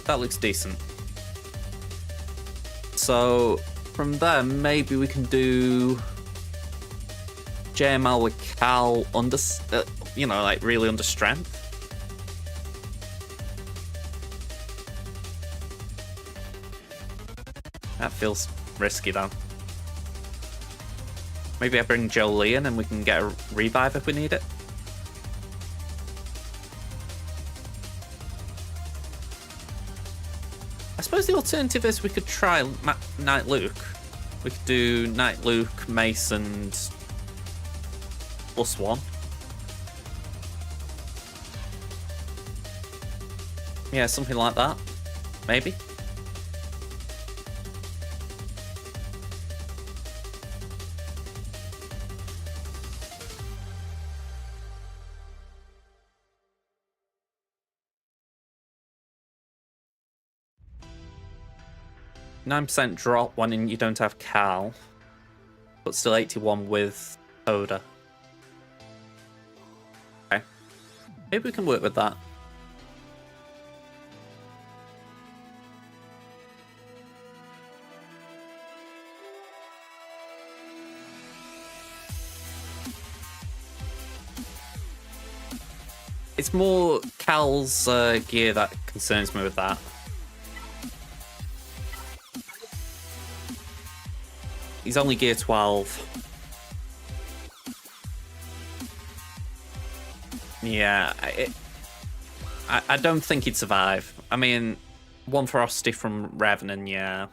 That looks decent. So from there, maybe we can do JML with Cal under, you know, like really under strength. That feels risky though. Maybe I bring Jolie in and we can get a revive if we need it. I suppose the alternative is we could try Knight Luke. We could do Knight Luke, Mace, and +1. Yeah, something like that. Maybe. %9 drop when you don't have Cal, but still 81 with Oda. Okay. Maybe we can work with that. It's more Cal's gear that concerns me with that. He's only gear 12. Yeah, I don't think he'd survive. I mean, one ferocity from Revenant, yeah.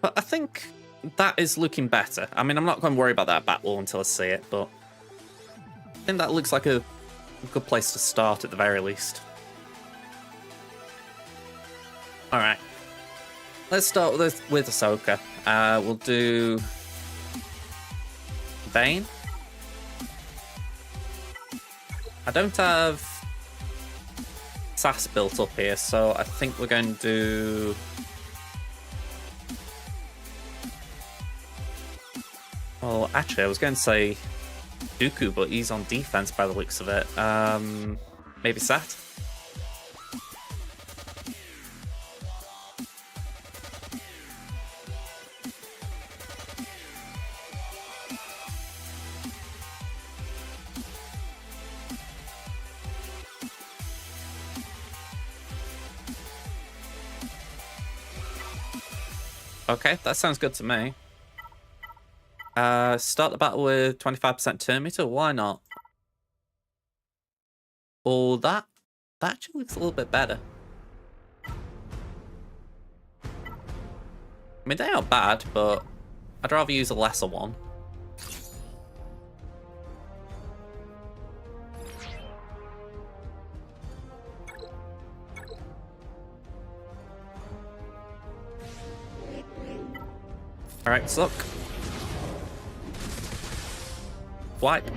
But I think that is looking better. I mean, I'm not going to worry about that battle until I see it, but I think that looks like a good place to start at the very least. Alright. Let's start with Ahsoka. We'll do Bane. I don't have SAS built up here, so I think we're going to do... Well, actually, I was going to say Dooku, but he's on defense by the looks of it. Maybe Sat? Okay, that sounds good to me. Start the battle with 25% turn meter. Why not? Oh, that actually looks a little bit better. I mean, they aren't bad, but I'd rather use a lesser one. Alright, suck. Wipe.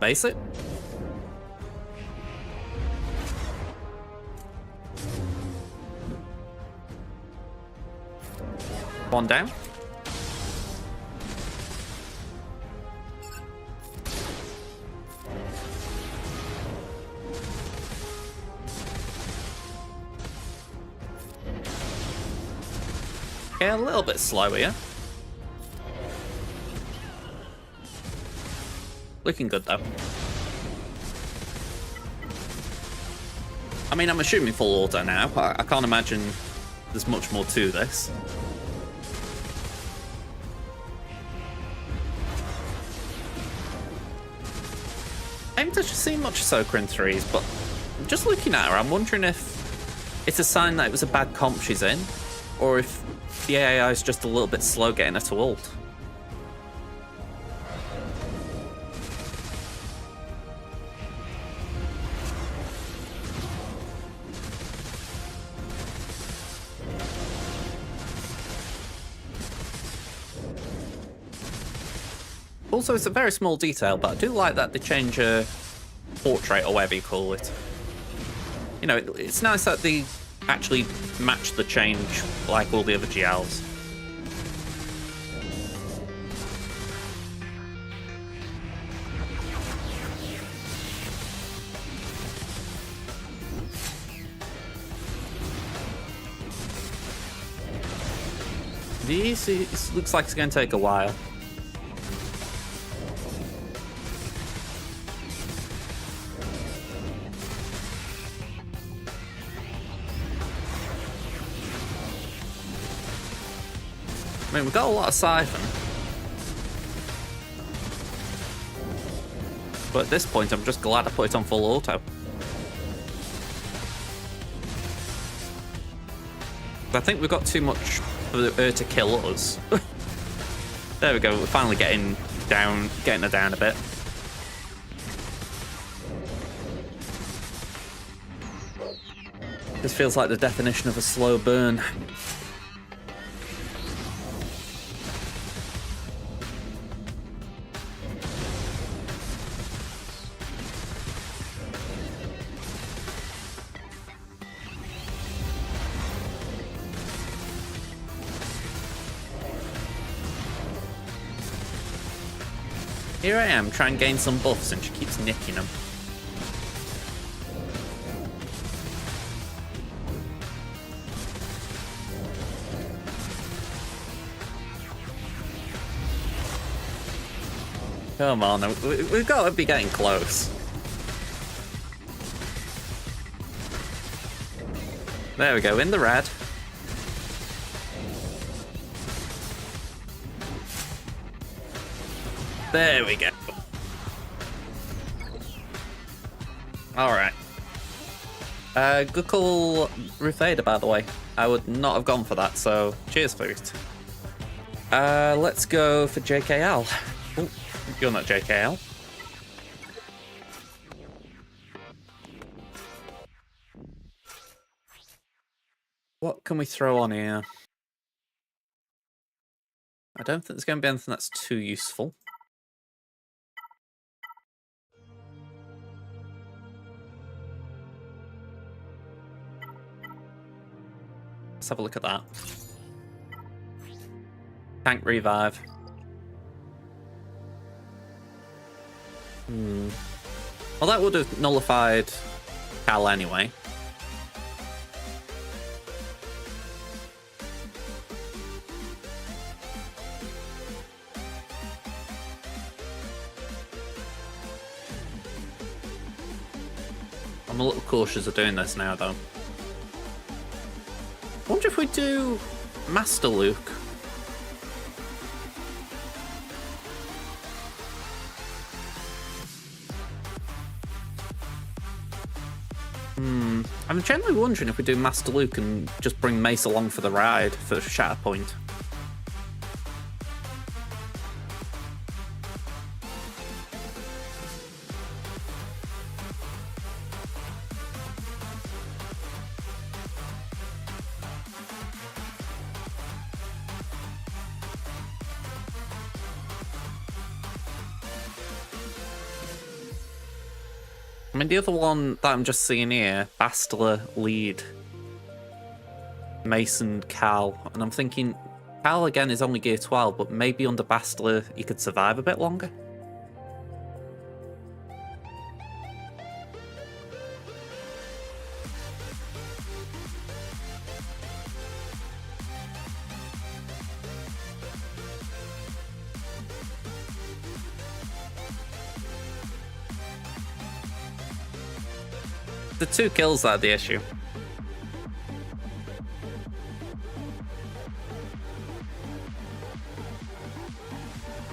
Basic. One down. Okay, a little bit slow here. Looking good though. I mean, I'm assuming full auto now. I can't imagine there's much more to this. I haven't actually seen much Ahsoka in 3s, but just looking at her, I'm wondering if it's a sign that it was a bad comp she's in, or if the AI is just a little bit slow getting her to ult. Also, it's a very small detail, but I do like that they change her portrait, or whatever you call it. You know, it's nice that they actually match the change like all the other GLs. This looks like it's going to take a while. I mean, we've got a lot of Siphon. But at this point, I'm just glad I put it on full auto. I think we've got too much for her to kill us. There we go, we're finally getting her down a bit. This feels like the definition of a slow burn. Here I am, trying to gain some buffs, and she keeps nicking them. Come on, we've got to be getting close. There we go, in the red. There we go. Alright. Good call, Rufeda, by the way. I would not have gone for that, so cheers for it. Let's go for JKL. Oh, you're not JKL. What can we throw on here? I don't think there's going to be anything that's too useful. Let's have a look at that. Tank revive. Well, that would have nullified Cal anyway. I'm a little cautious of doing this now, though. I wonder if we do Master Luke. I'm generally wondering if we do Master Luke and just bring Mace along for the ride for Shatterpoint. I mean, the other one that I'm just seeing here, Bastila lead Mason Cal, and I'm thinking Cal again is only gear 12, but maybe under Bastila he could survive a bit longer. The 2 kills that are the issue.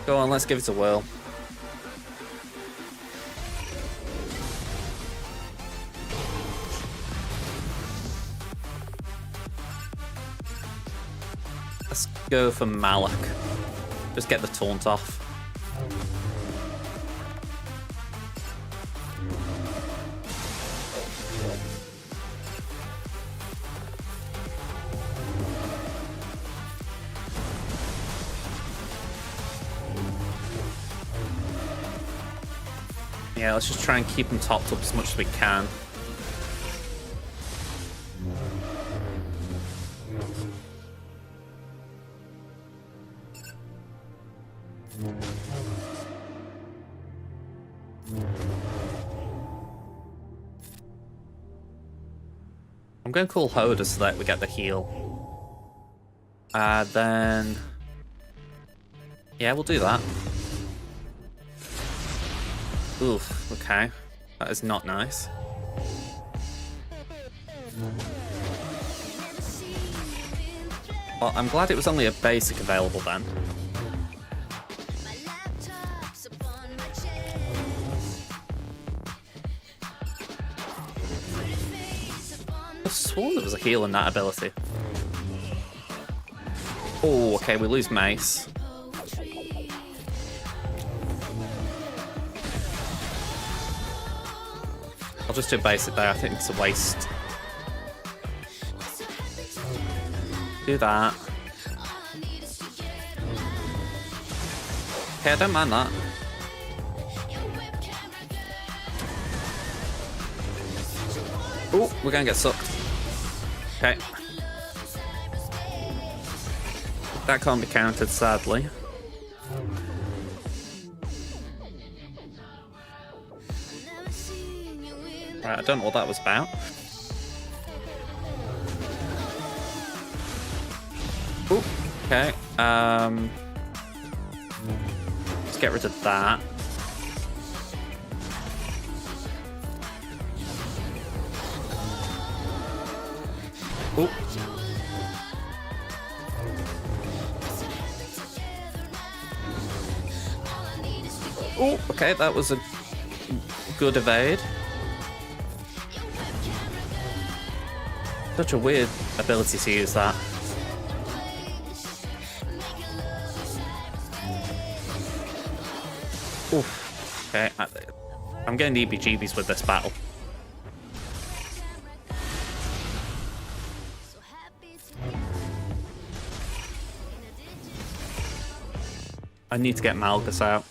Go on, let's give it a whirl. Let's go for Malak. Just get the taunt off. Yeah, let's just try and keep them topped up as much as we can. I'm going to call Hoda so that we get the heal. Then... yeah, we'll do that. Oof, okay. That is not nice. Well, I'm glad it was only a basic available then. I've sworn there was a heal in that ability. Oh, okay, we lose Mace. I'll just do basic there, I think it's a waste. Do that. Okay, I don't mind that. Oh, we're gonna get sucked. Okay. That can't be countered, sadly. Right, I don't know what that was about. Ooh, okay. Let's get rid of that. Ooh. Oh, okay, that was a good evade. Such a weird ability to use that. Oof. Okay, I'm getting the EBGBs with this battle. I need to get Malgus out.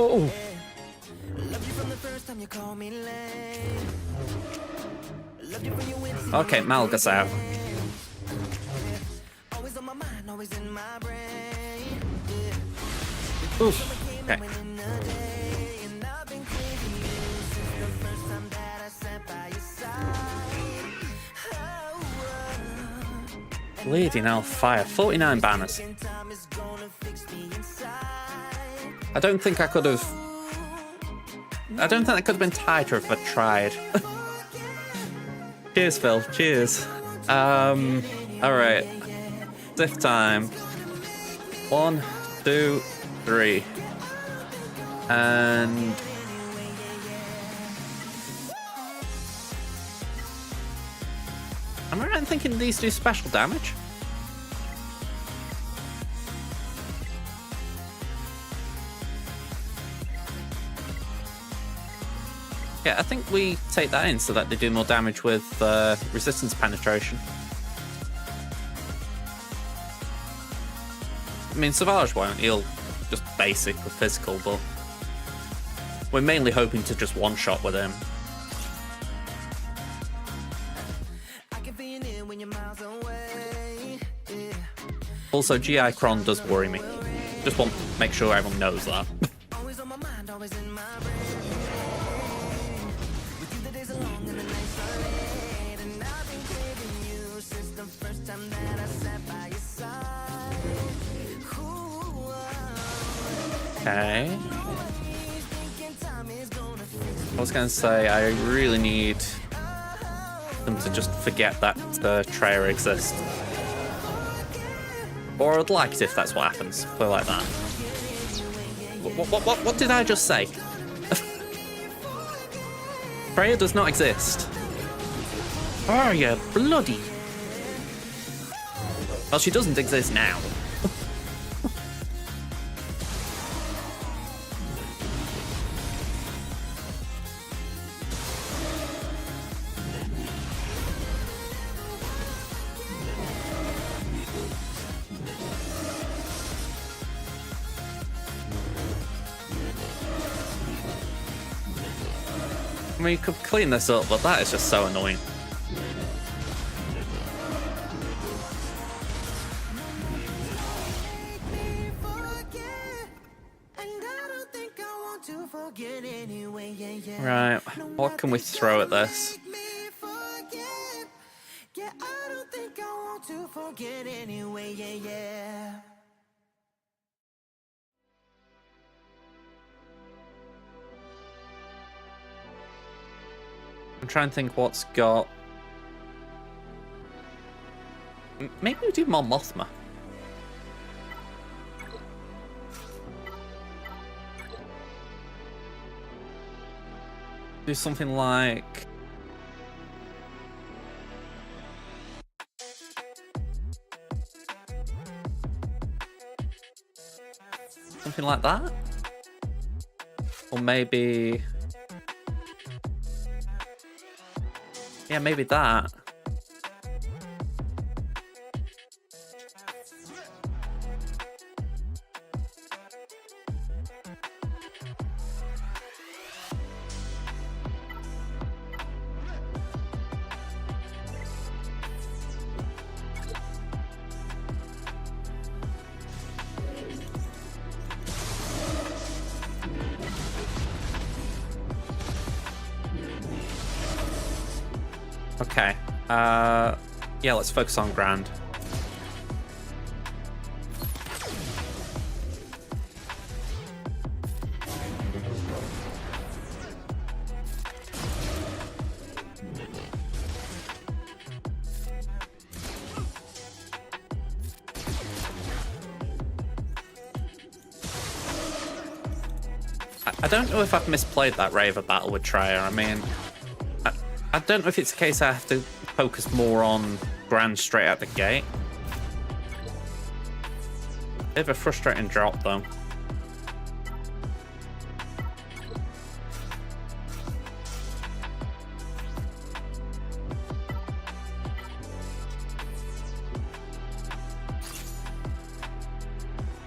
Oh. Okay, Malgus out. Oof. Okay. Bleeding Hellfire, 49 banners. I don't think that could have been tighter if I tried. Cheers, Phil. Cheers. Alright. Sith time. 1, 2, 3. And am I right in thinking these do special damage? Yeah, I think we take that in so that they do more damage with resistance penetration. I mean, Savage won't. He'll just basic with physical, but we're mainly hoping to just one-shot with him. Also, GI Kron does worry me. Just want to make sure everyone knows that. Okay. I was going to say, I really need them to just forget that Traya exists. Or I'd like it if that's what happens. Play like that. What did I just say? Traya does not exist. Oh, you bloody... Well, she doesn't exist now. I mean, you could clean this up, but that is just so annoying. Right, what can we throw at this? I'm trying to think what's got... Maybe we do more Mothma. Do something like... Something like that? Or maybe... Yeah, maybe that. Okay. Yeah, let's focus on Grand. I don't know if I've misplayed that Raver battle with Traya. I mean, I don't know if it's a case I have to focus more on Grand straight out the gate. Bit of a frustrating drop, though.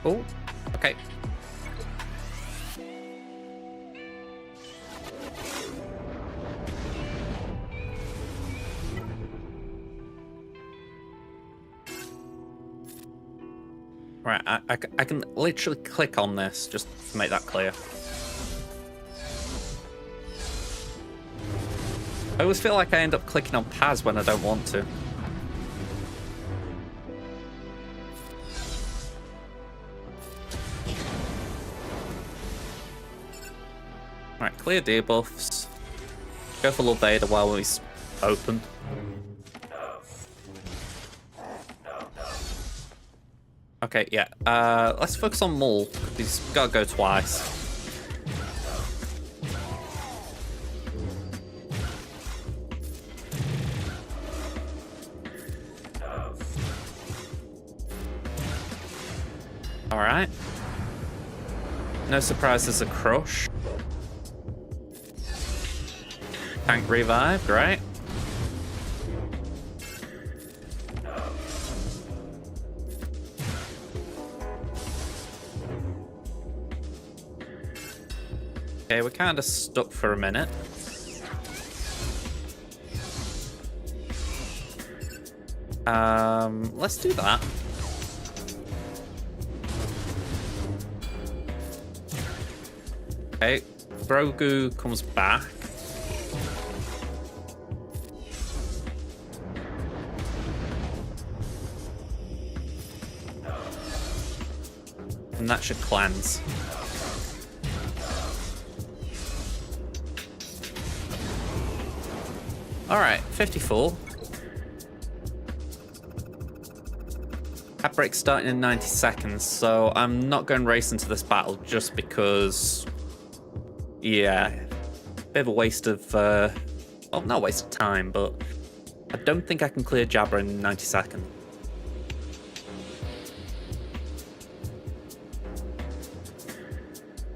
Oh, okay. Right, I can literally click on this just to make that clear. I always feel like I end up clicking on Paz when I don't want to. Right, clear debuffs. Go for Lord Vader while he's open. Okay, yeah. Let's focus on Maul. He's got to go twice. All right. No surprise, there's a crush. Tank revive, great. Okay, we're kind of stuck for a minute. Let's do that. Okay, Grogu comes back. And that should cleanse. Alright, 54. Hat break starting in 90 seconds, so I'm not going to race into this battle just because, yeah, bit of a waste of, well, not a waste of time, but I don't think I can clear Jabba in 90 seconds.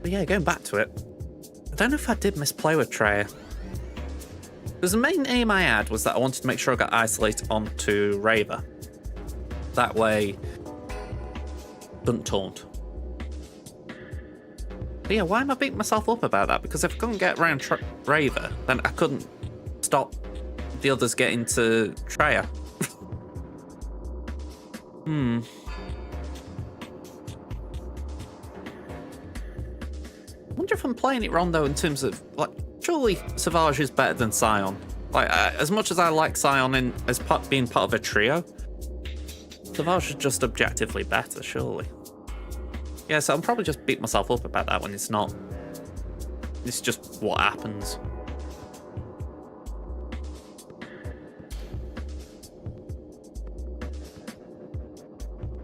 But yeah, going back to it, I don't know if I did misplay with Traya. Because the main aim I had was that I wanted to make sure I got isolated onto Raver. That way, couldn't taunt. But yeah, why am I beating myself up about that? Because if I couldn't get around Raver, then I couldn't stop the others getting to Traya. I wonder if I'm playing it wrong, though, in terms of, like, surely Savage is better than Sion. Like, as much as I like Sion as being part of a trio, Savage is just objectively better, surely. Yeah, so I'm probably just beating myself up about that when it's not. It's just what happens.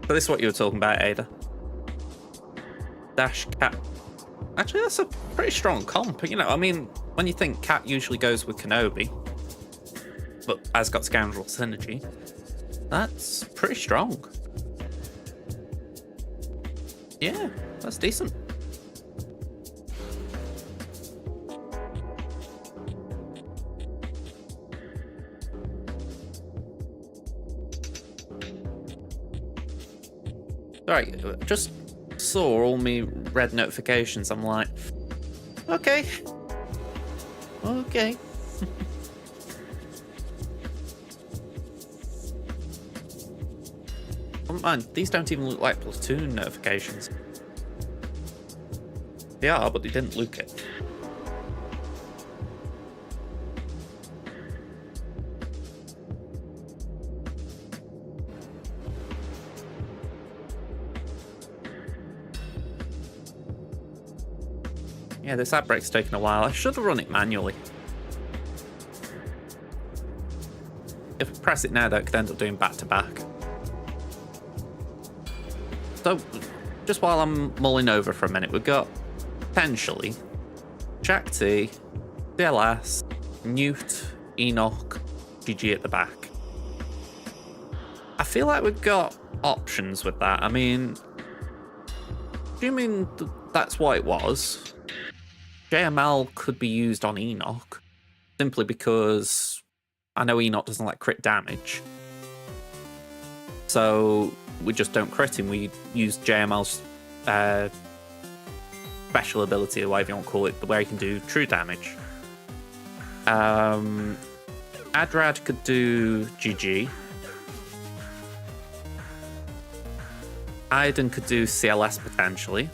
But this is what you were talking about, Ada. Dash Cat. Actually, that's a pretty strong comp. You know, I mean, when you think Cat usually goes with Kenobi, but has got Scoundrel synergy, that's pretty strong. Yeah, that's decent. Alright, just saw all me red notifications. I'm like, okay. Okay. Oh man, these don't even look like platoon notifications. They are, but they didn't look it. Yeah, this ad break's taken a while. I should have run it manually. If I press it now, though, it could end up doing back-to-back. So, just while I'm mulling over for a minute, we've got, potentially, Shaak Ti, DLS, Newt, Enoch, GG at the back. I feel like we've got options with that. I mean, assuming that's what it was, JML could be used on Enoch, simply because I know Enoch doesn't like crit damage. So we just don't crit him. We use JML's special ability, or whatever you want to call it, where he can do true damage. Adrad could do GG. Iden could do CLS potentially.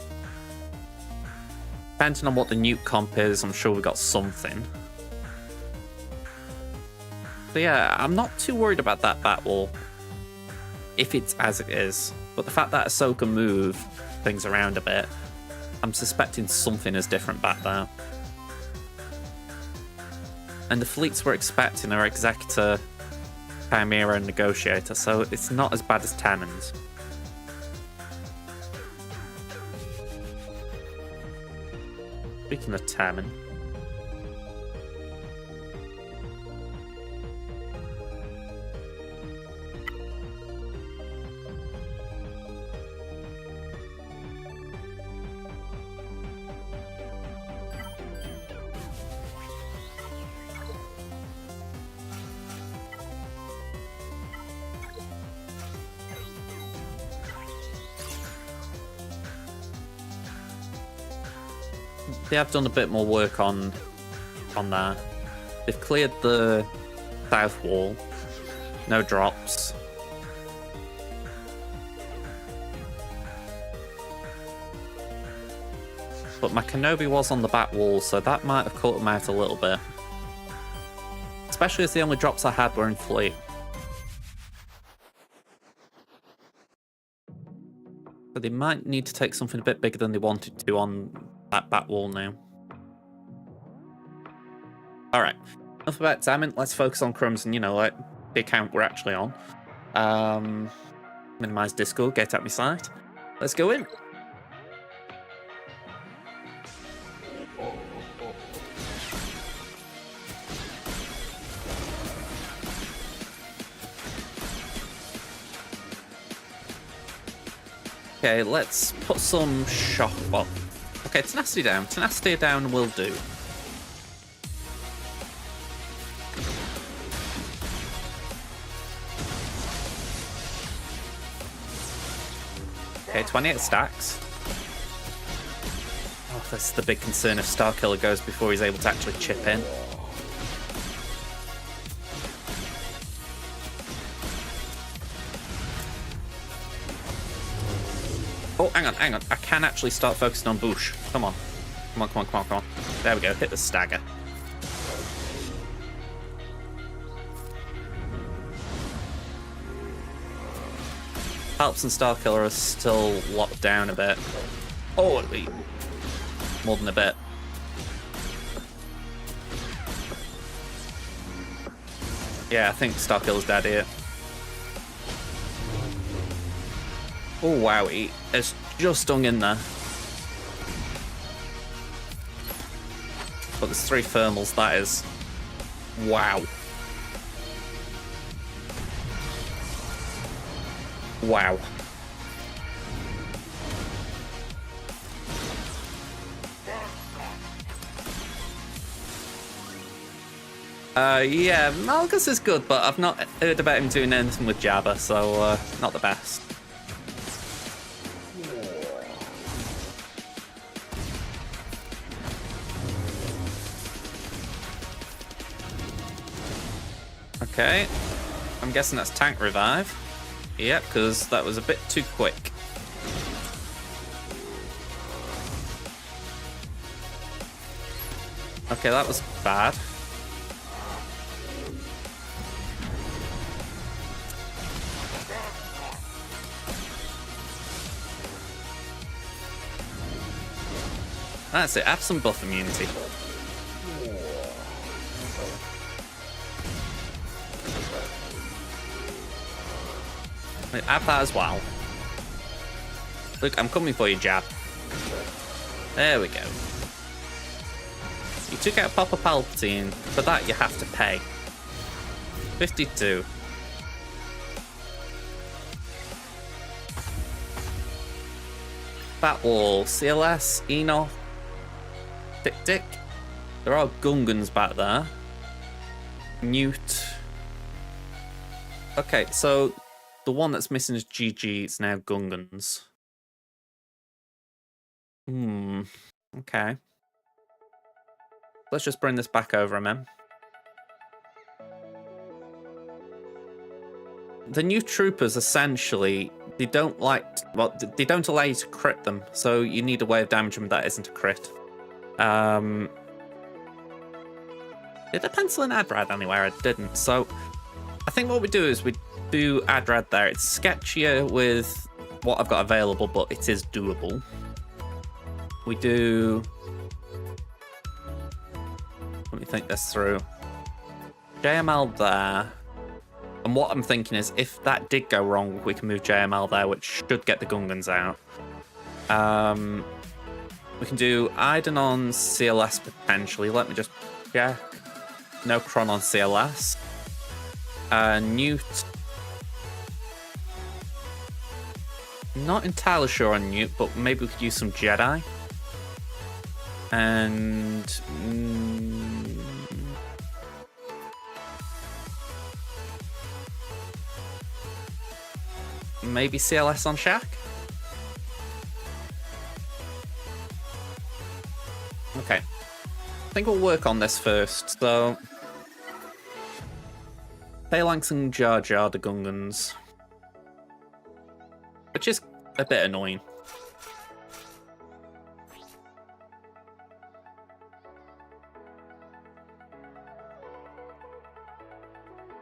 Depending on what the Newt comp is, I'm sure we got something. So yeah, I'm not too worried about that bat wall, if it's as it is. But the fact that Ahsoka moved things around a bit, I'm suspecting something is different back there. And the fleets we're expecting are Executor, Chimera, and Negotiator, so it's not as bad as Tenon's. Speaking of Tammin, they have done a bit more work on that. They've cleared the south wall. No drops. But my Kenobi was on the back wall, so that might have caught them out a little bit. Especially as the only drops I had were in fleet. So they might need to take something a bit bigger than they wanted to on that back wall now. Alright, enough about Tammin. Let's focus on Crumbs and, you know, like, the account we're actually on. Minimize Discord, get at my site. Let's go in. Okay, let's put some shock. Well, okay, tenacity down. Tenacity down will do. Okay, 28 stacks. Oh, this is the big concern if Starkiller goes before he's able to actually chip in. Oh, hang on. I can actually start focusing on Boushh. Come on. Come on. There we go. Hit the stagger. Palps and Starkiller are still locked down a bit. Oh, more than a bit. Yeah, I think Starkiller's dead here. Oh wow, he has just stung in there. But there's 3 thermals, that is... Wow. Wow. Yeah, Malgus is good, but I've not heard about him doing anything with Jabba, so not the best. Okay, I'm guessing that's tank revive. Yep, because that was a bit too quick. Okay, that was bad. That's it, have some buff immunity. Have that as well. Look, I'm coming for you, Jab. There we go. You took out Papa Palpatine. For that, you have to pay. 52. Fat Wall, CLS, Enoch, Tick Tick. There are Gungans back there. Newt. Okay, so the one that's missing is GG. It's now Gungans. Okay. Let's just bring this back over, MM. The new troopers, essentially, they don't they don't allow you to crit them, so you need a way of damaging them that isn't a crit. Did I pencil in Adrad anywhere? I didn't. So I think what we do is we do Adrad there. It's sketchier with what I've got available, but it is doable. We do... Let me think this through. JML there. And what I'm thinking is, if that did go wrong, we can move JML there, which should get the Gungans out. We can do Iden on CLS potentially. Let me just check. No Kron on CLS. Newt. Not entirely sure on Newt, but maybe we could use some Jedi. And... maybe CLS on Shaq? Okay. I think we'll work on this first, so... Phalanx and Jar Jar the Gungans. Which is a bit annoying.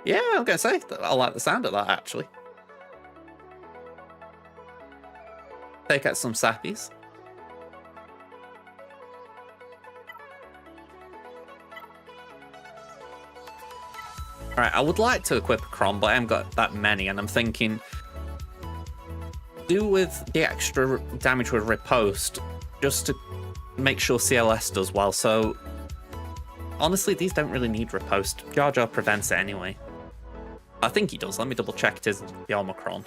Yeah, I'm gonna say, I like the sound of that, actually. Take out some sappies. Alright, I would like to equip a Kron, but I haven't got that many, and I'm thinking... do with the extra damage with Riposte, just to make sure CLS does well, so... honestly, these don't really need Riposte. Jar Jar prevents it anyway. I think he does, let me double check it is the Omicron.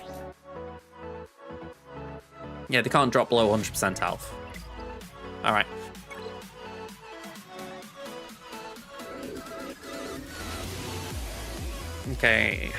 Yeah, they can't drop below 100% health. Alright. Okay.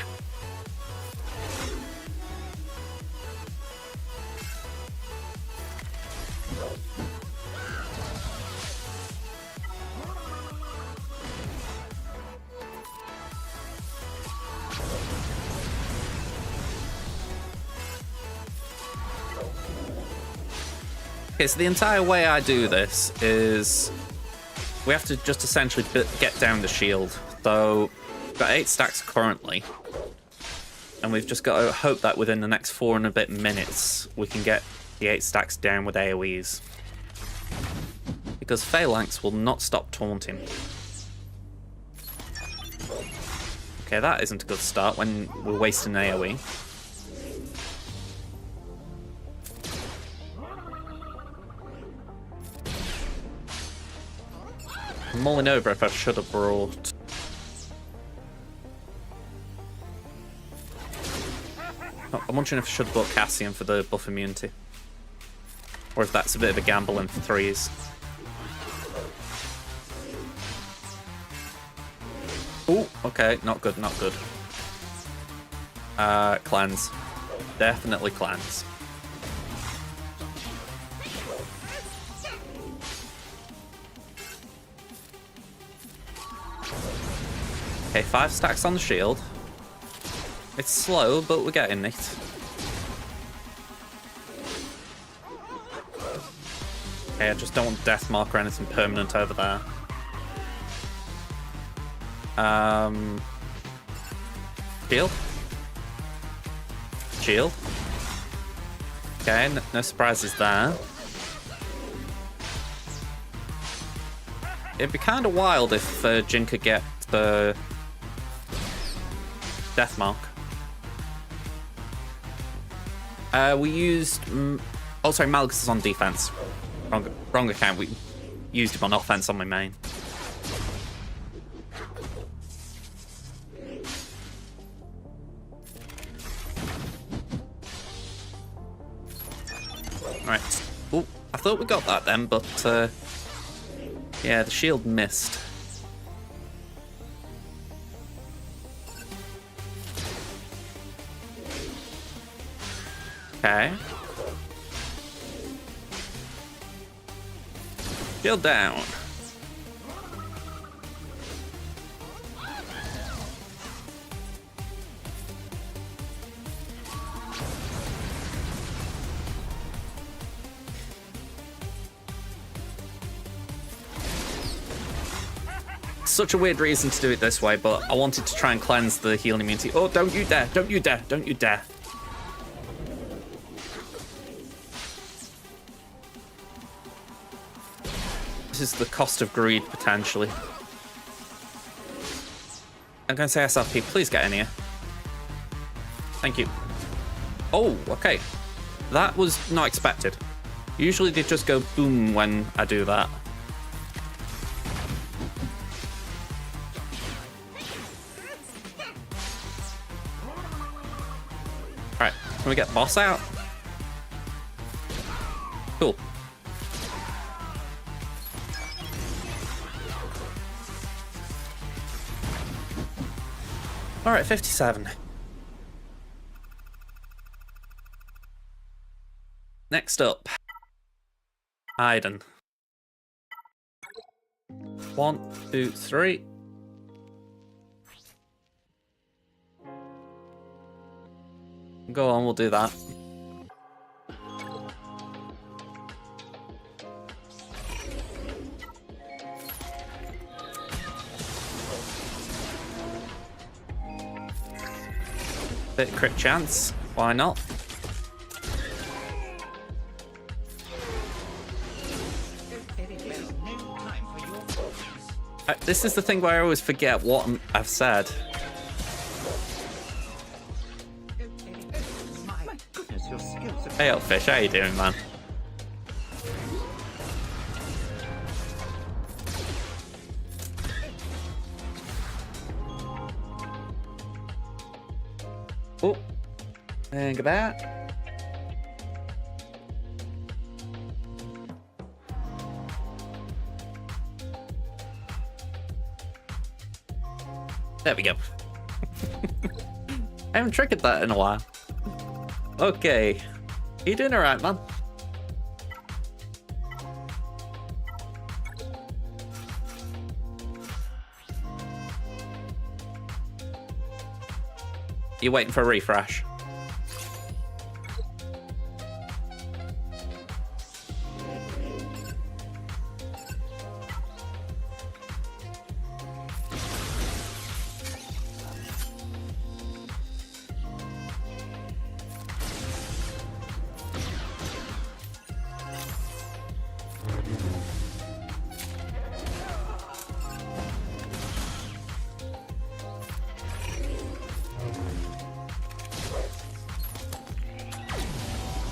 Okay, so the entire way I do this is we have to just essentially get down the shield. So we've got 8 stacks currently, and we've just got to hope that within the next 4 and a bit minutes we can get the 8 stacks down with AoEs. Because Phalanx will not stop taunting. Okay, that isn't a good start when we're wasting AoE. I'm mulling over if I should have brought... oh, I'm wondering if I should have brought Cassian for the buff immunity. Or if that's a bit of a gamble in for 3s. Oh, okay, not good, not good. Cleanse. Definitely cleanse. Okay, 5 stacks on the shield. It's slow, but we're getting it. Okay, I just don't want death mark or anything permanent over there. Shield. Shield. Okay, no surprises there. it'd be kind of wild if Jin could get the death mark. We used... oh, sorry, Malgus is on defense. Wrong account. We used him on offense on my main. Right. Oh, I thought we got that then, but yeah, the shield missed. Okay. Shield down. Such a weird reason to do it this way, but I wanted to try and cleanse the healing immunity. Oh, don't you dare! Don't you dare! Don't you dare! This is the cost of greed, potentially. I'm going to say SLP, please get in here. Thank you. Oh, okay. That was not expected. Usually they just go boom when I do that. Alright, can we get boss out? Cool. Alright, 57. Next up, Aiden. 1, 2, 3. Go on, we'll do that. Bit of crit chance, why not? This is the thing where I always forget what I've said. Hey, Elfish, how you doing, man? Oh, think of that. There we go. I haven't triggered that in a while. Okay. You doing alright, man? You waiting for a refresh?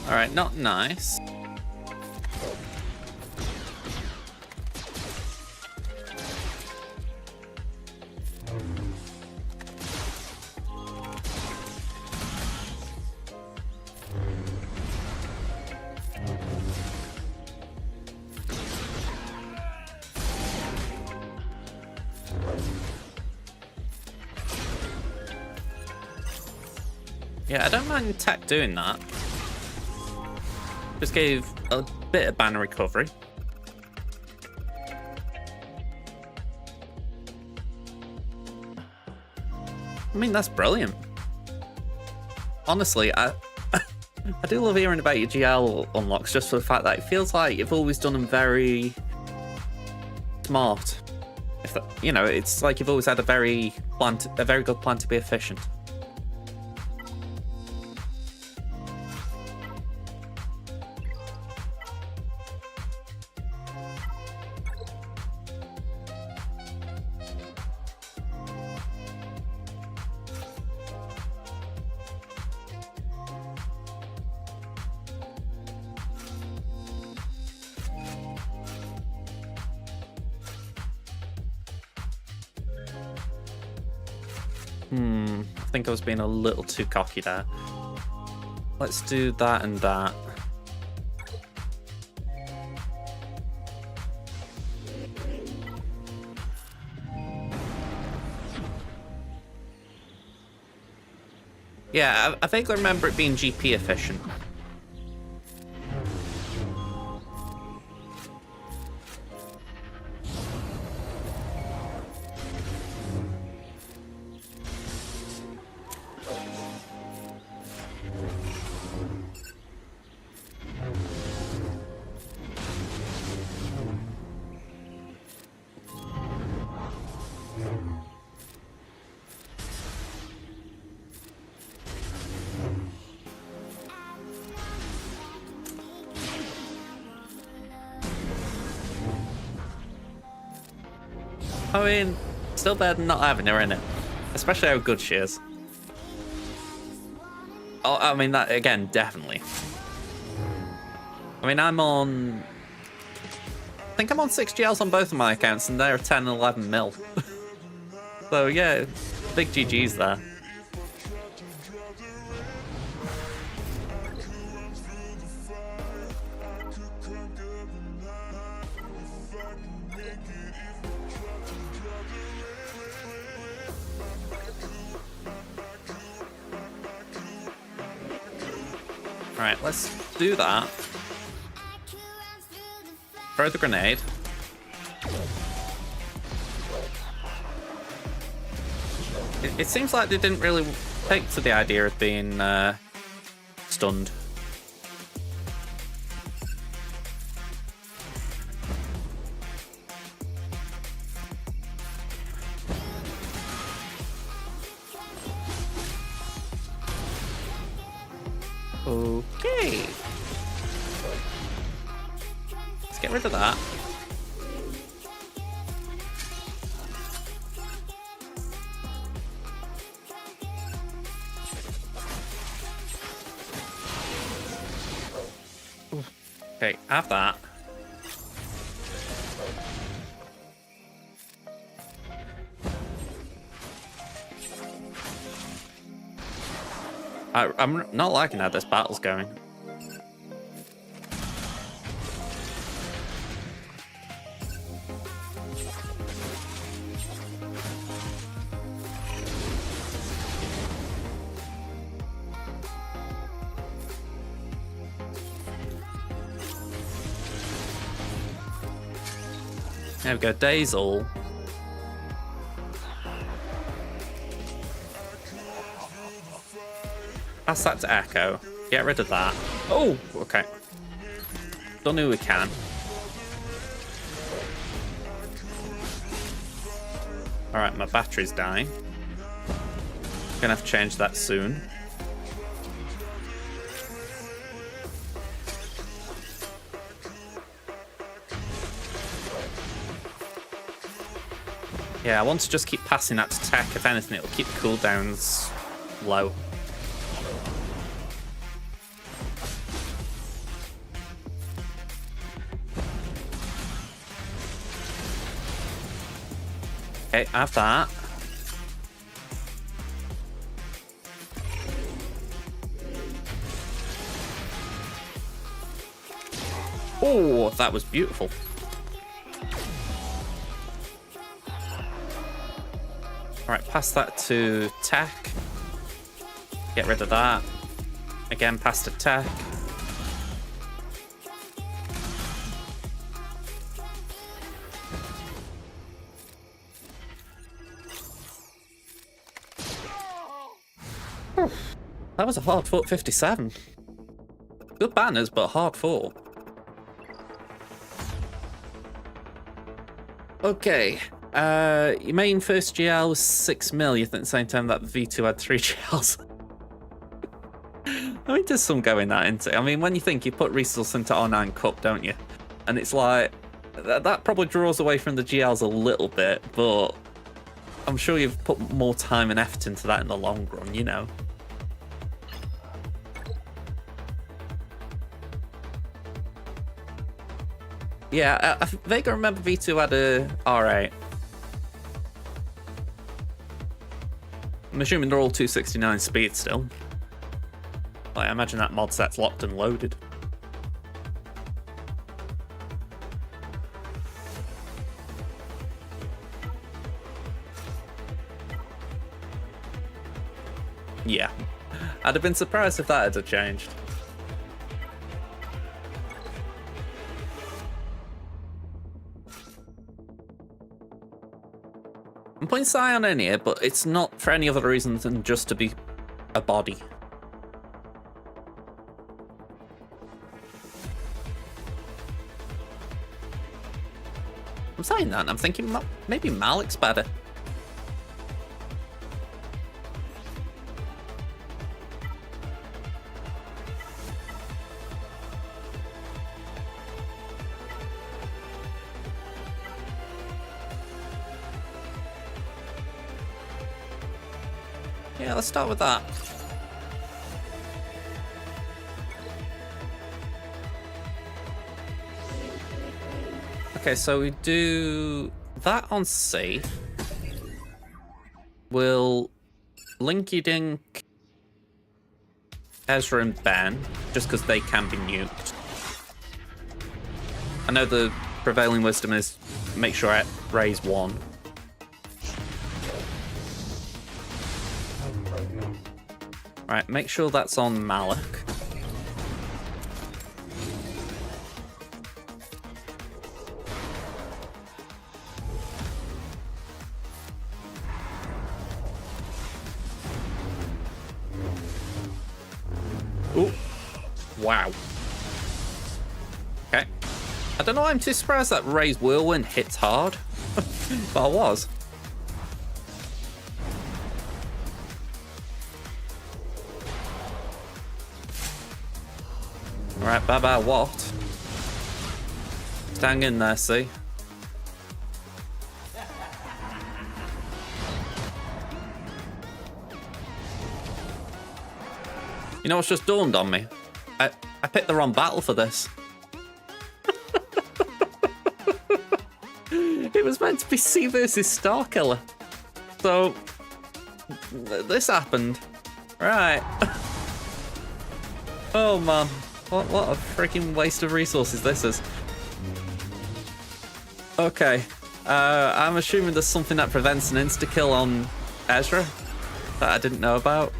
Alright, not nice. Yeah, I don't mind tech doing that. Just gave a bit of banner recovery. I mean, that's brilliant. Honestly, I do love hearing about your GL unlocks just for the fact that it feels like you've always done them very smart. If that, you know, it's like you've always had a very good plan to be efficient. I think I was being a little too cocky there. Let's do that and that. Yeah, I vaguely remember it being GP efficient. I mean, still better than not having her in it. Especially how good she is. Oh, I mean, that, again, definitely. I mean, I think I'm on 6 GLs on both of my accounts, and they're 10 and 11 mil. So, yeah, big GG's there. Alright, let's do that. Throw the grenade. It seems like they didn't really take to the idea of being stunned. Okay. Let's get rid of that. Okay, have that. I'm not liking how this battle's going. There we go, Dazel. Pass that to Echo. Get rid of that. Oh, okay. Done who we can. Alright, my battery's dying. Gonna have to change that soon. Yeah, I want to just keep passing that to tech. If anything, it'll keep the cooldowns low. Okay, have that. Oh, that was beautiful. Alright, pass that to tech. Get rid of that. Again, pass to tech. That was a hard fought 57. Good banners, but hard fought. Okay. Your main first GL was 6 mil. You think at the same time that the V2 had 3 GLs. I mean, there's some going that into it. I mean, when you think you put resource into R9 Cup, don't you? And it's like, that probably draws away from the GLs a little bit, but I'm sure you've put more time and effort into that in the long run, you know? Yeah, I vaguely remember V2 had a R8. I'm assuming they're all 269 speed still. Like, I imagine that mod set's locked and loaded. Yeah. I'd have been surprised if that had changed. I'm putting Scion in here, but it's not for any other reason than just to be a body. I'm saying that, and I'm thinking maybe Malik's better. Yeah, let's start with that. Okay, so we do that on C. We'll Linky Dink Ezra and Ben, just because they can be nuked. I know the prevailing wisdom is make sure I raise one. Right, make sure that's on Malik. Ooh. Wow. Okay. I don't know why I'm too surprised that Ray's Whirlwind hits hard. But I was. Alright, bye-bye, what? Staying in there, see? You know what's just dawned on me? I picked the wrong battle for this. It was meant to be C versus Starkiller. So, this happened. Right. Oh man. What a freaking waste of resources this is. Okay. I'm assuming there's something that prevents an insta-kill on Ezra that I didn't know about.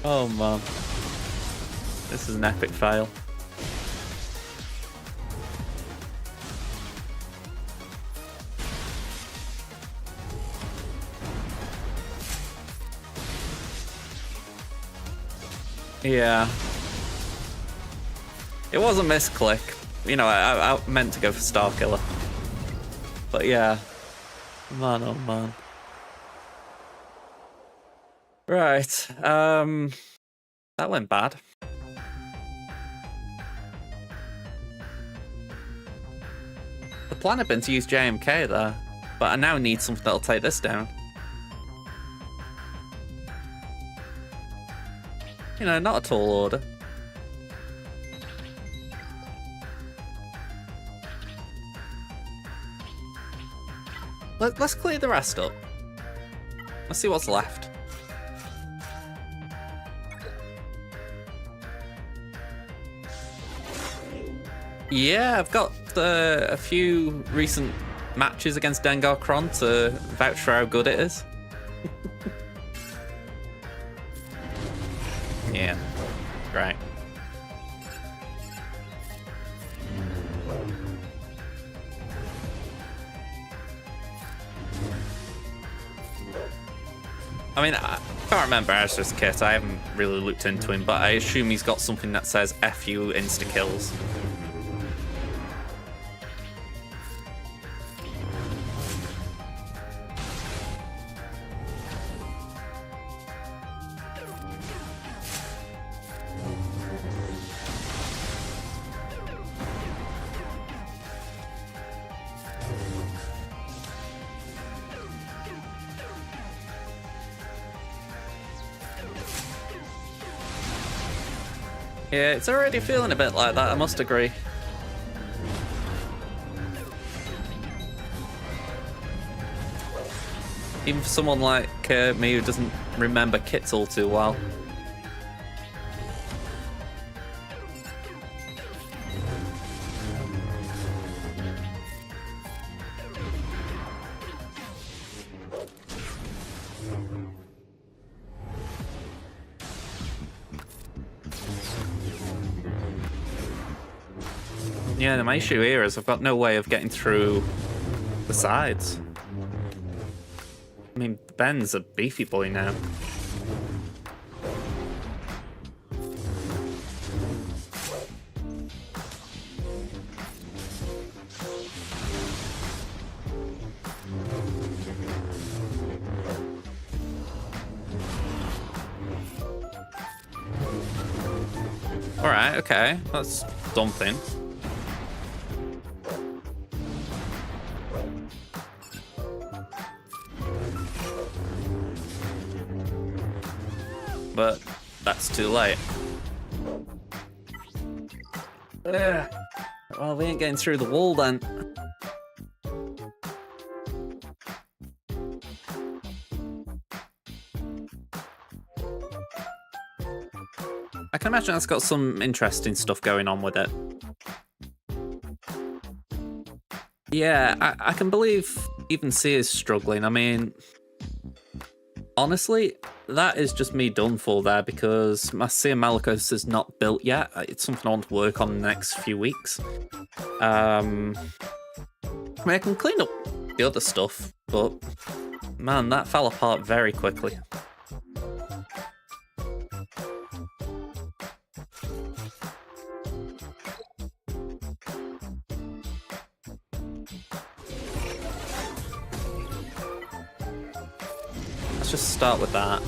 Oh man. This is an epic fail. Yeah. It was a misclick. You know, I meant to go for Starkiller. But yeah. Man, oh man. Right. That went bad. The plan had been to use JMK there, but I now need something that'll take this down. You know, not a tall order. Let's clear the rest up. Let's see what's left. Yeah, I've got a few recent matches against Dengar Kron to vouch for how good it is. Yeah, right. I mean, I can't remember Ezra's kit. I haven't really looked into him, but I assume he's got something that says F you insta-kills. Yeah, it's already feeling a bit like that, I must agree. Even for someone like me who doesn't remember kits all too well. Yeah, my issue here is I've got no way of getting through the sides. I mean, Ben's a beefy boy now. Alright, okay, that's something. But that's too late. Ugh. Well, we ain't getting through the wall then. I can imagine that's got some interesting stuff going on with it. Yeah, I can believe even C is struggling. I mean, honestly, that is just me done for there because my Seer Malicos is not built yet. It's something I want to work on in the next few weeks. I mean, I can clean up the other stuff, but man, that fell apart very quickly. Let's just start with that.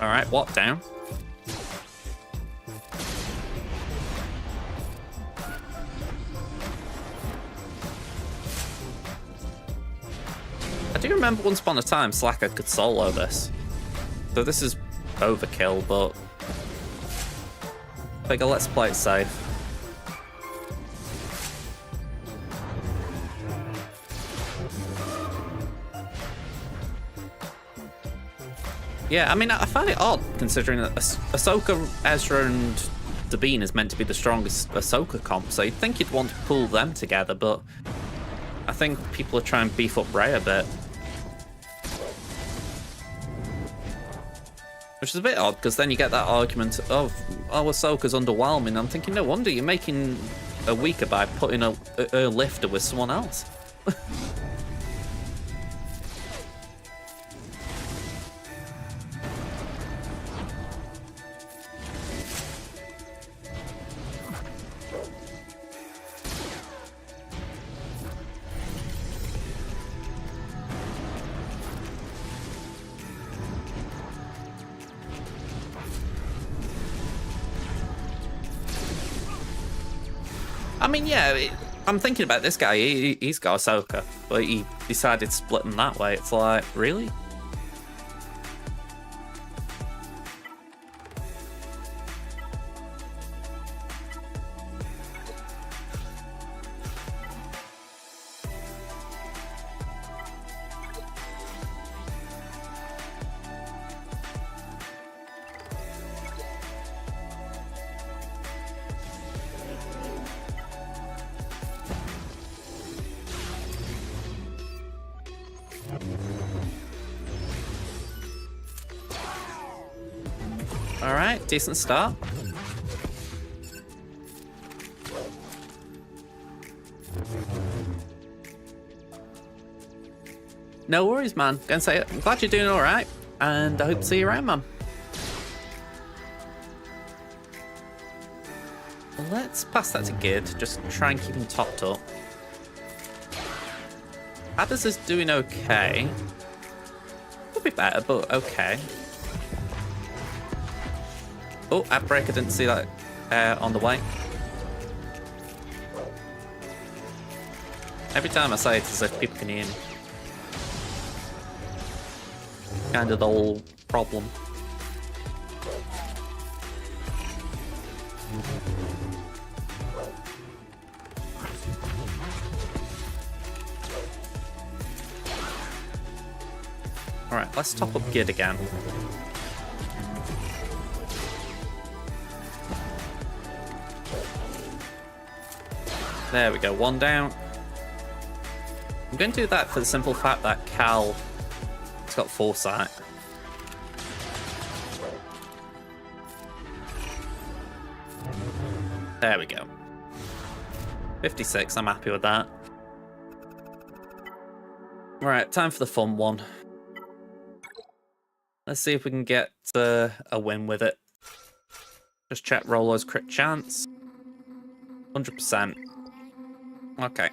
All right, what down? I do remember once upon a time Slacker could solo this. So this is overkill, but figure let's play it safe. Yeah, I mean, I find it odd considering that Ahsoka, Ezra, and Sabine is meant to be the strongest Ahsoka comp, so you'd think you'd want to pull them together, but I think people are trying to beef up Rey a bit. Which is a bit odd, because then you get that argument of, oh, Ahsoka's underwhelming. I'm thinking, no wonder you're making her weaker by putting a lifter with someone else. I mean, yeah, I'm thinking about this guy. He's got Ahsoka, but he decided to split them that way. It's like, really? All right, decent start. No worries, man. Gonna say, I'm glad you're doing all right, and I hope to see you around, man. Let's pass that to Gid. Just try and keep him topped up. Adders is doing okay. Could be better, but okay. Oh, Adbreaker, didn't see that on the way. Every time I say it, it's as if people can hear me. Kind of the whole problem. Alright, let's top up Gid again. There we go, one down. I'm going to do that for the simple fact that Cal has got foresight. There we go. 56, I'm happy with that. Right, time for the fun one. Let's see if we can get a win with it. Just check Rollo's crit chance. 100%. Okay.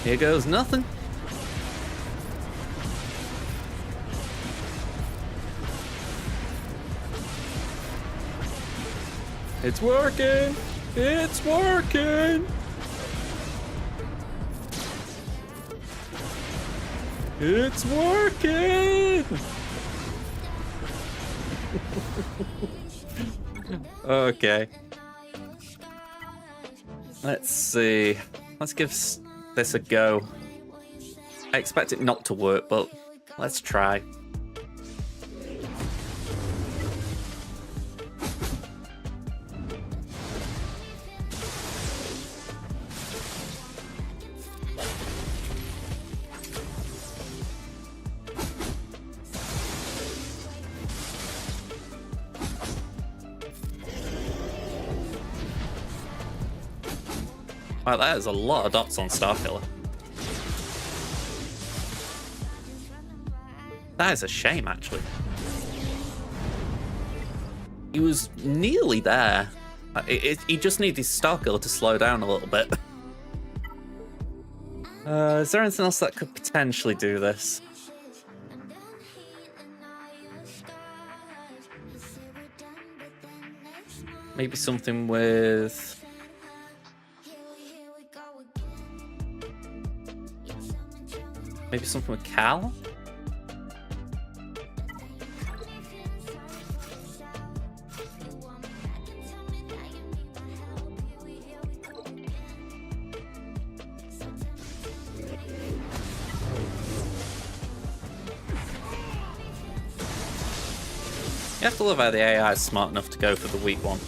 Here goes nothing. It's working! It's working! It's working! Okay. Let's see. Let's give this a go. I expect it not to work, but let's try. Wow, that is a lot of dots on Starkiller. That is a shame, actually. He was nearly there. He just needed his Starkiller to slow down a little bit. Is there anything else that could potentially do this? Maybe something with... Maybe something with Cal? You have to love how the AI is smart enough to go for the weak one.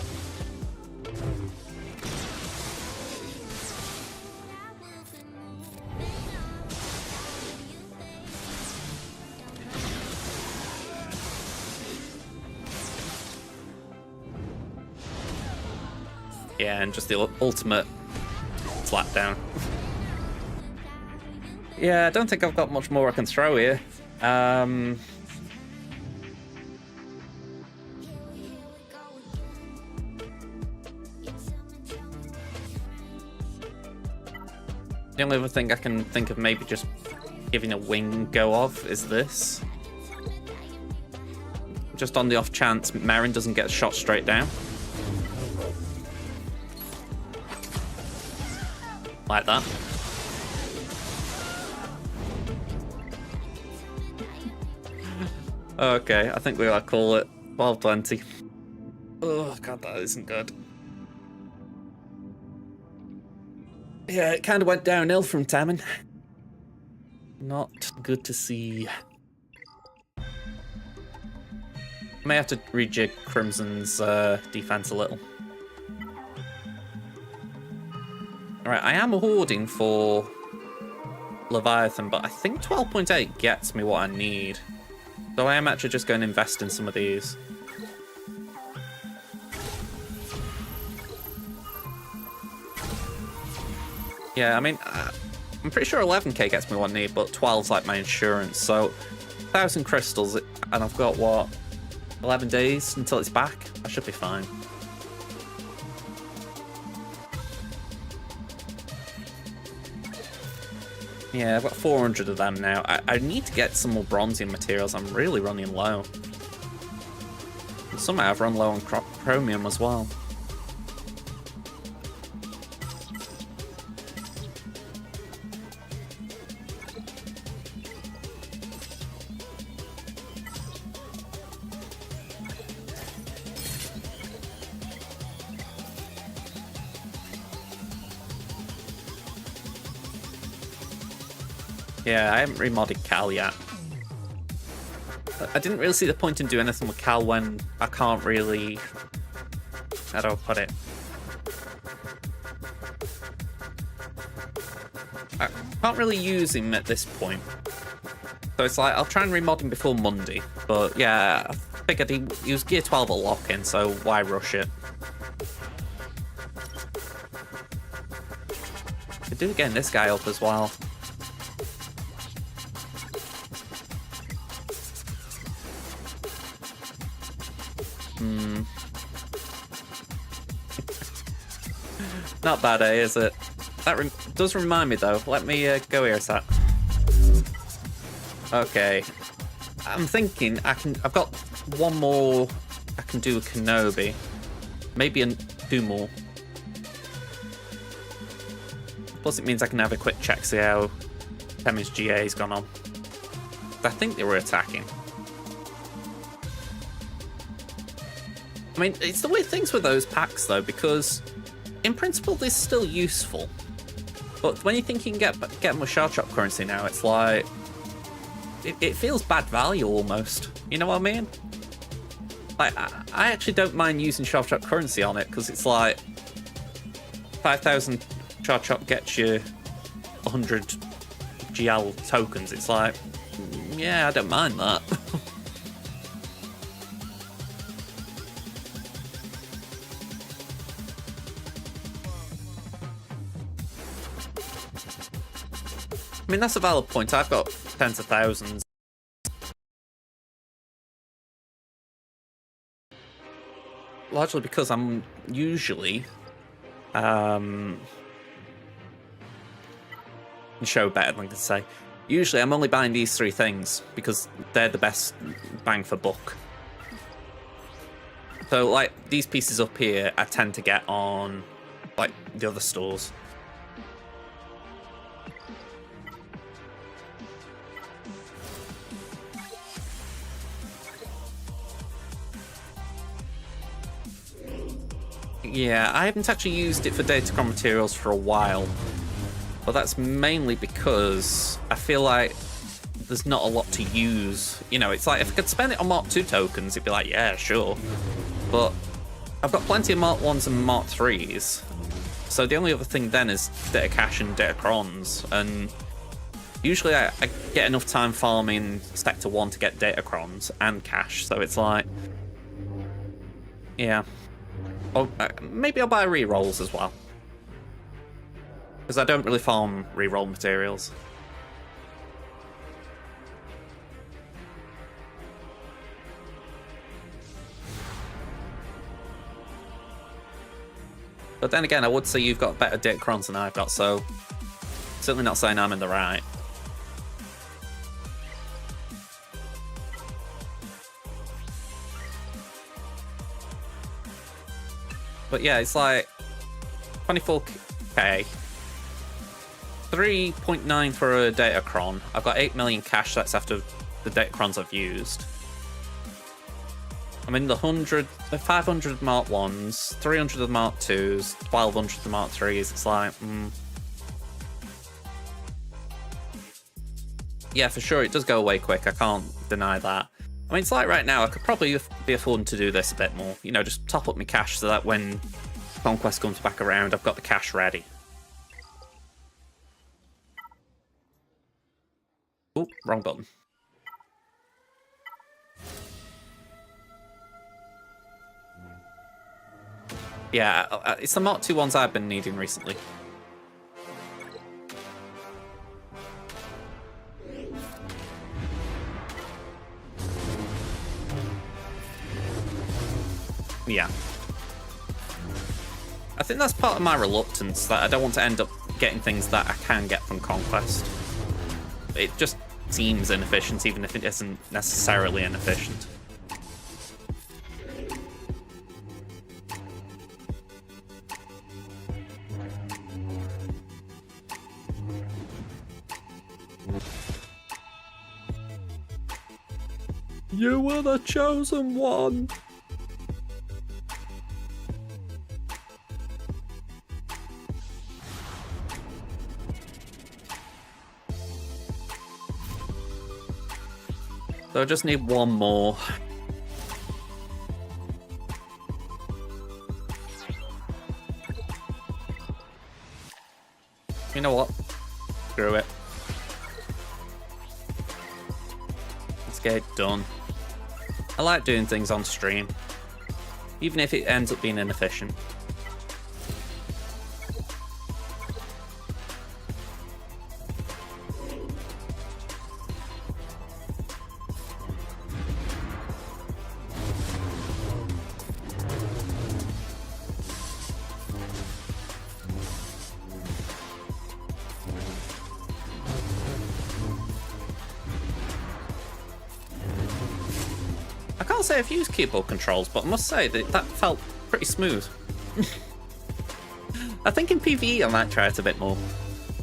Yeah, and just the ultimate slap down. Yeah, I don't think I've got much more I can throw here. The only other thing I can think of maybe just giving a wing go of is this. Just on the off chance Marin doesn't get shot straight down. Like that. Okay, I think we gotta call it 12-20. Oh god, that isn't good. Yeah, it kind of went downhill from Tamin. Not good to see. May have to rejig Crimson's defense a little. Alright, I am hoarding for Leviathan, but I think 12.8 gets me what I need. So I am actually just going to invest in some of these. Yeah, I mean, I'm pretty sure 11k gets me what I need, but 12's like my insurance. So 1,000 crystals, and I've got, what, 11 days until it's back? I should be fine. Yeah, I've got 400 of them now. I need to get some more bronzium materials. I'm really running low. Somehow I've run low on chromium as well. Yeah, I haven't remodded Cal yet. I didn't really see the point in doing anything with Cal when I can't really... How do I put it? I can't really use him at this point. So it's like, I'll try and remod him before Monday. But yeah, I figured he was Gear 12 at lock-in, so why rush it? Could do getting this guy up as well. Not bad, is it? That does remind me, though. Let me go here a sec. Okay. I'm thinking I've got one more I can do with Kenobi. Maybe two more. Plus, it means I can have a quick check, see how Temmie's GA's gone on. I think they were attacking. I mean, it's the weird things with those packs, though, because in principle, they're still useful. But when you think you can get them with Shard Shop currency now, it's like... It feels bad value, almost. You know what I mean? Like, I actually don't mind using Shard Shop currency on it, because it's like... 5,000 Shard Shop gets you 100 GL tokens. It's like... Yeah, I don't mind that. I mean, that's a valid point. I've got tens of thousands. Largely because I'm usually... show better than I can say. Usually I'm only buying these three things because they're the best bang for buck. So, like, these pieces up here I tend to get on, like, the other stores. Yeah, I haven't actually used it for Datacron materials for a while. But that's mainly because I feel like there's not a lot to use. You know, it's like if I could spend it on Mark 2 tokens, it'd be like, yeah, sure. But I've got plenty of Mark 1s and Mark 3s. So the only other thing then is Data Cache and Datacrons. And usually I get enough time farming Sector 1 to get Datacrons and Cache. So it's like, yeah. Oh, maybe I'll buy rerolls as well. Because I don't really farm reroll materials. But then again, I would say you've got better Datacrons than I've got, so certainly not saying I'm in the right. But yeah, it's like 24k, 3.9 for a Datacron. I've got 8 million cash, that's after the Datacrons I've used. I'm in the 500 Mark 1s, 300 of the Mark 2s, 1200 of the Mark 3s. It's like, yeah, for sure, it does go away quick. I can't deny that. I mean, it's like right now, I could probably be affording to do this a bit more. You know, just top up my cash so that when Conquest comes back around, I've got the cash ready. Oh, wrong button. Yeah, it's the Mark 2 ones I've been needing recently. Yeah. I think that's part of my reluctance, that I don't want to end up getting things that I can get from Conquest. It just seems inefficient, even if it isn't necessarily inefficient. You were the chosen one. So I just need one more. You know what? Screw it. Let's get it done. I like doing things on stream, even if it ends up being inefficient. I can't say I've used keyboard controls, but I must say that felt pretty smooth. I think in PvE I might try it a bit more.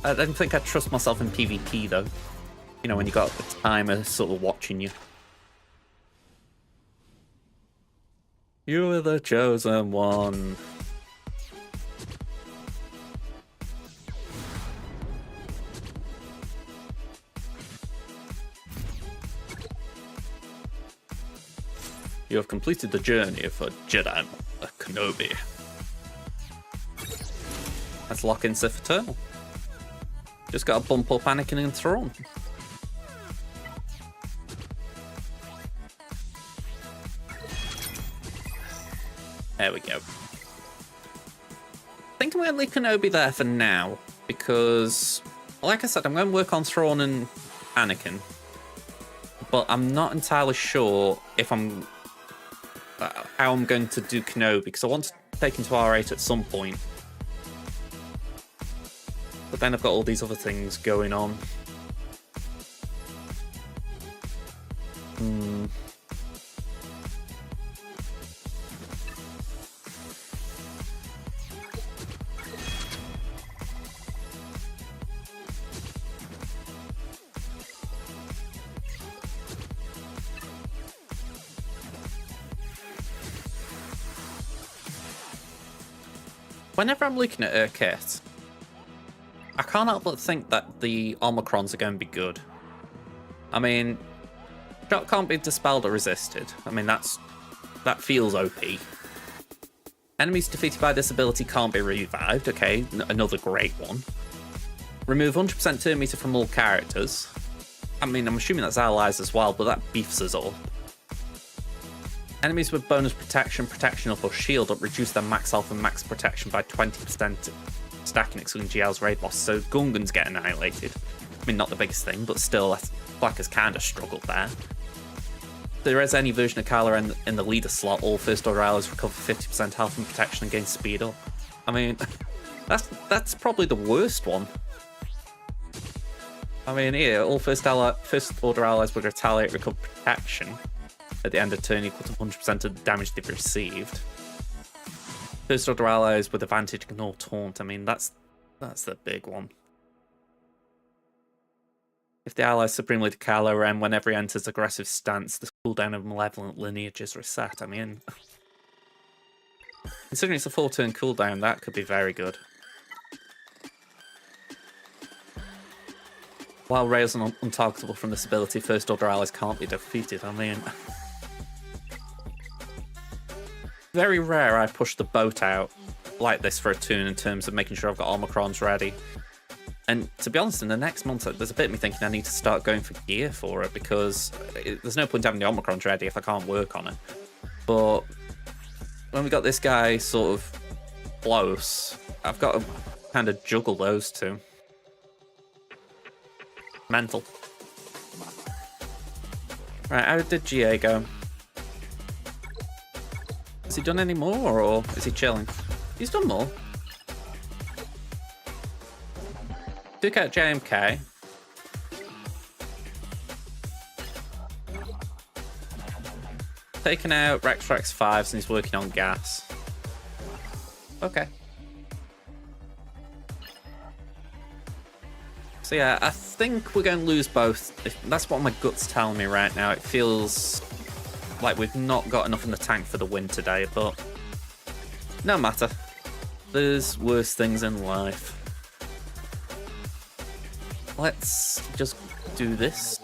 I don't think I trust myself in PvP though. You know, when you got the timer sort of watching you. You are the chosen one. You have completed the journey of a Jedi, a Kenobi. Let's lock in Sith Eternal. Just gotta bump up Anakin and Thrawn. There we go. I think I'm going to leave Kenobi there for now, because, like I said, I'm going to work on Thrawn and Anakin, but I'm not entirely sure if I'm how I'm going to do Kenobi, because I want to take him to R8 at some point. But then I've got all these other things going on. Whenever I'm looking at her kit, I can't help but think that the Omicrons are going to be good. I mean, shock can't be dispelled or resisted. I mean, that feels OP. Enemies defeated by this ability can't be revived. Okay, another great one. Remove 100% turn meter from all characters. I mean, I'm assuming that's allies as well, but that beefs us up. Enemies with bonus protection, protection up, or shield up reduce their max health and max protection by 20%, stacking excluding GL's raid boss, so Gungans get annihilated. I mean, not the biggest thing, but still, Black has kind of struggled there. If there is any version of Kylo in the leader slot, all first order allies recover 50% health and protection and gain speed up. I mean, that's probably the worst one. I mean, here, all first order allies would retaliate, recover protection at the end of turn equal to 100% of the damage they've received. First order allies with advantage ignore taunt. I mean, that's the big one. If the ally supremely to Kylo Ren, whenever he enters aggressive stance, the cooldown of malevolent lineage is reset. I mean, considering it's a 4-turn cooldown, that could be very good. While Rey is untargetable from this ability, first order allies can't be defeated. I mean, very rare I push the boat out like this for a turn in terms of making sure I've got Omicrons ready. And to be honest, in the next month, there's a bit of me thinking I need to start going for gear for it, because there's no point having the Omicrons ready if I can't work on it. But when we got this guy sort of close, I've got to kind of juggle those two. Mental. Right, how did GA go? Has he done any more, or is he chilling? He's done more. Took out JMK. Taken out Rex 5 and he's working on gas. Okay. So yeah, I think we're going to lose both. That's what my gut's telling me right now. It feels like we've not got enough in the tank for the win today, but no matter. There's worse things in life. Let's just do this.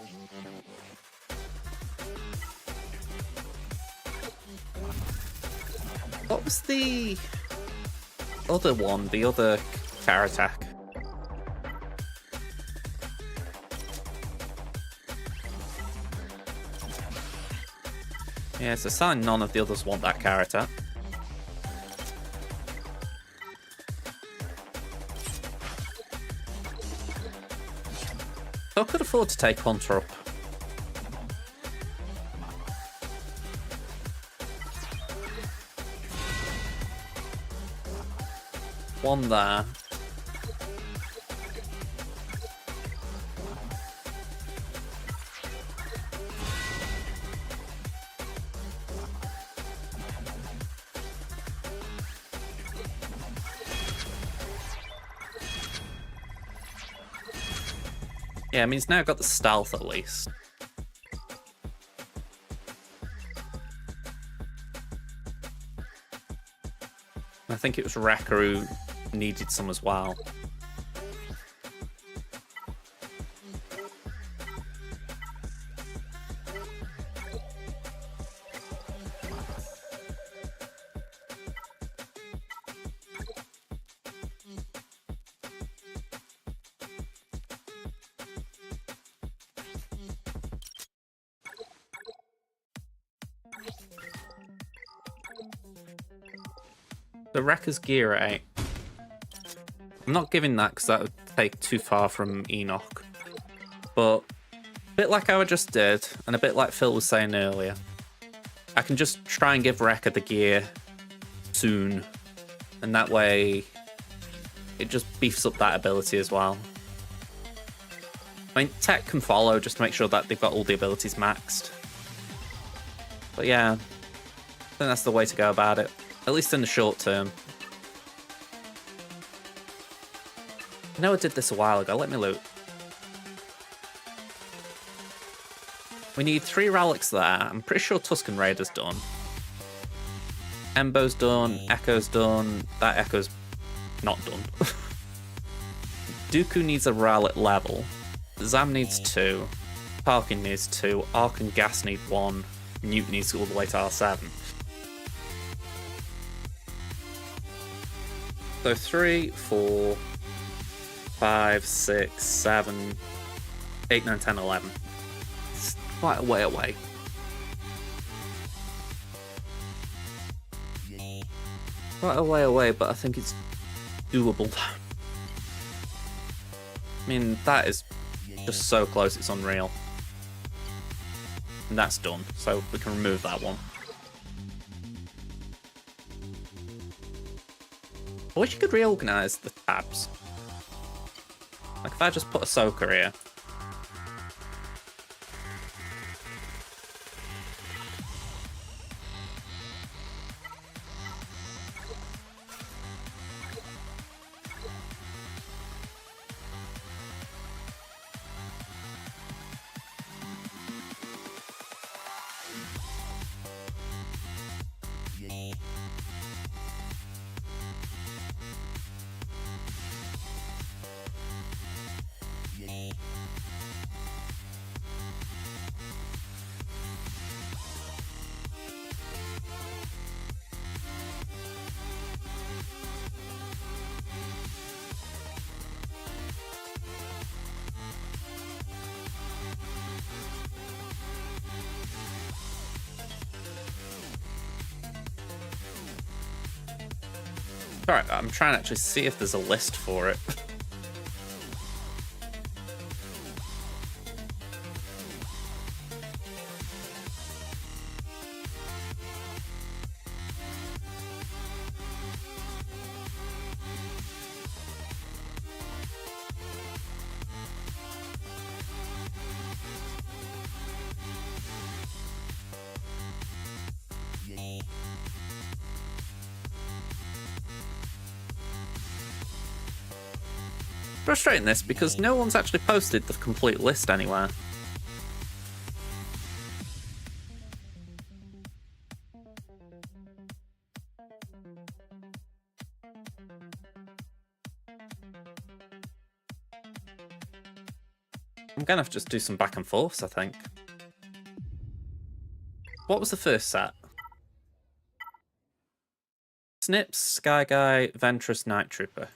What was the other one? The other car attack? Yeah, it's a sign none of the others want that car attack. I could afford to take Hunter up. One there. Yeah, I mean, he's now got the stealth at least. I think it was Wrecker who needed some as well. The Wrecker's gear at 8. I'm not giving that because that would take too far from Enoch. But a bit like how I just did, and a bit like Phil was saying earlier, I can just try and give Wrecker the gear soon. And that way, it just beefs up that ability as well. I mean, Tech can follow just to make sure that they've got all the abilities maxed. But yeah, I think that's the way to go about it. At least in the short term. I know I did this a while ago. Let me loot. We need 3 relics there. I'm pretty sure Tusken Raider's done. Embo's done. Echo's done. That Echo's not done. Dooku needs a relic level. Zam needs 2. Tarkin needs 2. Ark and Gas need 1. Newt needs all the way to R7. So 3, 4, 5, 6, 7, 8, 9, 10, 11. It's quite a way away. Quite a way away, but I think it's doable. I mean, that is just so close, it's unreal. And that's done, so we can remove that one. I wish you could reorganize the tabs. Like if I just put Ahsoka here. Alright, I'm trying to actually see if there's a list for it. Frustrating this because no one's actually posted the complete list anywhere. I'm gonna have to just do some back and forths, I think. What was the first set? Snips, Sky Guy, Ventress, Night Trooper.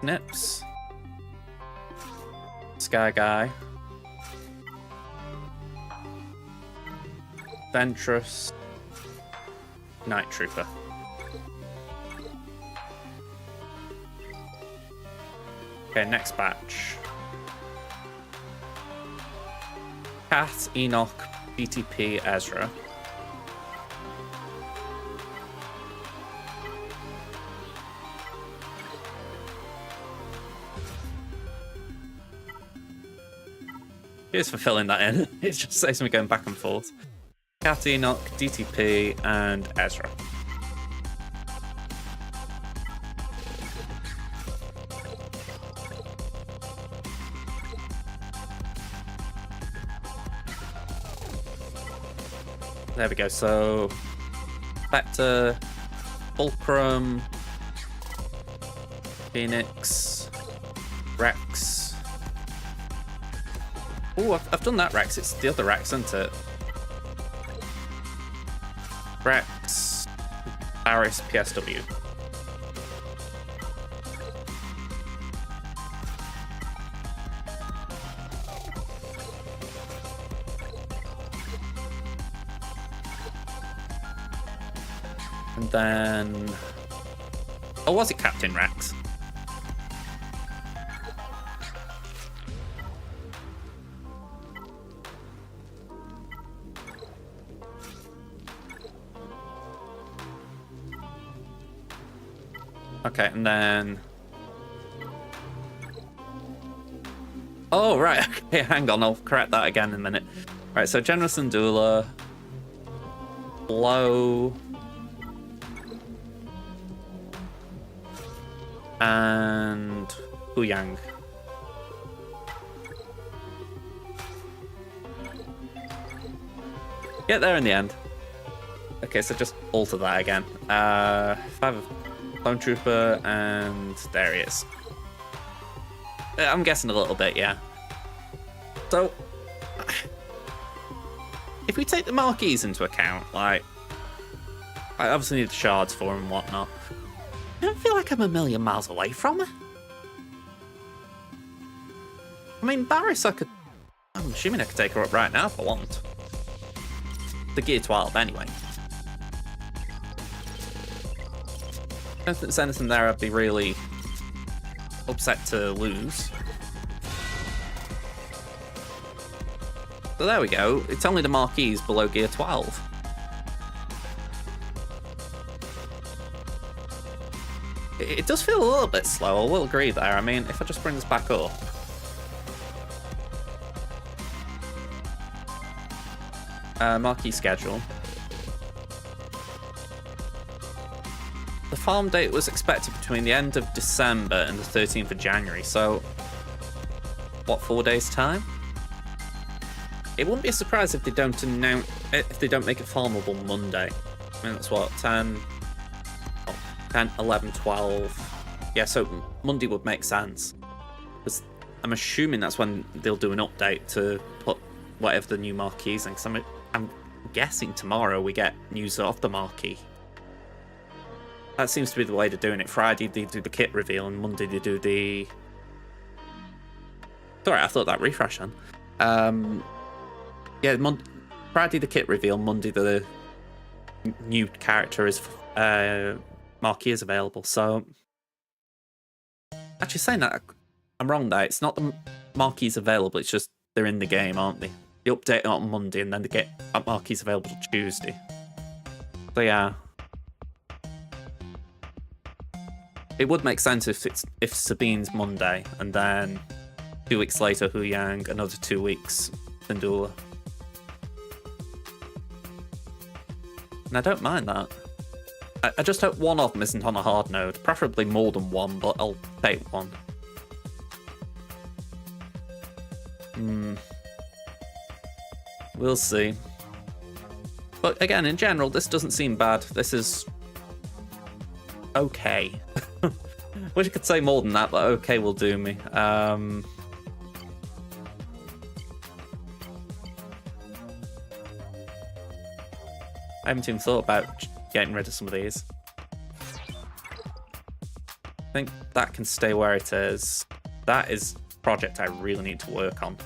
Snips, Sky Guy, Ventress, Night Trooper. Okay, next batch. Cat, Enoch, BTP, Ezra. Here's for filling that in. It just saves me going back and forth. Cat, Enoch, DTP, and Ezra. There we go. So, Vector, Fulcrum, Phoenix, Rex. Oh, I've done that Rex. It's the other Rex, isn't it? Rex, Aris, PSW. And then... Oh, was it Captain Rex? Okay, and then... Oh, right. Okay, hang on. I'll correct that again in a minute. Right, so General Syndulla, Blow, and Huyang. Get there in the end. Okay, so just alter that again. 5 of Clone Trooper, and there he is. I'm guessing a little bit, yeah. So, if we take the marquees into account, like, I obviously need the shards for them and whatnot. I don't feel like I'm a million miles away from her. I mean, Barriss, I'm assuming I could take her up right now if I want. The Gear 12, anyway. I don't think there's anything there I'd be really upset to lose. So there we go. It's only the marquees below Gear 12. It does feel a little bit slow, I will agree there. I mean, if I just bring this back up. Marquee schedule. The farm date was expected between the end of December and the 13th of January, so what, 4 days time? It wouldn't be a surprise if they don't announce, if they don't make it farmable Monday. I mean, that's what, 10, 11, 12. Yeah, so Monday would make sense. Because I'm assuming that's when they'll do an update to put whatever the new marquees in. Because I'm guessing tomorrow we get news of the marquee. That seems to be the way they're doing it. Friday they do the kit reveal, and Monday they do the... Sorry, I thought that refresh on. Yeah, Friday the kit reveal, Monday the new character is marquee is available. So actually saying that, I'm wrong there. It's not the marquees available. It's just they're in the game, aren't they? They update on Monday, and then they get marquees available Tuesday. So yeah. It would make sense if Sabine's Monday, and then 2 weeks later Huyang, another 2 weeks Syndulla. And I don't mind that. I just hope one of them isn't on a hard node, preferably more than one, but I'll take one. We'll see. But again, in general, this doesn't seem bad. This is okay. Wish I could say more than that, but okay will do me. I haven't even thought about getting rid of some of these. I think that can stay where it is. That is a project I really need to work on.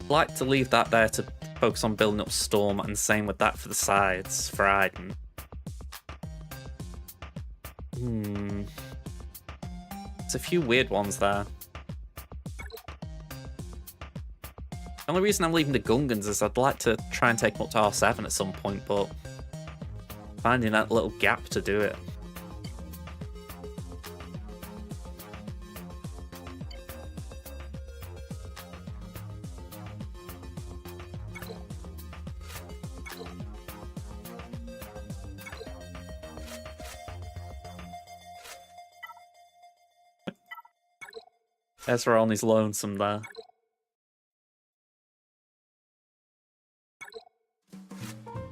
I'd like to leave that there to focus on building up Storm, and same with that for the sides for Aiden. There's a few weird ones there. The only reason I'm leaving the Gungans is I'd like to try and take them up to R7 at some point, but finding that little gap to do it. Ezra on his lonesome there.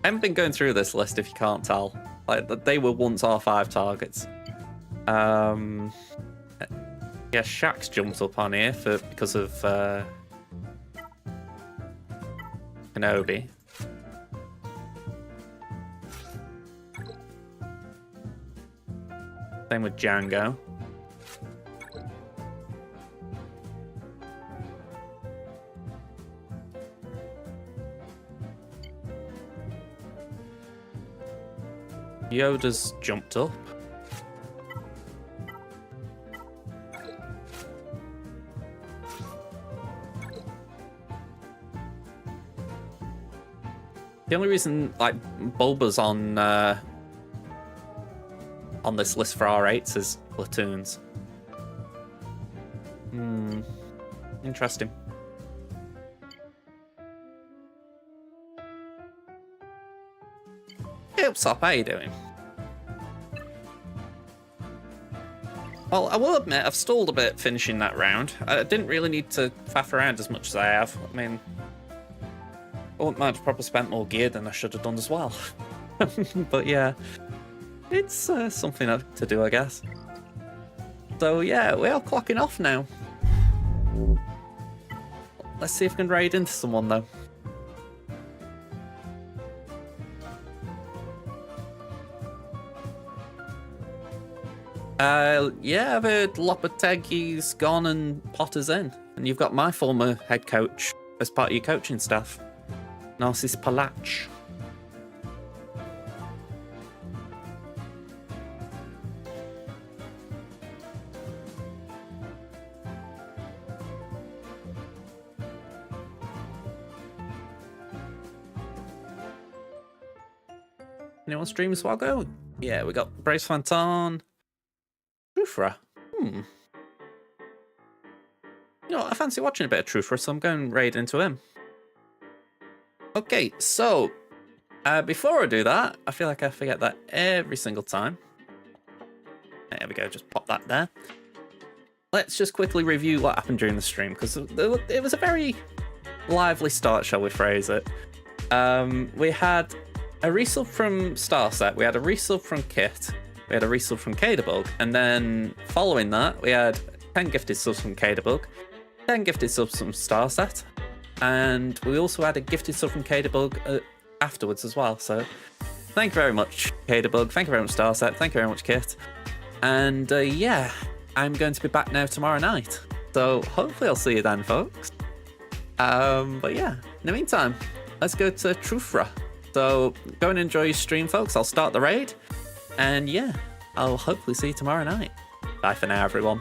I haven't been going through this list if you can't tell. Like, they were once R5 targets. Yeah, Shaxx jumped up on here because of Kenobi. Same with Django. Yoda's jumped up. The only reason, like, Bulba's on this list for R8s is platoons. Interesting. Hey, what's up? How you doing? Well, I will admit I've stalled a bit finishing that round. I didn't really need to faff around as much as I have. I mean, I wouldn't mind if I probably spent more gear than I should have done as well. But yeah, it's something to do, I guess. So yeah, we are clocking off now. Let's see if we can raid into someone though. Yeah, I've heard Lopetegui's gone and Potter's in. And you've got my former head coach as part of your coaching staff, Narcis Palach. Anyone stream Swaggo? Yeah, we got Brace Fanton. Trufra. You know, I fancy watching a bit of Trufra, so I'm going raid into him. Okay, so before I do that, I feel like I forget that every single time. There we go, just pop that there. Let's just quickly review what happened during the stream, because it was a very lively start, shall we phrase it. We had a resub from Starset, we had a resub from Kit, we had a resub from Kadabug, and then following that, we had 10 gifted subs from Kadabug, 10 gifted subs from Starset, and we also had a gifted sub from Kadabug afterwards as well. So thank you very much, Kadabug. Thank you very much, Starset. Thank you very much, Kit. And yeah, I'm going to be back now tomorrow night. So hopefully I'll see you then, folks. But yeah, in the meantime, let's go to Trufra. So go and enjoy your stream, folks. I'll start the raid. And yeah, I'll hopefully see you tomorrow night. Bye for now, everyone.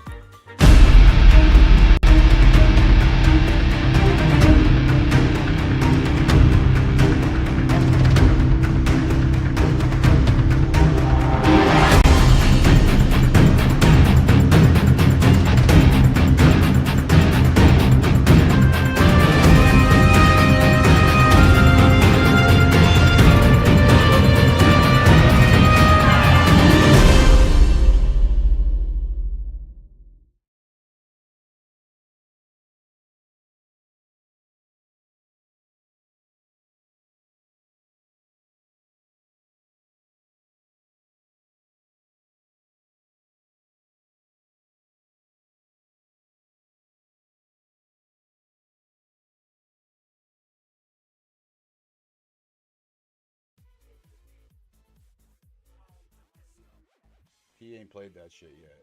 He ain't played that shit yet.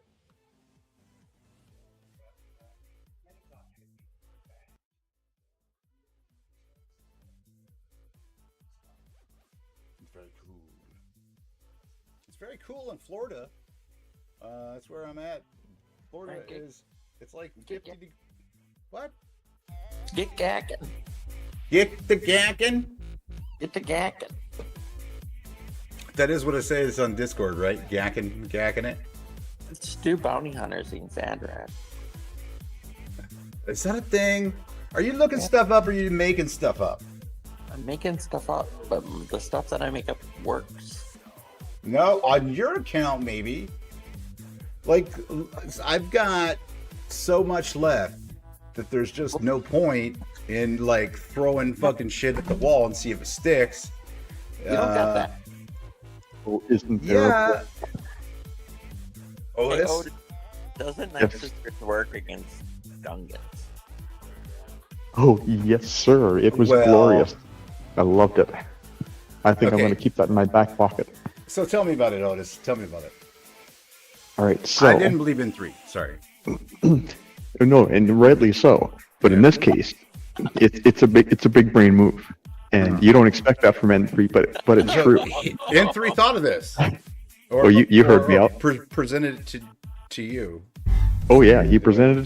It's very cool. It's very cool in Florida. That's where I'm at. Florida is. It's like 50 degrees. What? Get gacking. Get the gackin'? Get the gacking. That is what it says on Discord, right? Gacking it. Let's do bounty hunters in Zandrad. Is that a thing? Are you looking stuff up or are you making stuff up? I'm making stuff up, but the stuff that I make up works. No, on your account, maybe. Like, I've got so much left that there's just no point in, like, throwing fucking shit at the wall and see if it sticks. You don't got that. Oh, isn't there? Yeah. Hey, Otis? Otis, doesn't Yes. Nexus work against Gungans? Oh, yes, sir. It was Well- glorious. I loved it. I think I'm Okay. going to keep that in my back pocket. So tell me about it, Otis. Tell me about it. All right, so I didn't believe in 3. Sorry. no, and rightly so. But in this case, it's a big brain move, and you don't expect that from N3, but it's true. N3 thought of this. Or, Well, you heard me out. Presented it to you. Oh yeah, he presented it